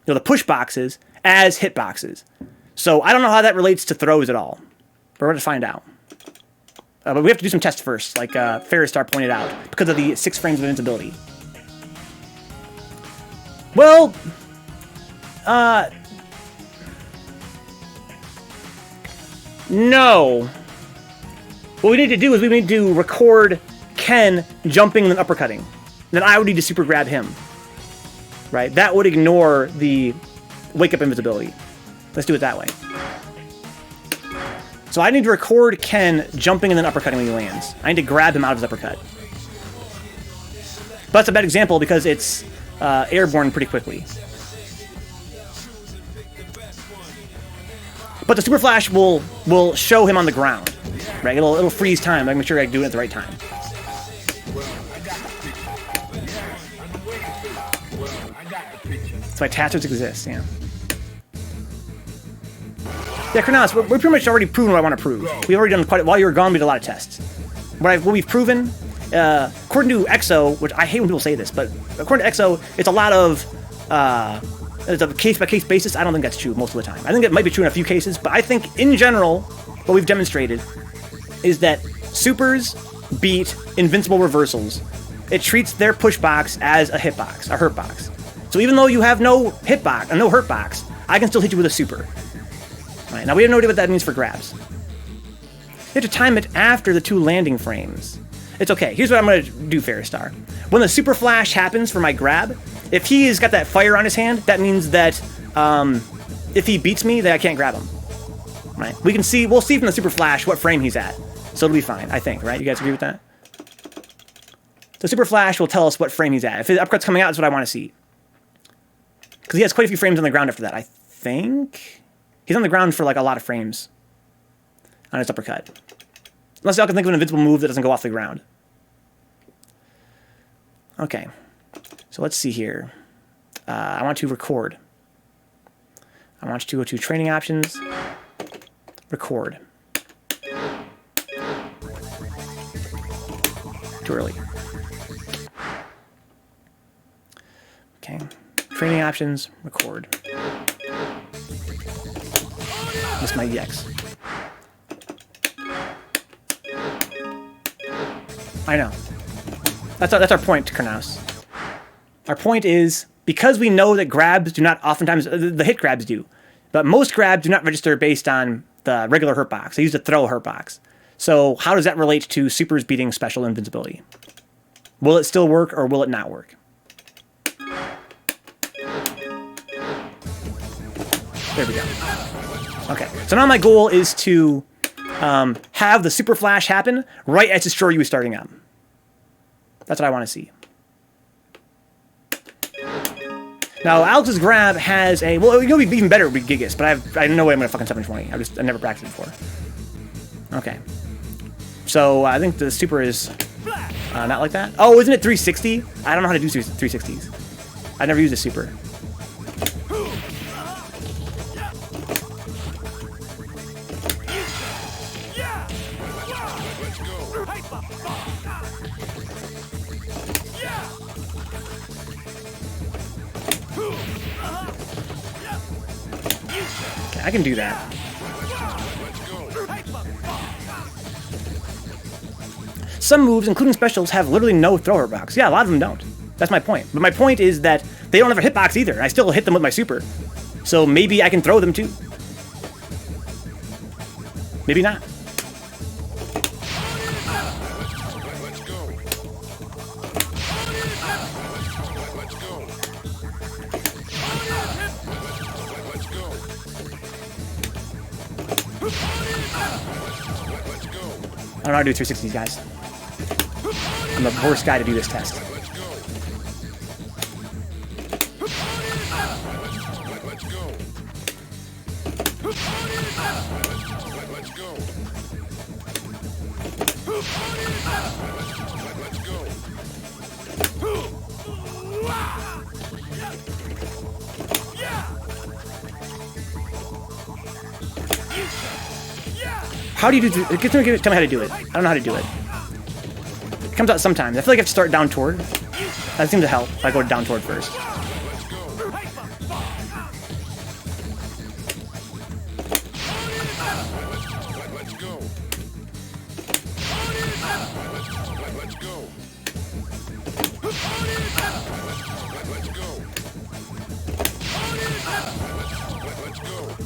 the push boxes, as hitboxes. So I don't know how that relates to throws at all. We're going to find out. But we have to do some tests first, like Ferristar pointed out, because of the 6 frames of invincibility. Well, No. What we need to do is we need to record Ken jumping and then uppercutting. Then I would need to super grab him. Right? That would ignore the wake up invisibility. Let's do it that way. So I need to record Ken jumping and then uppercutting when he lands. I need to grab him out of his uppercut. But that's a bad example because it's airborne pretty quickly. But the super flash will show him on the ground. Right? It'll freeze time. I make sure I do it at the right time. That's why attachments exist, yeah. Yeah, Kronos, we're pretty much already proven what I want to prove. We've already done while you were gone, we did a lot of tests. What we've proven, according to EXO, which I hate when people say this, but according to EXO, it's a lot of, it's a case-by-case basis. I don't think that's true most of the time. I think it might be true in a few cases, but I think, in general, what we've demonstrated is that supers beat invincible reversals. It treats their push box as a hitbox, a hurt box. So even though you have no hitbox, or no hurt box, I can still hit you with a super. Right, now we have no idea what that means for grabs. You have to time it after the 2 landing frames. It's okay. Here's what I'm going to do, Ferristar. When the super flash happens for my grab, if he's got that fire on his hand, that means that if he beats me, then I can't grab him. Right? We'll see from the super flash what frame he's at. So it'll be fine, I think, right? You guys agree with that? The super flash will tell us what frame he's at. If his uppercut's coming out, that's what I want to see. Because he has quite a few frames on the ground after that, I think. He's on the ground for like a lot of frames on his uppercut. Unless y'all can think of an invincible move that doesn't go off the ground. Okay. So let's see here. I want to record. I want you to go to training options. Record. Too early. Okay. Training options. Record. This is my EX. I know. That's our point, Kronos. Our point is, because we know that grabs do not oftentimes, the hit grabs do, but most grabs do not register based on the regular hurt box. They use the throw hurt box. So how does that relate to supers beating special invincibility? Will it still work or will it not work? There we go. Okay, so now my goal is to have the super flash happen right as Destroy You is starting up. That's what I want to see. Now, Alex's grab has a... Well, it'll be even better with Gigas, but I have no way I'm going to fucking 720. I never practiced before. Okay. So, I think the super is not like that. Oh, isn't it 360? I don't know how to do 360s. I never used a super. I can do that. Some moves, including specials, have literally no thrower box. Yeah, a lot of them don't. That's my point. But my point is that they don't have a hitbox either. I still hit them with my super. So maybe I can throw them too. Maybe not. I don't know how to do 360s, guys. I'm the worst guy to do this test. How do you do it? Tell me how to do it. I don't know how to do it. It comes out sometimes. I feel like I have to start down toward. That seems to help if I go down toward first. Let's go.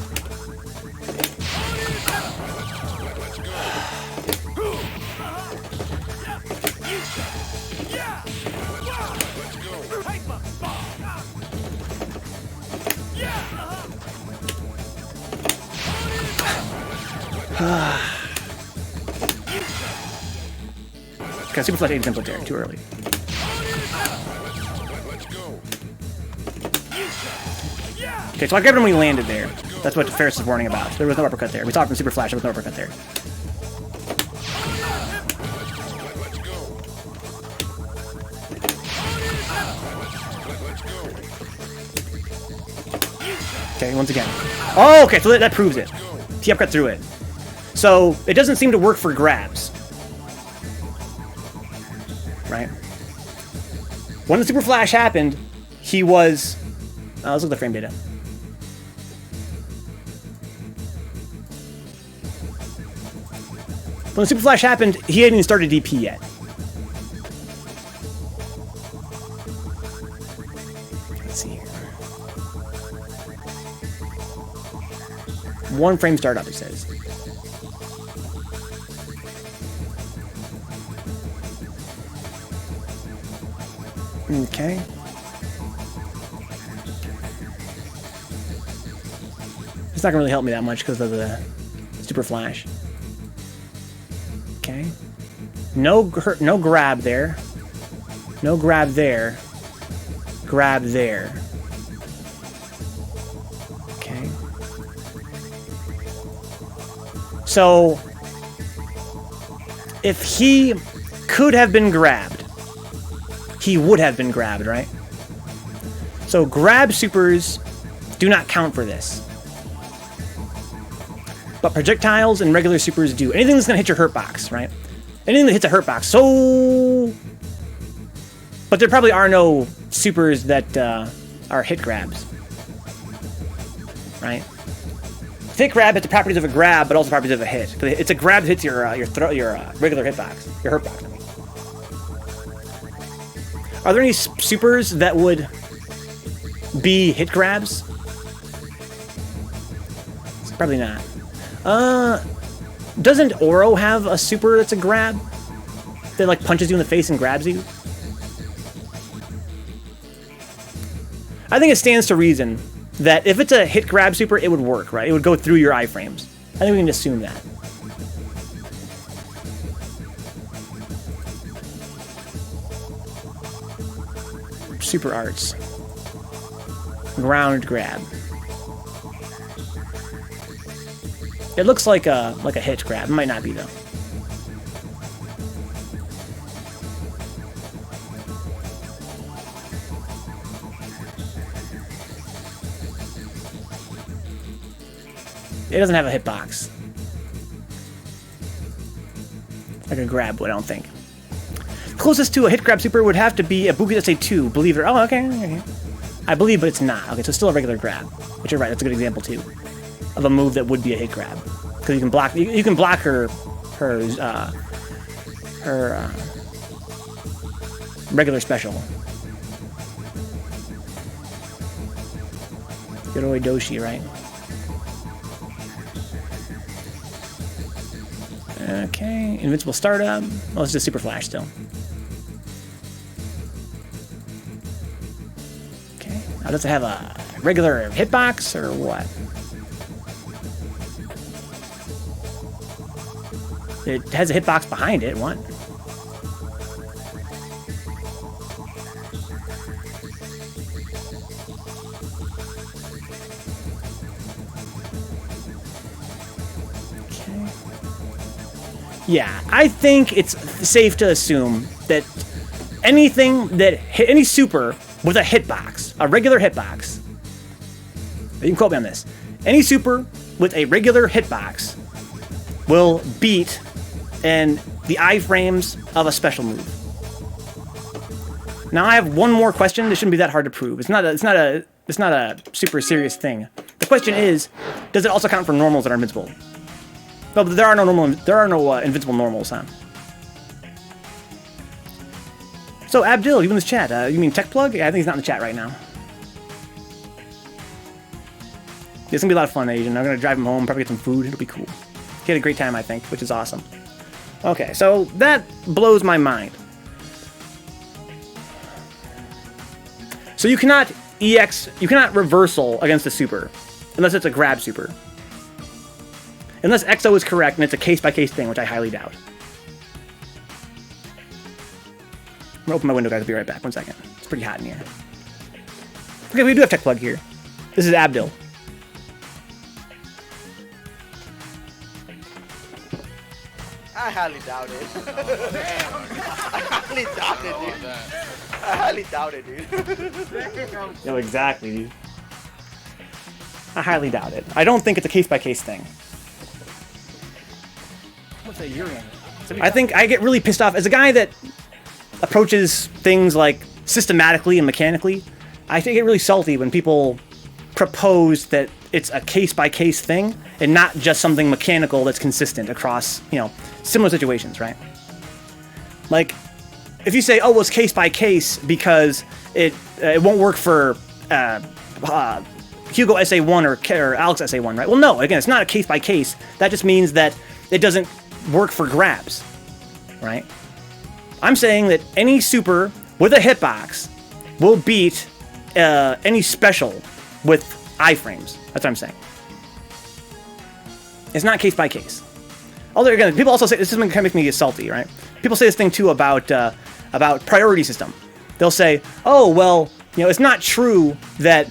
Okay, super flash 8 template there, too early. Okay, so I grabbed him when he landed there. That's what Ferris is warning about. There was no uppercut there. We saw it from super flash, there was no uppercut there. Okay, once again. Oh, okay, so that proves it. He uppercut through it. So, it doesn't seem to work for grabs. Right? When the super flash happened, he was... let's look at the frame data. When the super flash happened, he hadn't even started DP yet. Let's see here. 1 frame startup, it says. Okay. It's not gonna really help me that much because of the super flash. Okay. No grab there. No grab there. Grab there. Okay. So, if he could have been grabbed, he would have been grabbed, right? So grab supers do not count for this. But projectiles and regular supers do. Anything that's gonna hit your hurt box, right? Anything that hits a hurt box. So... But there probably are no supers that are hit grabs. Right? Hit grab has the properties of a grab, but also the properties of a hit. It's a grab that hits your regular hitbox, your hurt box. I mean. Are there any supers that would be hit grabs? Probably not. Doesn't Oro have a super that's a grab? That like punches you in the face and grabs you? I think it stands to reason that if it's a hit grab super, it would work, right? It would go through your iframes. I think we can assume that. Super arts. Ground grab. It looks like a hit grab. It might not be though. It doesn't have a hitbox. Like a grab would, I don't think. Closest to a hit grab super would have to be a Buki SA2. Believe it or... Oh, okay. I believe, but it's not. Okay, so it's still a regular grab. But you're right, that's a good example, too. Of a move that would be a hit grab. Because you can block... You can block her regular special. Yoroi Doshi, right? Okay, invincible startup. Well, it's just super flash still. Okay, now does it have a regular hitbox or what? It has a hitbox behind it. What? Yeah, I think it's safe to assume that anything that hit any super with a hitbox, a regular hitbox, you can quote me on this, any super with a regular hitbox will beat in the iframes of a special move. Now I have one more question. This shouldn't be that hard to prove. It's not a super serious thing. The question is, does it also count for normals that are invincible? No, but there are no invincible normals, huh? So Abdil, you in this chat? You mean Tech Plug? Yeah, I think he's not in the chat right now. It's gonna be a lot of fun, Asian. I'm gonna drive him home, probably get some food. It'll be cool. He had a great time, I think, which is awesome. Okay, so that blows my mind. So you cannot EX, you cannot reversal against a super, unless it's a grab super. Unless XO is correct and it's a case-by-case thing, which I highly doubt. I'm gonna open my window, guys. I'll be right back. 1 second. It's pretty hot in here. Okay, we do have tech plug here. This is Abdil. I highly doubt it. I highly doubt it, dude. I highly doubt it, dude. No, exactly, dude. I highly doubt it. I don't think it's a case-by-case thing. What's that you're in? I think I get really pissed off as a guy that approaches things like systematically and mechanically. I think I get really salty when people propose that it's a case-by-case thing and not just something mechanical that's consistent across, you know, similar situations, right? Like, if you say, oh, well, it's case-by-case because it won't work for Hugo SA1 or Alex SA1, right? Well, no, again, it's not a case-by-case. That just means that it doesn't work for grabs, right? I'm saying that any super with a hitbox will beat any special with iframes. That's what I'm saying. It's not case by case. Although again, people also say this is kind of makes me salty, right? People say this thing too about priority system. They'll say, "Oh, well, you know, it's not true that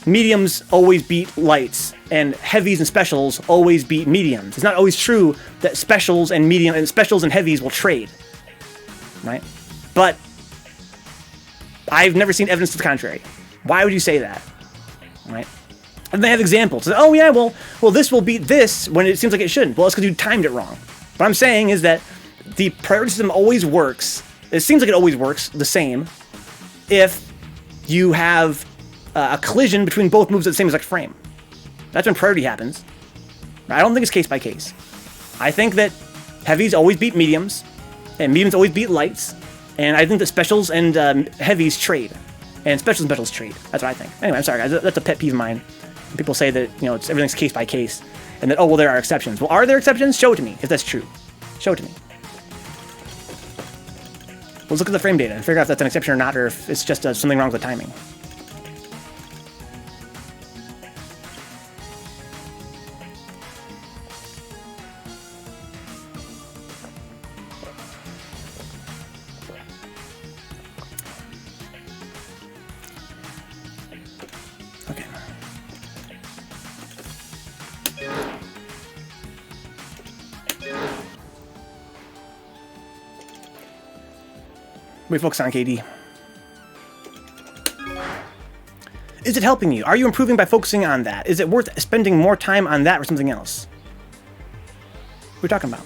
mediums always beat lights and heavies and specials always beat mediums. It's not always true that specials and heavies will trade." Right? But I've never seen evidence to the contrary. Why would you say that? Right? And they have examples. Oh yeah, well, this will beat this when it seems like it shouldn't. Well, it's because you timed it wrong. What I'm saying is that the priority system always works. It seems like it always works the same if you have a collision between both moves at the same exact frame. That's when priority happens. I don't think it's case by case. I think that heavies always beat mediums, and mediums always beat lights, and I think that specials and heavies trade, and specials trade. That's what I think. Anyway, I'm sorry, guys. That's a pet peeve of mine. People say that, you know, everything's case by case, and that, oh, well, there are exceptions. Well, are there exceptions? Show it to me if that's true. Show it to me. Let's look at the frame data and figure out if that's an exception or not, or if it's just something wrong with the timing. Okay. We focus on KD. Is it helping you? Are you improving by focusing on that? Is it worth spending more time on that or something else? What are we talking about?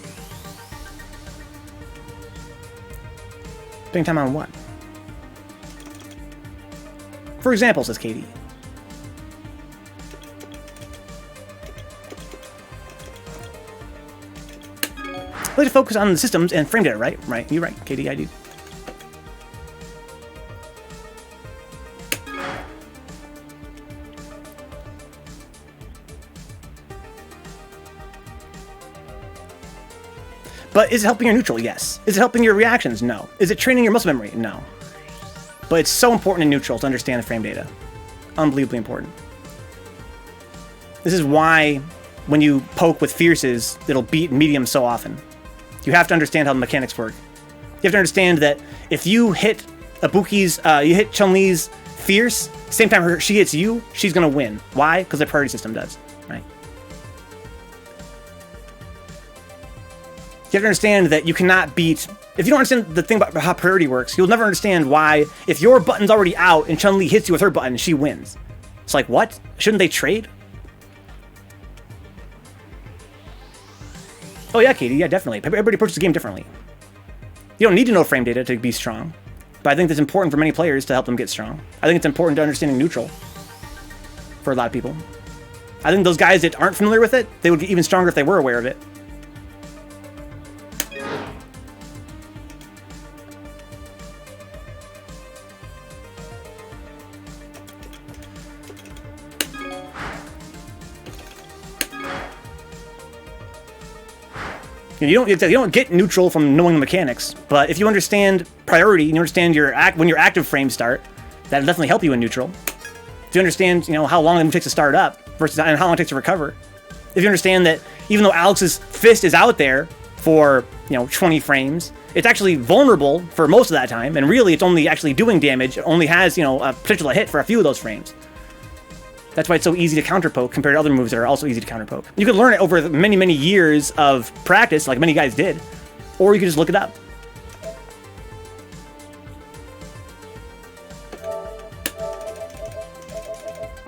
Spending time on what? For example, says KD. I like to focus on the systems and frame data, right? Right, you're right, KD, I do. But is it helping your neutral? Yes. Is it helping your reactions? No. Is it training your muscle memory? No. But it's so important in neutral to understand the frame data. Unbelievably important. This is why when you poke with fierces, it'll beat medium so often. You have to understand how the mechanics work. You have to understand that if you hit you hit Chun-Li's fierce, same time she hits you, she's gonna win. Why? Because the priority system does, right? You have to understand that you cannot beat... If you don't understand the thing about how priority works, you'll never understand why, if your button's already out and Chun-Li hits you with her button, she wins. It's like, what? Shouldn't they trade? Oh yeah, Katie, yeah, definitely. Everybody approaches the game differently. You don't need to know frame data to be strong, but I think that's important for many players to help them get strong. I think it's important to understanding neutral for a lot of people. I think those guys that aren't familiar with it, they would get even stronger if they were aware of it. You don't get neutral from knowing the mechanics, but if you understand priority and you understand when your active frames start, that'll definitely help you in neutral. If you understand, how long it takes to start up versus and how long it takes to recover. If you understand that even though Alex's fist is out there for 20 frames, it's actually vulnerable for most of that time, and really it's only actually doing damage. It only has a potential to hit for a few of those frames. That's why it's so easy to counterpoke compared to other moves that are also easy to counterpoke. You can learn it over many, many years of practice, like many guys did, or you can just look it up.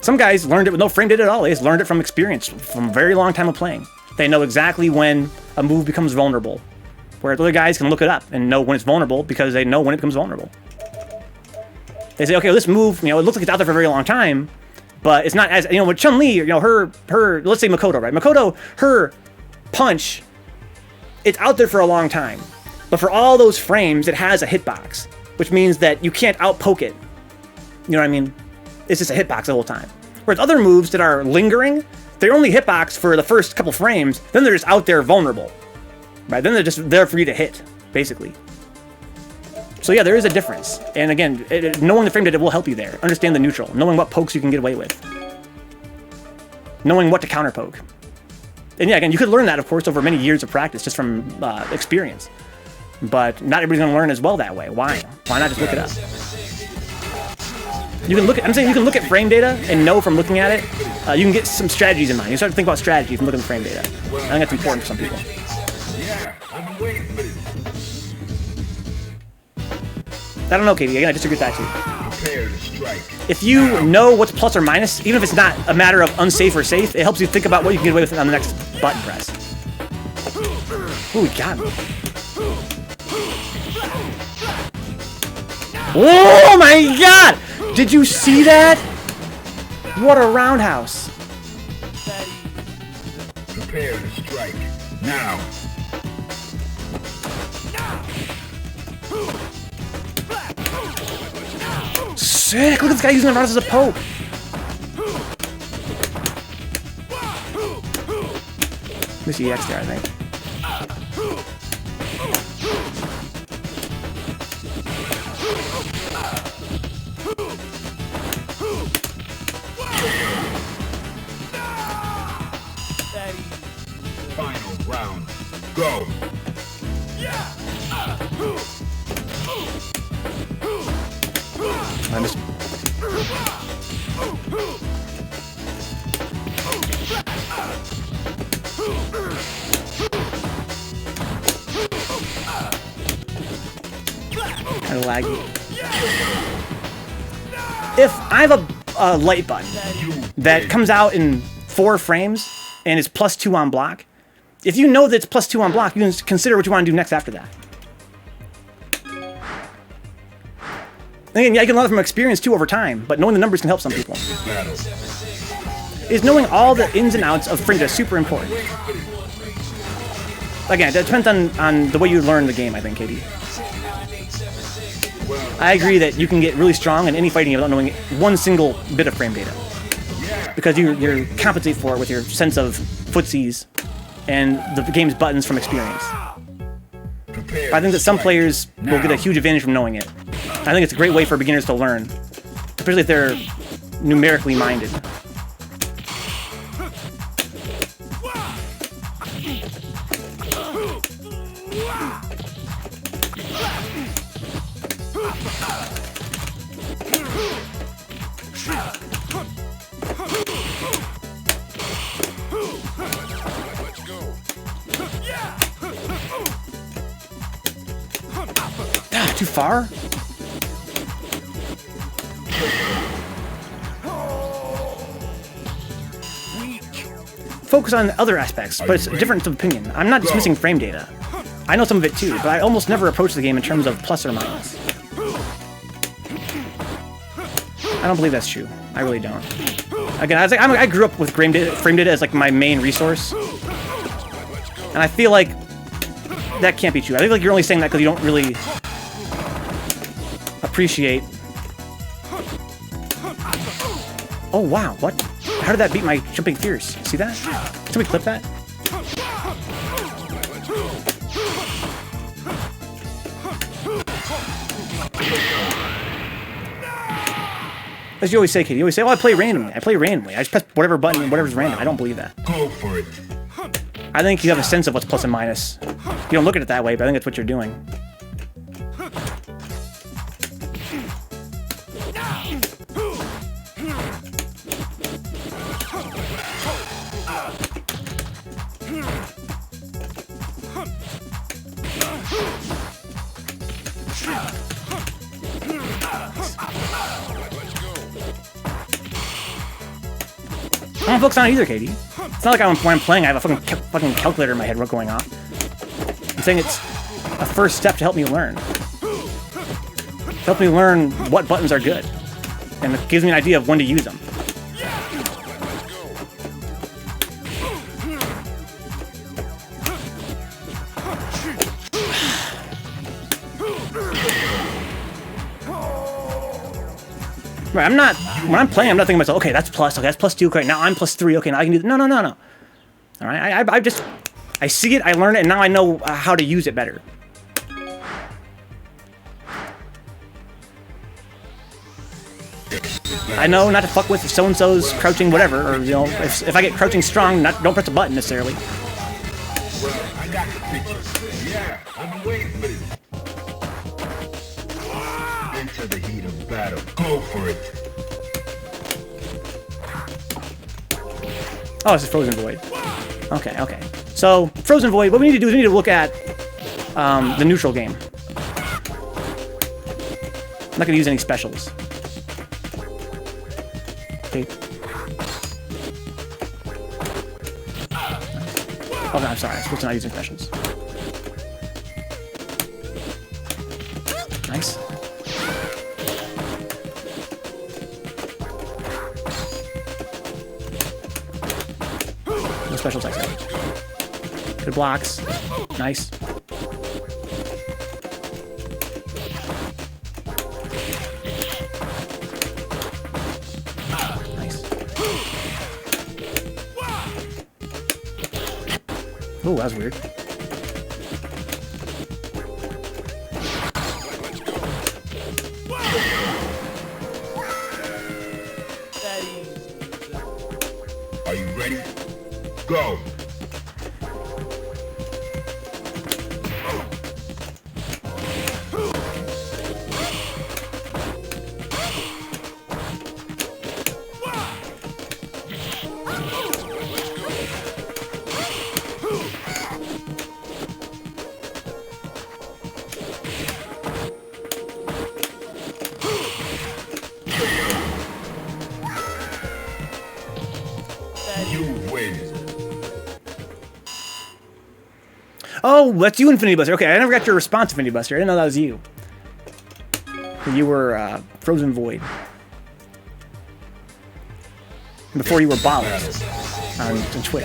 Some guys learned it with no frame data at all. They just learned it from experience, from a very long time of playing. They know exactly when a move becomes vulnerable, whereas other guys can look it up and know when it's vulnerable because they know when it becomes vulnerable. They say, okay, well, this move, it looks like it's out there for a very long time, but it's not as, with Chun-Li, her, let's say Makoto, right? Makoto, her punch, it's out there for a long time. But for all those frames, it has a hitbox, which means that you can't outpoke it. You know what I mean? It's just a hitbox the whole time. Whereas other moves that are lingering, they're only hitbox for the first couple frames, then they're just out there vulnerable. Right? Then they're just there for you to hit, basically. So yeah, there is a difference. And again, knowing the frame data will help you there. Understand the neutral. Knowing what pokes you can get away with. Knowing what to counter poke. And yeah, again, you could learn that, of course, over many years of practice, just from experience. But not everybody's going to learn as well that way. Why? Why not just look it up? You can look at, I'm saying you can look at frame data and know from looking at it, you can get some strategies in mind. You start to think about strategy from looking at the frame data. I think that's important for some people. I don't know, Katie. Again, I disagree with that too. If you know what's plus or minus, even if it's not a matter of unsafe or safe, it helps you think about what you can get away with on the next button press. Ooh, he got me. Oh my god! Did you see that? What a roundhouse. Prepare to strike. Now. Sick! Look at this guy using the roundhouse as a poke. This EX there, I think. Final round. Go. I missed. Kind of laggy. If I have a light button that comes out in 4 frames and is +2 on block, if you know that it's +2 on block, you can consider what you want to do next after that. Again, yeah, I can learn from experience too over time, but knowing the numbers can help some people. Is knowing all the ins and outs of frame data super important. Again, it depends on the way you learn the game, I think, Katie. I agree that you can get really strong in any fighting game without knowing one single bit of frame data. Because you compensate for it with your sense of footsies and the game's buttons from experience. But I think that some players will get a huge advantage from knowing it. I think it's a great way for beginners to learn, especially if they're numerically minded. Ah, too far? Focus on other aspects, but it's a difference of opinion. I'm not dismissing frame data. I know some of it too, but I almost never approach the game in terms of plus or minus. I don't believe that's true. I really don't. Again, I grew up with frame data as like my main resource, and I feel like that can't be true. I feel like you're only saying that because you don't really appreciate. Oh wow, what? How did that beat my jumping fierce? See that? Can we clip that? As you always say, Katie, you always say, "Oh, I play randomly. I play randomly. I just press whatever button, whatever's random." I don't believe that. Go for it. I think you have a sense of what's plus and minus. You don't look at it that way, but I think that's what you're doing. I don't focus on it either, Katie. It's not like when I'm playing, I have a fucking calculator in my head going off. I'm saying it's a first step to help me learn. To help me learn what buttons are good. And it gives me an idea of when to use them. Right, I'm not, when I'm playing, I'm not thinking to myself, okay, that's plus, okay, that's plus 2, okay, now I'm plus 3, okay, now I can do that. No, no, no, no. All right, I see it, I learn it, and now I know how to use it better. I know not to fuck with so-and-so's crouching whatever, or, you know, if I get crouching strong, don't press a button necessarily. Well, I got the picture. Yeah, I've been waiting for this. Into the heat of battle. Go for it. Oh, it's a Frozen Void. Okay, okay. So, Frozen Void, what we need to do is we need to look at the neutral game. I'm not going to use any specials. Okay. Oh, no, I'm sorry. I'm supposed to not using specials. Nice. No specials, I said. Good blocks. Nice. Nice. Ooh, that was weird. Are you ready? Go. You win. Oh, that's you, Infinity Buster. Okay, I never got your response, Infinity Buster. I didn't know that was you. You were Frozen Void. Before you were Bollocks on Twitch.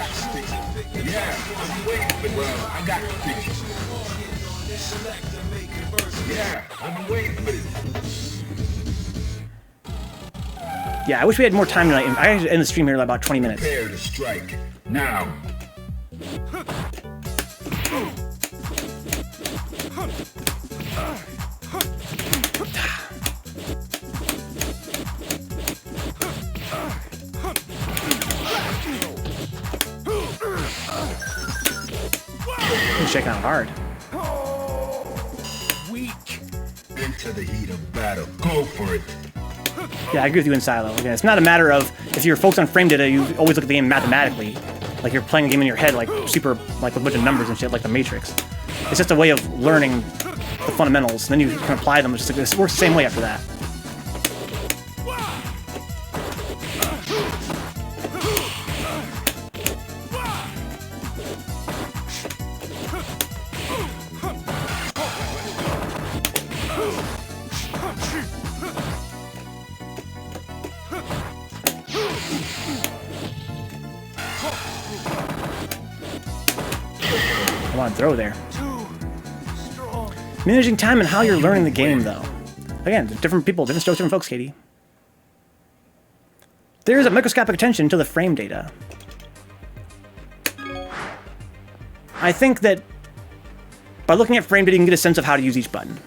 Yeah, I'm waiting. Well, I got the picture. Yeah, I've been waiting for this. Yeah, I wish we had more time tonight. I had to end the stream here in about 20 minutes. Prepare to strike. Now. He's shaking out hard. Weak. Into the heat of battle. Go for it. Yeah, I agree with you in Silo. Again, it's not a matter of if you're focused on frame data, you always look at the game mathematically. Like you're playing a game in your head, like super, like with a bunch of numbers and shit, like the Matrix. It's just a way of learning the fundamentals, and then you can apply them. It works the same way after that. I want to throw there. Managing time and how you're learning the game, though. Again, different people, different strokes, different folks, Katie. There's a microscopic attention to the frame data. I think that by looking at frame data, you can get a sense of how to use each button.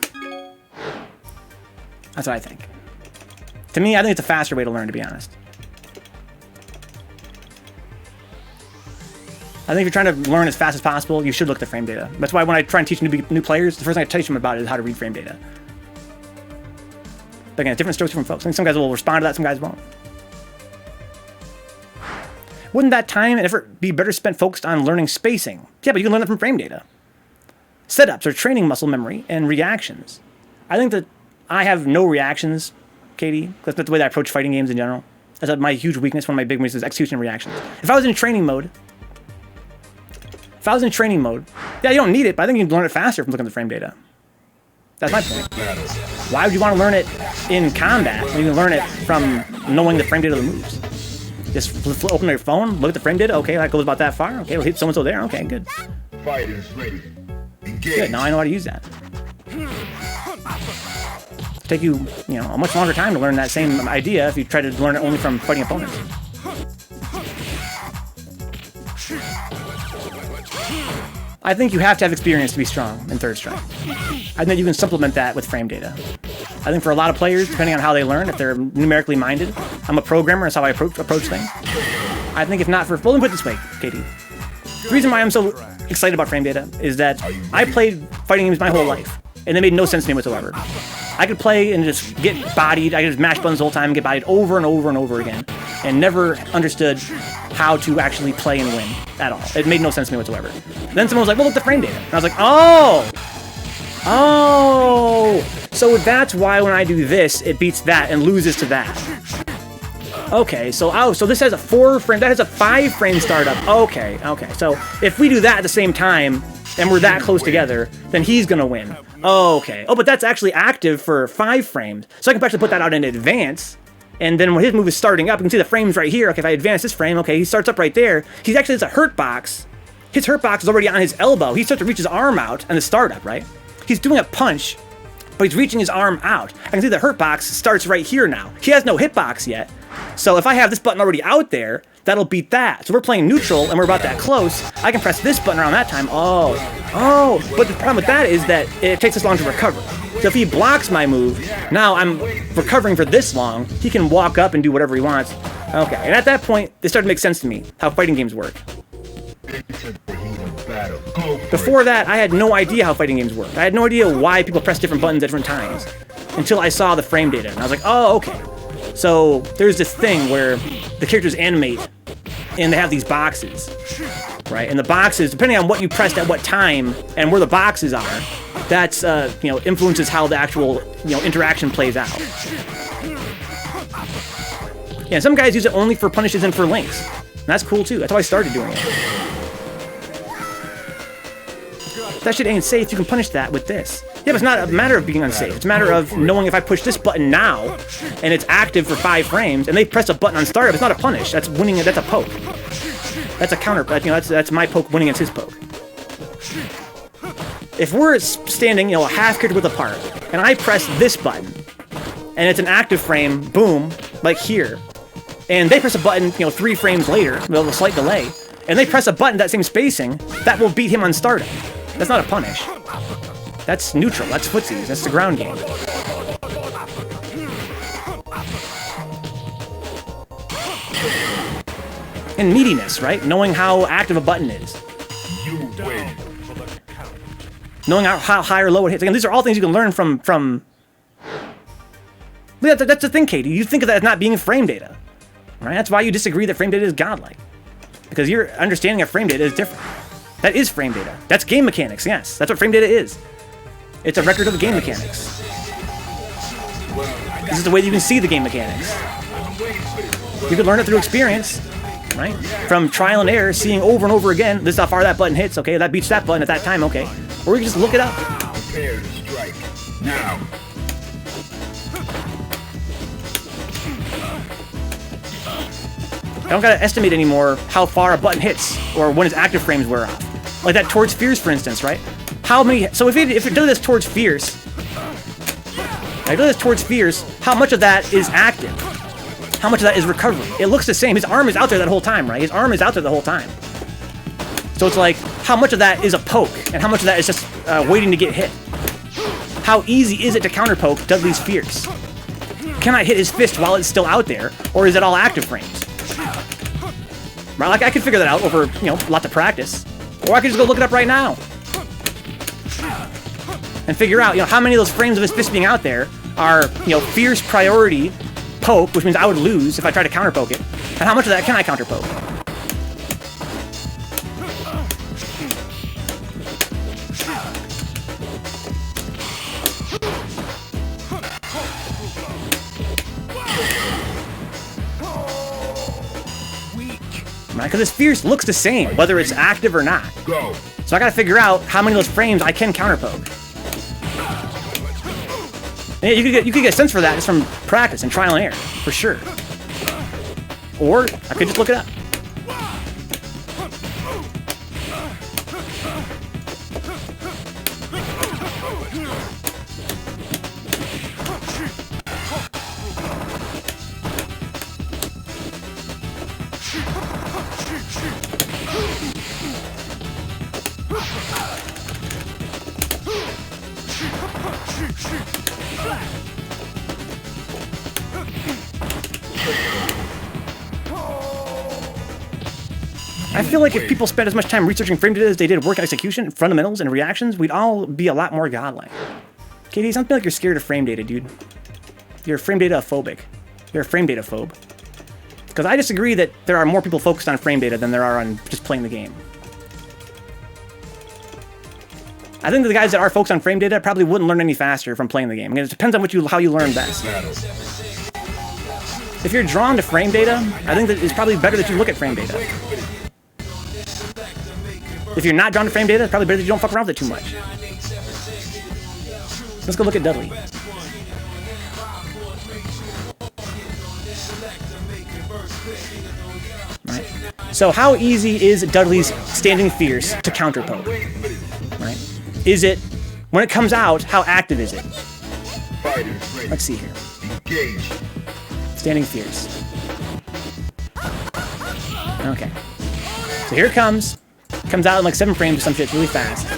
That's what I think. To me, I think it's a faster way to learn, to be honest. I think if you're trying to learn as fast as possible, you should look at the frame data. That's why when I try and teach new players, the first thing I teach them about is how to read frame data. But again, different strokes, different folks. I think some guys will respond to that, some guys won't. Wouldn't that time and effort be better spent focused on learning spacing? Yeah, but you can learn it from frame data. Setups are training muscle memory and reactions. I think that I have no reactions, Katie. That's the way that I approach fighting games in general. That's my huge weakness. One of my big weaknesses is execution and reactions. If I was in training mode, yeah, you don't need it, but I think you can learn it faster from looking at the frame data. That's my point. Why would you want to learn it in combat when you can learn it from knowing the frame data of the moves? Just open your phone, look at the frame data. Okay, that goes about that far. Okay, we'll hit so-and-so there. Okay, good. Fighters ready. Engage. Good, now I know how to use that. It'll take you, a much longer time to learn that same idea if you try to learn it only from fighting opponents. I think you have to have experience to be strong in third strike. I think you can supplement that with frame data. I think for a lot of players, depending on how they learn, if they're numerically minded, I'm a programmer, that's how I approach things. I think if not for, well, let me put it this way, Katie. The reason why I'm so excited about frame data is that I played fighting games my whole life, and they made no sense to me whatsoever. I could play and just get bodied, I could just mash buttons the whole time and get bodied over and over and over again, and never understood how to actually play and win at all. It made no sense to me whatsoever. Then someone was like, well, look at the frame data. And I was like, oh, so that's why when I do this, it beats that and loses to that. Okay, so this has a 4 frame, that has a 5 frame startup. Okay, so if we do that at the same time, and we're that close together, then he's gonna win. Okay, but that's actually active for 5 frames. So I can actually put that out in advance, and then when his move is starting up, you can see the frames right here. Okay, if I advance this frame, okay, he starts up right there. It's a hurt box. His hurt box is already on his elbow. He starts to reach his arm out and the startup, right? He's doing a punch, but he's reaching his arm out. I can see the hurt box starts right here now. He has no hitbox yet. So if I have this button already out there, that'll beat that. So we're playing neutral and we're about that close. I can press this button around that time. But the problem with that is that it takes us long to recover. So if he blocks my move, now I'm recovering for this long. He can walk up and do whatever he wants. Okay, and at that point, it started to make sense to me how fighting games work. Before that, I had no idea how fighting games worked. I had no idea why people press different buttons at different times until I saw the frame data. And I was like, oh, okay. So there's this thing where the characters animate and they have these boxes, right? And the boxes, depending on what you pressed at what time and where the boxes are, that's, influences how the actual, interaction plays out. Yeah, some guys use it only for punishes and for links. And that's cool too. That's how I started doing it. That shit ain't safe. You can punish that with this. Yeah, but it's not a matter of being unsafe. It's a matter of knowing if I push this button now, and it's active for 5 frames, and they press a button on startup, it's not a punish. That's winning. That's a poke. That's a counter. That's my poke winning against his poke. If we're standing, a half character width apart, and I press this button, and it's an active frame, boom, like here, and they press a button, 3 frames later, with a slight delay, and they press a button that same spacing, that will beat him on startup. That's not a punish. That's neutral. That's footsies. That's the ground game. And meatiness, right? Knowing how active a button is. Knowing how high or low it hits. Again, these are all things you can learn from... That's the thing, Katie. You think of that as not being frame data. Right? That's why you disagree that frame data is godlike. Because your understanding of frame data is different. That is frame data. That's game mechanics, yes. That's what frame data is. It's a record of the game mechanics. This is the way you can see the game mechanics. You can learn it through experience, right? From trial and error, seeing over and over again, this is how far that button hits, okay, that beats that button at that time, okay. Or you can just look it up. Prepare to strike. Now. I don't gotta estimate anymore how far a button hits, or when its active frames wear off. Like that towards fierce, for instance, right? How many? So if it does this towards fierce, how much of that is active? How much of that is recovery? It looks the same. His arm is out there that whole time, right? His arm is out there the whole time. So it's like, how much of that is a poke, and how much of that is just waiting to get hit? How easy is it to counter poke Dudley's fierce? can I hit his fist while it's still out there, or is it all active frames? Right, like I could figure that out over, you know, lots of practice. Or I could just go look it up right now. And figure out, you know, how many of those frames of his fist being out there are, you know, fierce priority poke, which means I would lose if I try to counter poke it. And how much of that can I counter poke? Right, because his fierce looks the same, whether it's active or not. So I gotta figure out how many of those frames I can counter poke. And you could get a sense for that just from practice and trial and error, for sure. Or I could just look it up. I feel like if people spent as much time researching frame data as they did work execution, fundamentals, and reactions, we'd all be a lot more godlike. KD, something like you're scared of frame data, dude. You're frame data phobic. You're a frame data phobe. Because I disagree that there are more people focused on frame data than there are on just playing the game. I think the guys that are focused on frame data probably wouldn't learn any faster from playing the game. I mean, it depends on how you learn best. If you're drawn to frame data, I think that it's probably better that you look at frame data. If you're not drawn to frame data, it's probably better that you don't fuck around with it too much. Let's go look at Dudley. Right. So how easy is Dudley's standing fierce to counter poke? Right. Is it, when it comes out, how active is it? Let's see here. Standing fierce. Okay. So here it comes. Comes out in like 7 frames or some shit really fast.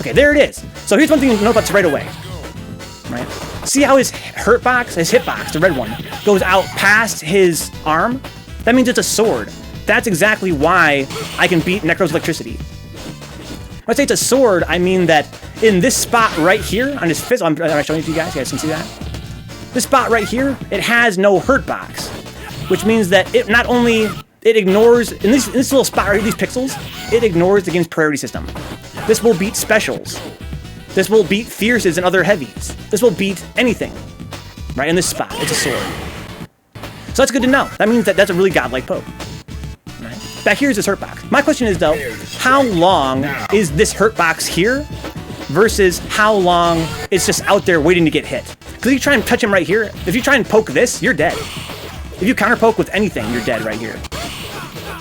Okay, there it is. So here's one thing to know about this right away. Right? See how his hitbox, the red one, goes out past his arm? That means it's a sword. That's exactly why I can beat Necro's electricity. When I say it's a sword, I mean that in this spot right here on his fist, I'm showing it to you guys. You guys can see that? This spot right here, it has no hurt box, which means that it not only it ignores in this little spot right here, these pixels, it ignores the game's priority system. This will beat specials. This will beat fierces and other heavies. This will beat anything. Right in this spot, it's a sword. So that's good to know. That means that that's a really godlike poke. Right? Back here is this hurt box. My question is though, how long is this hurt box here versus how long it's just out there waiting to get hit? Because if you try and touch him right here, if you try and poke this, you're dead. If you counter poke with anything, you're dead right here.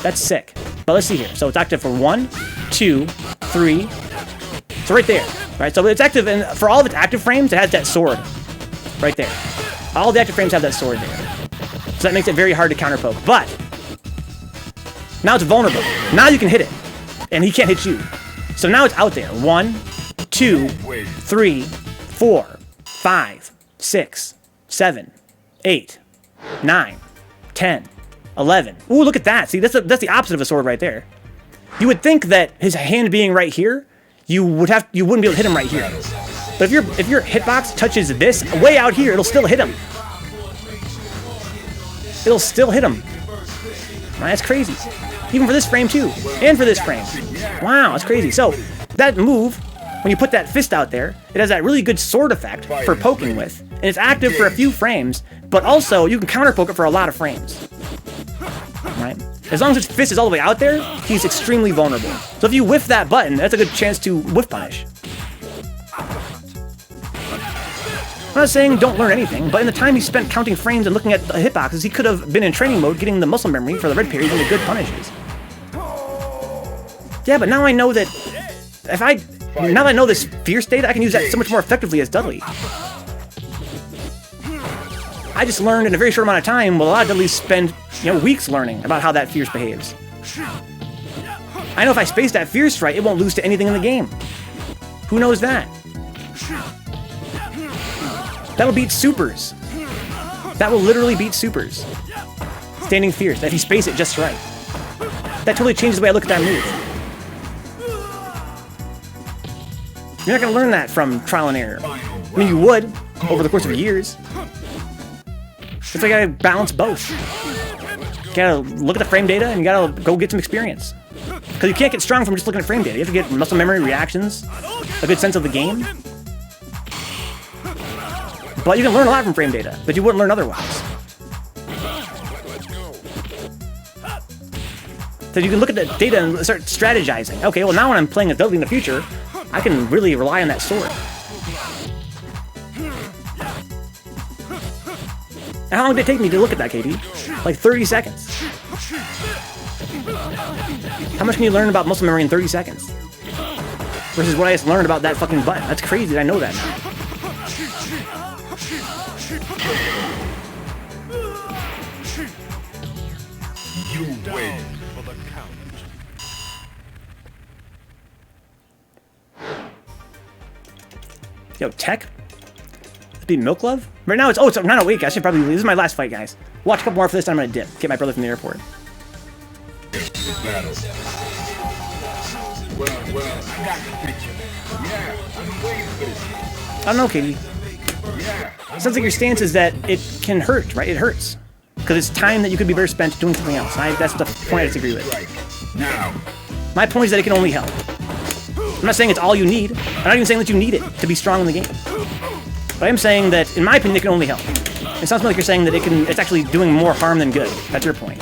That's sick. But let's see here. So it's active for 1, 2, 3. So right there. Right? So it's active, and for all of its active frames, it has that sword. Right there. All the active frames have that sword there. So that makes it very hard to counter poke. But now it's vulnerable. Now you can hit it. And he can't hit you. So now it's out there. 1, 2, 3, 4, 5, 6, 7, 8, 9, 10, 11. Ooh, look at that. See, that's the opposite of a sword right there. You would think that his hand being right here, you wouldn't be able to hit him right here. But if your hitbox touches this way out here, it'll still hit him. It'll still hit him. Man, that's crazy. Even for this frame too, and for this frame. Wow, that's crazy. So that move, when you put that fist out there, it has that really good sword effect for poking with, and it's active for a few frames, but also you can counter poke it for a lot of frames. Right? As long as his fist is all the way out there, he's extremely vulnerable. So if you whiff that button, that's a good chance to whiff punish. I'm not saying don't learn anything, but in the time he spent counting frames and looking at the hitboxes, he could have been in training mode getting the muscle memory for the red periods into good punishes. Yeah, but now I know that now that I know this fierce data, I can use that so much more effectively as Dudley. I just learned in a very short amount of time, while a lot of Dudleys spend, weeks learning about how that fierce behaves. I know if I space that fierce right, it won't lose to anything in the game. Who knows that? That'll beat supers. That will literally beat supers. Standing fierce, if you space it just right. That totally changes the way I look at that move. You're not going to learn that from trial and error. I mean, you would, over the course of years. That's why you gotta balance both. You gotta look at the frame data and you gotta go get some experience. Because you can't get strong from just looking at frame data. You have to get muscle memory, reactions, a good sense of the game. But you can learn a lot from frame data that you wouldn't learn otherwise. So you can look at the data and start strategizing. Okay, well now when I'm playing a Dudley in the future, I can really rely on that sword. And how long did it take me to look at that, KD? Like 30 seconds. How much can you learn about muscle memory in 30 seconds? Versus what I just learned about that fucking button. That's crazy that I know that now. You win. Yo, tech? Be Milk Love? Right now it's 908. I should probably leave. This is my last fight, guys. Watch a couple more for this, and I'm gonna dip. Get my brother from the airport. Battle. Well, I got the picture. Yeah, I'm waiting for this. I don't know, Katie. Yeah. Sounds like your stance is that it can hurt, right? It hurts. Because it's time that you could be better spent doing something else. That's the point I disagree with. Now. My point is that it can only help. I'm not saying it's all you need. I'm not even saying that you need it to be strong in the game. But I am saying that, in my opinion, it can only help. It sounds like you're saying that it's actually doing more harm than good. That's your point.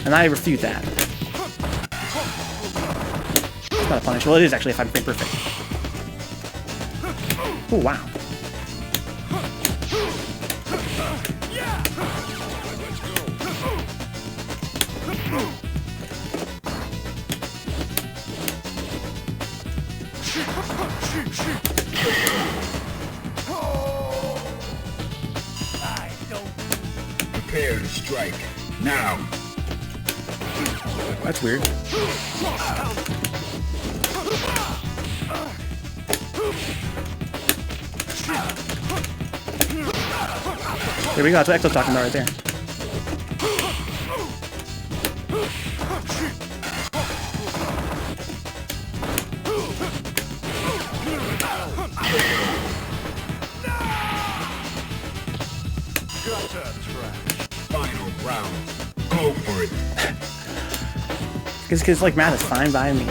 And I refute that. It's not a punish. Well, it is actually if I'm frame perfect. Oh, wow. Prepare to strike. Now. That's weird. There we go. That's what Exo's talking about right there. Final round. Go for it. Because like math is fine by me.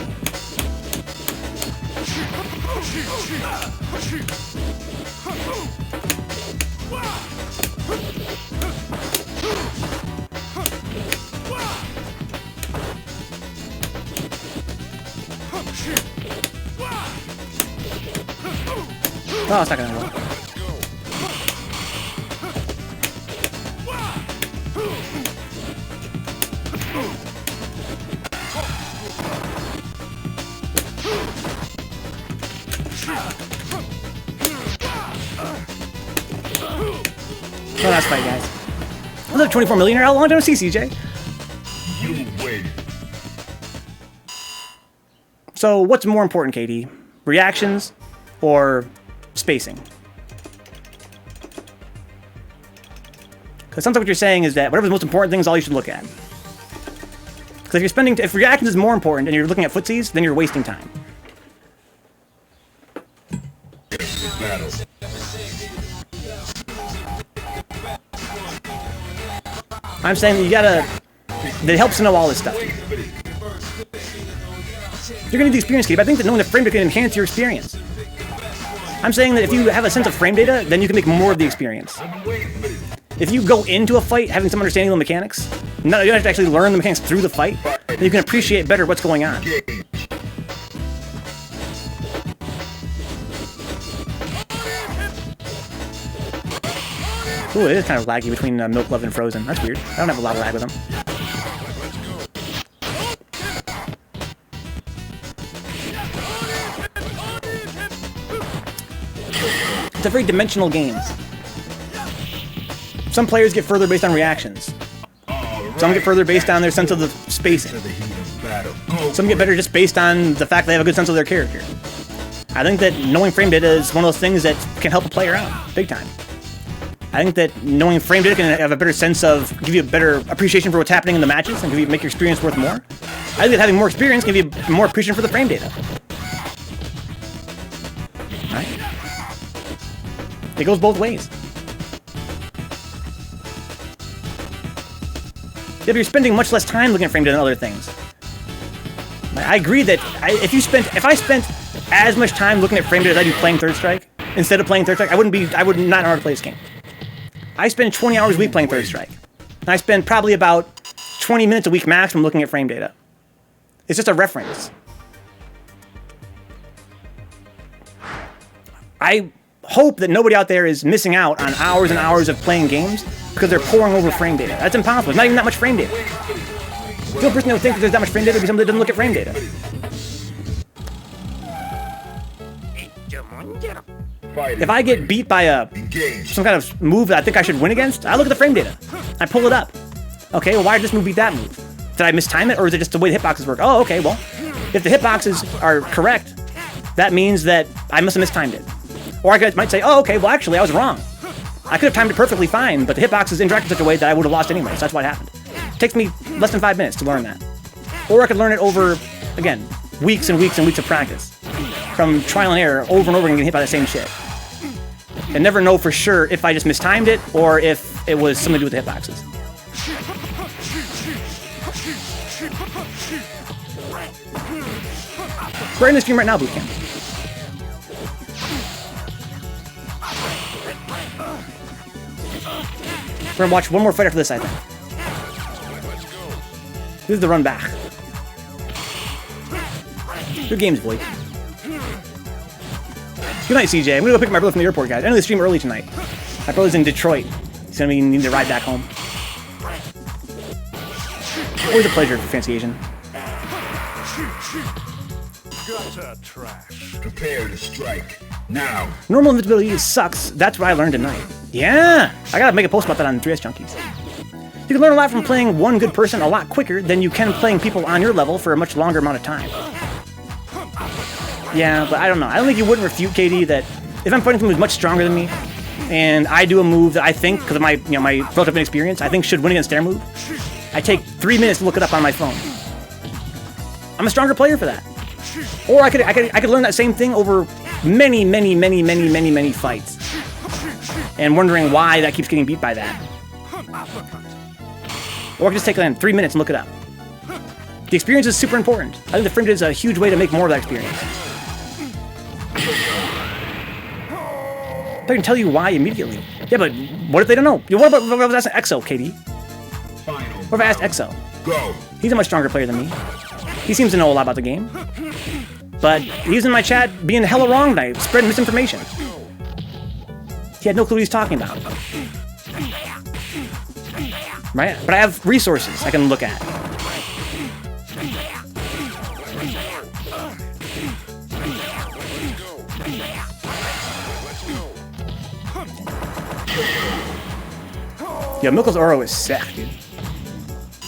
Oh, it's not gonna work. Oh, that's fine, guys. What's up, 24 millionaire? How long did I see, CJ? You win. So, what's more important, Katie? Reactions or spacing? Because it sounds like what you're saying is that whatever's the most important thing is all you should look at. Because if reactions is more important and you're looking at footsies, then you're wasting time. Battle. I'm saying that that it helps to know all this stuff. You're gonna do experience, Katie, but I think that knowing the frame data can enhance your experience. I'm saying that if you have a sense of frame data, then you can make more of the experience. If you go into a fight having some understanding of the mechanics, you don't have to actually learn the mechanics through the fight, then you can appreciate better what's going on. Ooh, it is kind of laggy between Milk Love and Frozen. That's weird. I don't have a lot of lag with them. It's a very dimensional game. Some players get further based on reactions. Some get further based on their sense of the spacing. Some get better just based on the fact they have a good sense of their character. I think that knowing frame data is one of those things that can help a player out big time. I think that knowing frame data can have a better sense of, give you a better appreciation for what's happening in the matches and make your experience worth more. I think that having more experience can give you more appreciation for the frame data. Right? It goes both ways. Yeah, but you're spending much less time looking at frame data than other things. I agree that if I spent as much time looking at frame data as I do playing Third Strike, instead of playing Third Strike, I would not know how to play this game. I spend 20 hours a week playing Third Strike. And I spend probably about 20 minutes a week maximum looking at frame data. It's just a reference. I hope that nobody out there is missing out on hours and hours of playing games because they're poring over frame data. That's impossible. There's not even that much frame data. The only person that would think that there's that much frame data would be somebody that doesn't look at frame data. If I get beat by some kind of move that I think I should win against, I look at the frame data. I pull it up. Okay, well, why did this move beat that move? Did I mistime it, or is it just the way the hitboxes work? Oh, okay, well, if the hitboxes are correct, that means that I must have mistimed it. Or I might say, oh, okay, well, actually, I was wrong. I could have timed it perfectly fine, but the hitboxes interacted in such a way that I would have lost anyway, so that's what happened. It takes me less than 5 minutes to learn that. Or I could learn it over, again, weeks and weeks and weeks of practice. From trial and error, over and over again, getting hit by the same shit. And never know for sure if I just mistimed it, or if it was something to do with the hitboxes. We're in the stream right now, Bootcamp. We're gonna watch one more fight after this, I think. This is the run back. Good games, boy. Good night, CJ. I'm gonna go pick my brother from the airport, guys. I know they stream early tonight. My brother's in Detroit. He's gonna need to ride back home. Always a pleasure, Fancy Asian. Prepare to strike now. Normal invincibility sucks. That's what I learned tonight. Yeah! I gotta make a post about that on 3S Junkies. You can learn a lot from playing one good person a lot quicker than you can playing people on your level for a much longer amount of time. Yeah, but I don't know. I don't think you wouldn't refute, KD, that if I'm fighting someone who's much stronger than me, and I do a move that I think, because of my, my relative inexperience, I think should win against their move, I take 3 minutes to look it up on my phone. I'm a stronger player for that. Or I could learn that same thing over many fights, and wondering why that keeps getting beat by that. Or I could just take 3 minutes and look it up. The experience is super important. I think the frame data is a huge way to make more of that experience. I can tell you why immediately. Yeah, but what if they don't know? What if I was asking Exo, KD? What if I asked Exo? Go. He's a much stronger player than me. He seems to know a lot about the game. But he was in my chat being hella wrong tonight, spreading misinformation. He had no clue what he was talking about. Right? But I have resources I can look at. Yo, Milko's Oro is sick, dude.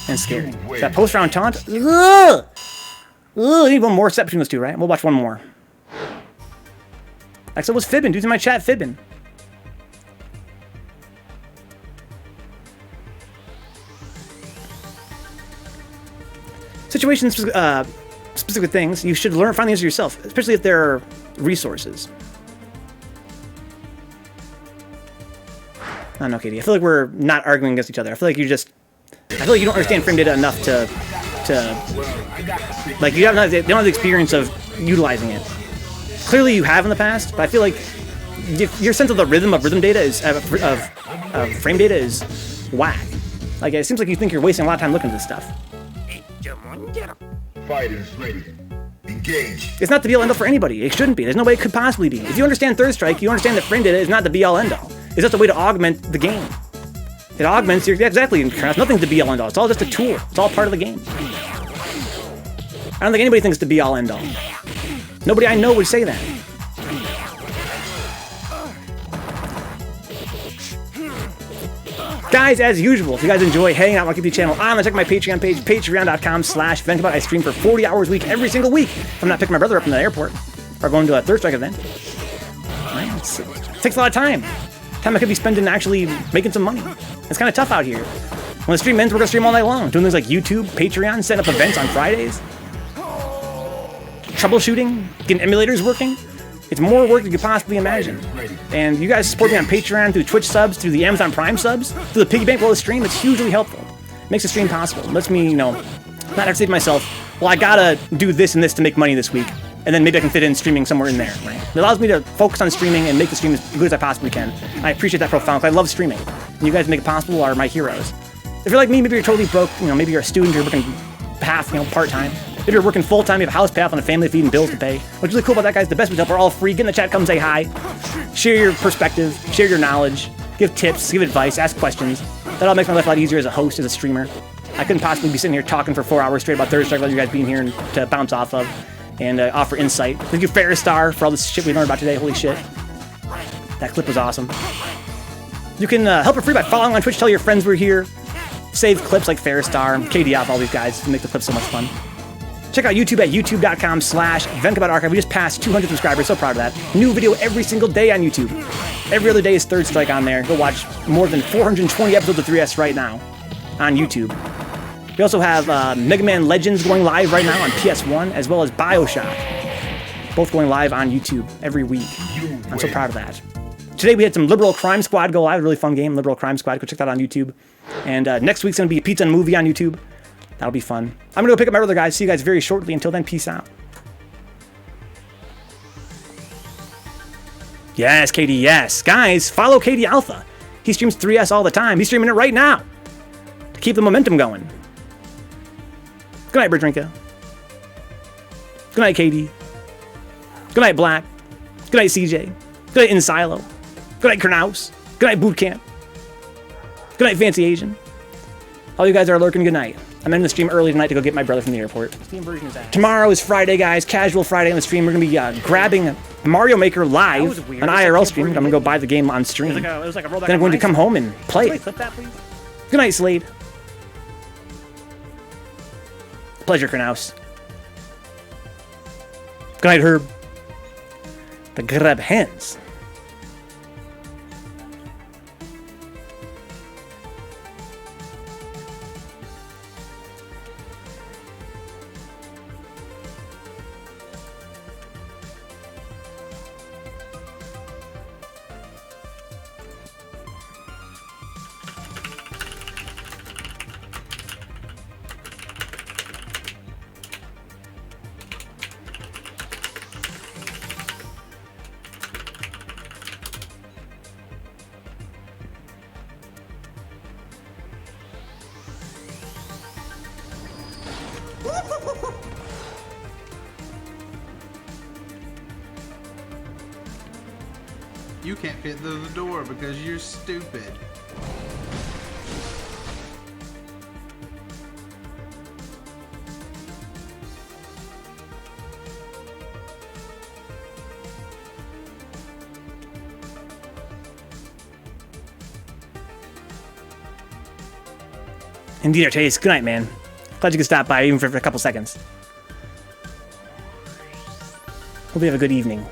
And scary. That post-round taunt? Ugh! Ugh, I need one more set between those two, right? We'll watch one more. Exo was fibbing. Dude's in my chat fibbing. Situations, specific things, you should find the answer yourself, especially if there are resources. I don't know, Katie. I feel like we're not arguing against each other. I feel like you don't understand frame data enough to like, you don't have the experience of utilizing it. Clearly you have in the past, but I feel like your sense of the rhythm of rhythm data is, of frame data is whack. Like, it seems like you think you're wasting a lot of time looking at this stuff. Fighters ready. Engage. It's not the be-all end-all for anybody. It shouldn't be. There's no way it could possibly be. If you understand Third Strike, you understand that frame data is not the be-all end-all. It's just a way to augment the game. It augments your... Exactly. Nothing's the be-all end-all. It's all just a tool. It's all part of the game. I don't think anybody thinks it's the be-all end-all. Nobody I know would say that. Guys, as usual, if you guys enjoy hanging out on my YouTube channel, I'm gonna check my Patreon page, patreon.com/Vencabot. I stream for 40 hours a week, every single week. If I'm not picking my brother up from the airport. or going to a third strike event. Right? It takes a lot of time. Time I could be spending actually making some money. It's kind of tough out here. When the stream ends, we're gonna stream all night long, doing things like YouTube, Patreon, setting up events on Fridays, troubleshooting, getting emulators working. It's more work than you could possibly imagine. And you guys support me on Patreon, through Twitch subs, through the Amazon Prime subs, through the piggy bank while the stream. It's hugely helpful. Makes the stream possible. It lets me, you know, not have to say to myself, well, I gotta do this and this to make money this week, and then maybe I can fit in streaming somewhere in there, right? It allows me to focus on streaming and make the stream as good as I possibly can. I appreciate that profoundly. I love streaming. And you guys make it possible are my heroes. If you're like me, maybe you're totally broke, you know, maybe you're a student, you're working half, you know, part-time. If you're working full-time, you have a house payoff and a family to feed and bills to pay. What's really cool about that, guys, the best help are all free. Get in the chat, come say hi. Share your perspective, share your knowledge, give tips, give advice, ask questions. That all makes my life a lot easier as a host, as a streamer. I couldn't possibly be sitting here talking for 4 hours straight about Thursday without you guys being here and to bounce off of and offer insight. Thank you, Ferris Star, for all this shit we learned about today. Holy shit. That clip was awesome. You can help for free by following on Twitch, tell your friends we're here. Save clips like Ferris Star, KDF, all these guys to make the clips so much fun. Check out YouTube at youtube.com/Vencabot Archive. We just passed 200 subscribers, so proud of that. New video every single day on YouTube. Every other day is Third Strike on there. Go watch more than 420 episodes of 3S right now on YouTube. We also have Mega Man Legends going live right now on PS1, as well as Bioshock. Both going live on YouTube every week. I'm so proud of that. Today we had some Liberal Crime Squad go live, a really fun game, Liberal Crime Squad. Go check that out on YouTube. And next week's going to be Pizza and Movie on YouTube. That'll be fun. I'm going to go pick up my brother, guys. See you guys very shortly. Until then, peace out. Yes, KD, yes. Guys, follow KD Alpha. He streams 3S all the time. He's streaming it right now to keep the momentum going. Good night, Bridrinka. Good night, KD. Good night, Black. Good night, CJ. Good night, Insilo. Good night, Kernaus. Good night, Bootcamp. Good night, Fancy Asian. All you guys are lurking, good night. I'm ending the stream early tonight to go get my brother from the airport. Steam version is out. Tomorrow is Friday, guys. Casual Friday on the stream. We're going to be grabbing Mario Maker live on IRL stream. I'm going to go buy the game on stream. Then I'm going to come home and play it. Good night, Slade. Pleasure, Kernaus. Good night, Herb. The grab hands. You can't fit through the door because you're stupid. Indeed, our taste. Good night, man. Glad you could stop by, even for a couple seconds. Hope you have a good evening.